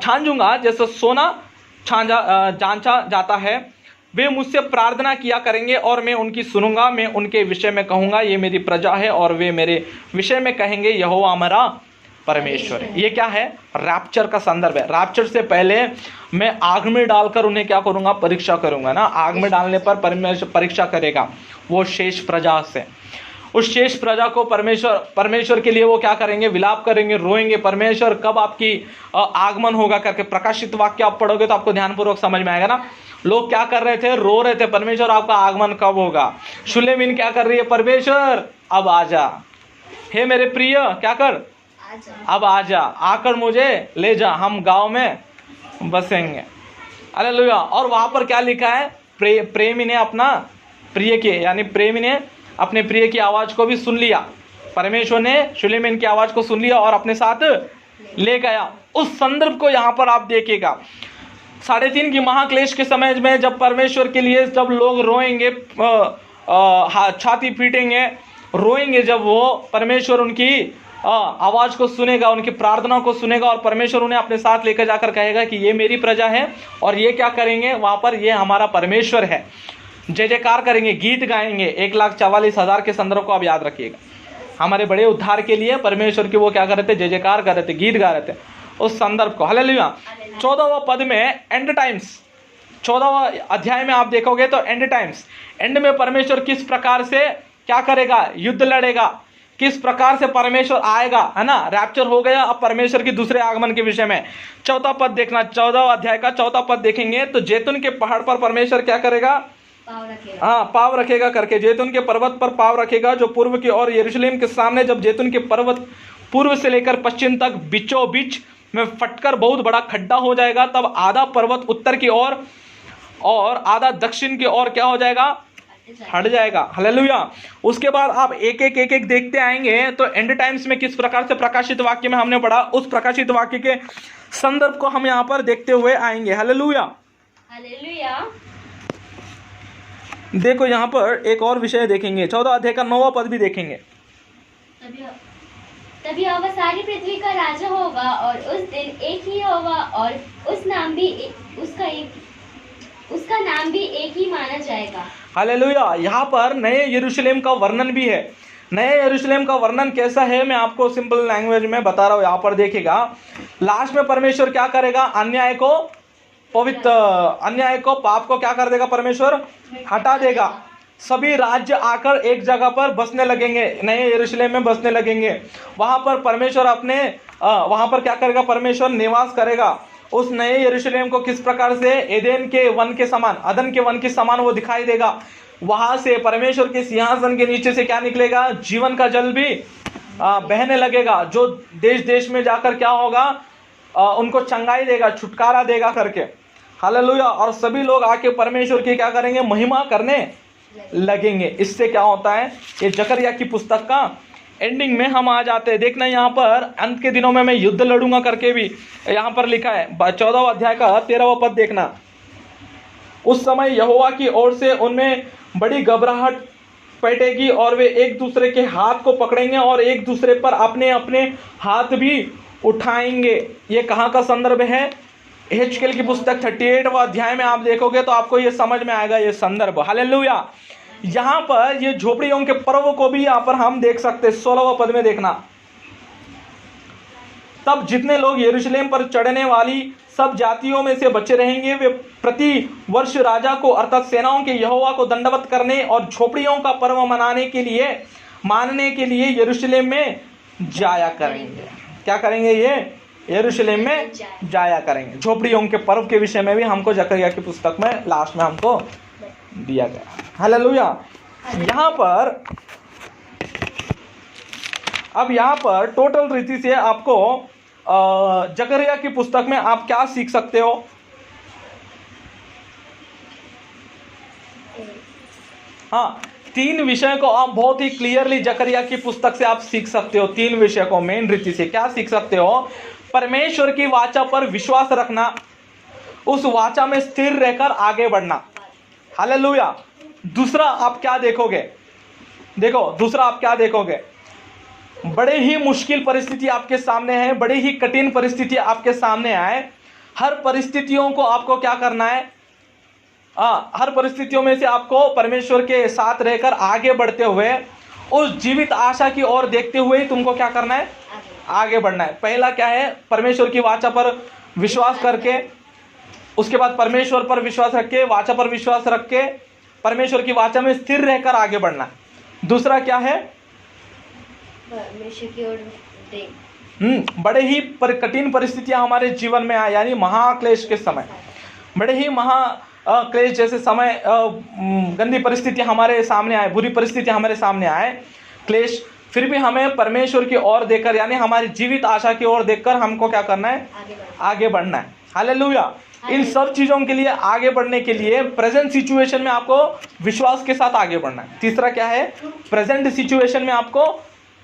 छांजूंगा जैसा सोना जांचा जाता है। वे मुझसे प्रार्थना किया करेंगे और मैं उनकी सुनूंगा। मैं उनके विषय में कहूंगा, ये मेरी प्रजा है, और वे मेरे विषय में कहेंगे, यहोवा हमारा परमेश्वर है। ये क्या है? रैप्चर का संदर्भ है। रैप्चर से पहले मैं आग में डालकर उन्हें क्या करूंगा? परीक्षा करूंगा ना। आग में डालने पर परमेश्वर परीक्षा करेगा वो शेष प्रजा से। उस शेष प्रजा को परमेश्वर के लिए वो क्या करेंगे? विलाप करेंगे, रोएंगे। परमेश्वर कब आपकी आगमन होगा करके प्रकाशित वाक्य आप पढ़ोगे तो आपको ध्यानपूर्वक समझ में आएगा ना। लोग क्या कर रहे थे? रो रहे थे, परमेश्वर आपका आगमन कब होगा? शुलेमीन क्या कर रही है? परमेश्वर अब आजा, हे मेरे प्रिय क्या कर, अब आजा, आकर मुझे ले जा, हम गांव में बसेंगे। हालेलुया। और वहां पर क्या लिखा है? प्रेमी ने अपना प्रिय के, यानी प्रेमी ने अपने प्रिय की आवाज को भी सुन लिया। परमेश्वर ने शुलेमीन की आवाज को सुन लिया और अपने साथ ले गया। उस संदर्भ को यहाँ पर आप देखिएगा। 3.5 की महाक्लेश के समय में जब परमेश्वर के लिए जब लोग रोएंगे, छाती पीटेंगे, रोएंगे, जब वो परमेश्वर उनकी आवाज को सुनेगा, उनकी प्रार्थना को सुनेगा, और परमेश्वर उन्हें अपने साथ लेकर जाकर कहेगा कि ये मेरी प्रजा है, और ये क्या करेंगे वहां पर? ये हमारा परमेश्वर है। जय जयकार करेंगे, गीत गाएंगे। 1,44,000 के संदर्भ को आप याद रखिएगा। हमारे बड़े उद्धार के लिए परमेश्वर की वो क्या कर रहे थे? जय जयकार कर रहे थे, गीत गा रहे थे, उस संदर्भ को। हालेलुया। 14वां पद में एंड टाइम्स, 14वां अध्याय में आप देखोगे तो एंड टाइम्स, एंड में परमेश्वर किस प्रकार से क्या करेगा? युद्ध लड़ेगा, किस प्रकार से परमेश्वर आएगा, है ना। रैप्चर हो गया, अब परमेश्वर की दूसरे आगमन के विषय में 4वां पद देखना। 14वां अध्याय का 4वां पद देखेंगे तो जैतून के पहाड़ पर परमेश्वर क्या करेगा? पाँव रखेगा करके, जैतून के पर्वत पर पाँव रखेगा जो पूर्व की ओर यरूशलेम के सामने। जब जैतून के पर्वत पूर्व से लेकर पश्चिम तक बीचों बीच में फटकर बहुत बड़ा खड्डा हो जाएगा, तब आधा पर्वत उत्तर की ओर और आधा दक्षिण की ओर क्या हो जाएगा? हट जाएगा। हालेलुया। उसके बाद आप एक एक देखते आएंगे तो एंड टाइम्स में किस प्रकार से प्रकाशित वाक्य में हमने पढ़ा, उस प्रकाशित वाक्य के संदर्भ को हम यहाँ पर देखते हुए आएंगे। हालेलुया। हालेलुया। देखो यहाँ पर एक और विषय देखेंगे, 14 अध्याय का 9वां पद भी देखेंगे। तभी यहोवा सारी पृथ्वी का राजा होगा, और उस दिन एक ही होगा, और उसका नाम भी एक ही माना जाएगा। हालेलुया। यहाँ पर नए यरूशलेम का वर्णन भी है। नए यरूशलेम का वर्णन कैसा है मैं आपको सिंपल लैंग्वेज में बता रहा हूँ। यहाँ पर देखिएगा, लास्ट में परमेश्वर क्या करेगा? अन्याय को पाप को क्या कर देगा? परमेश्वर हटा देगा। सभी राज्य आकर एक जगह पर बसने लगेंगे, नए यरूशलेम में बसने लगेंगे। वहां पर परमेश्वर वहां पर क्या करेगा? परमेश्वर निवास करेगा। उस नए यरूशलेम को किस प्रकार से अदन के वन के समान वो दिखाई देगा। वहां से परमेश्वर के सिंहासन के नीचे से क्या निकलेगा? जीवन का जल भी बहने लगेगा, जो देश देश में जाकर क्या होगा? उनको चंगाई देगा, छुटकारा देगा करके। हालेलुया। और सभी लोग आके परमेश्वर की क्या करेंगे, महिमा करने लगेंगे। इससे क्या होता है, ये जकरिया की पुस्तक का एंडिंग में हम आ जाते हैं। देखना यहाँ पर अंत के दिनों में मैं युद्ध लड़ूंगा करके भी यहाँ पर लिखा है। 14वां अध्याय का 13वां पद देखना। उस समय यहोवा की ओर से उनमें बड़ी घबराहट पैठेगी और वे एक दूसरे के हाथ को पकड़ेंगे और एक दूसरे पर अपने अपने हाथ भी उठाएंगे। ये कहाँ का संदर्भ है, एहेजकेल की पुस्तक 38वां अध्याय में आप देखोगे तो आपको ये समझ में आएगा ये संदर्भ। हालेलुया। यहाँ पर ये झोपड़ियों के पर्व को भी यहाँ पर हम देख सकते हैं। 16वां पद में देखना, तब जितने लोग यरूशलेम पर चढ़ने वाली सब जातियों में से बचे रहेंगे, वे प्रति वर्ष राजा को अर्थात सेनाओं के यहोवा को दंडवत करने और झोपड़ियों का पर्व मनाने के लिए मानने के लिए यरूशलेम में जाया करेंगे। क्या करेंगे, ये यरूशलेम में जाया करेंगे। झोपड़ियों के पर्व के विषय में भी हमको जकरिया की पुस्तक में लास्ट में हमको दिया गया। हालेलुया। यहाँ पर अब यहाँ पर टोटल रीति से आपको जकरिया की पुस्तक में आप क्या सीख सकते हो। हाँ, 3 विषय को आप बहुत ही क्लियरली जकरिया की पुस्तक से आप सीख सकते हो। 3 विषय को मेन रीति से क्या सीख सकते हो, परमेश्वर की वाचा पर विश्वास रखना, उस वाचा में स्थिर रहकर आगे बढ़ना। हालेलुया। दूसरा आप क्या देखोगे, देखो दूसरा आप क्या देखोगे, बड़े ही मुश्किल परिस्थिति आपके सामने है, बड़ी ही कठिन परिस्थिति आपके सामने आए, हर परिस्थितियों को आपको क्या करना है, हर परिस्थितियों में से आपको परमेश्वर के साथ रहकर आगे बढ़ते हुए उस जीवित आशा की ओर देखते हुए ही तुमको क्या करना है, आगे बढ़ना है। पहला क्या है, परमेश्वर की वाचा पर विश्वास करके, उसके बाद परमेश्वर पर विश्वास रख के, वाचा पर विश्वास रख के परमेश्वर की वाचा में स्थिर रहकर आगे बढ़ना। दूसरा क्या है, परमेश्वर की ओर देख। बड़े ही कठिन परिस्थितियां हमारे जीवन में आए, यानी महाक्लेश के समय, बड़े ही क्लेश जैसे समय, गंदी परिस्थिति हमारे सामने आए, बुरी परिस्थिति हमारे सामने आए, क्लेश, फिर भी हमें परमेश्वर की ओर देखकर यानी हमारी जीवित आशा की ओर देखकर हमको क्या करना है, आगे बढ़ना है। हालेलुया। इन सब चीजों के लिए आगे बढ़ने के लिए प्रेजेंट सिचुएशन में आपको विश्वास के साथ आगे बढ़ना है। तीसरा क्या है, प्रेजेंट सिचुएशन में आपको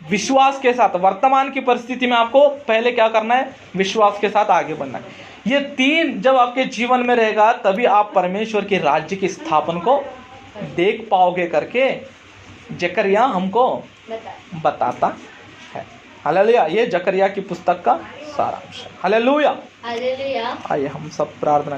विश्वास के साथ, वर्तमान की परिस्थिति में आपको पहले क्या करना है, विश्वास के साथ आगे बढ़ना है। ये 3 जब आपके जीवन में रहेगा तभी आप परमेश्वर के राज्य की स्थापना को देख पाओगे करके जकरिया हमको बताता है। हालेलुया। ये जकरिया की पुस्तक का सारांश है। हालेलुया। हालेलुया। आइए हम सब प्रार्थना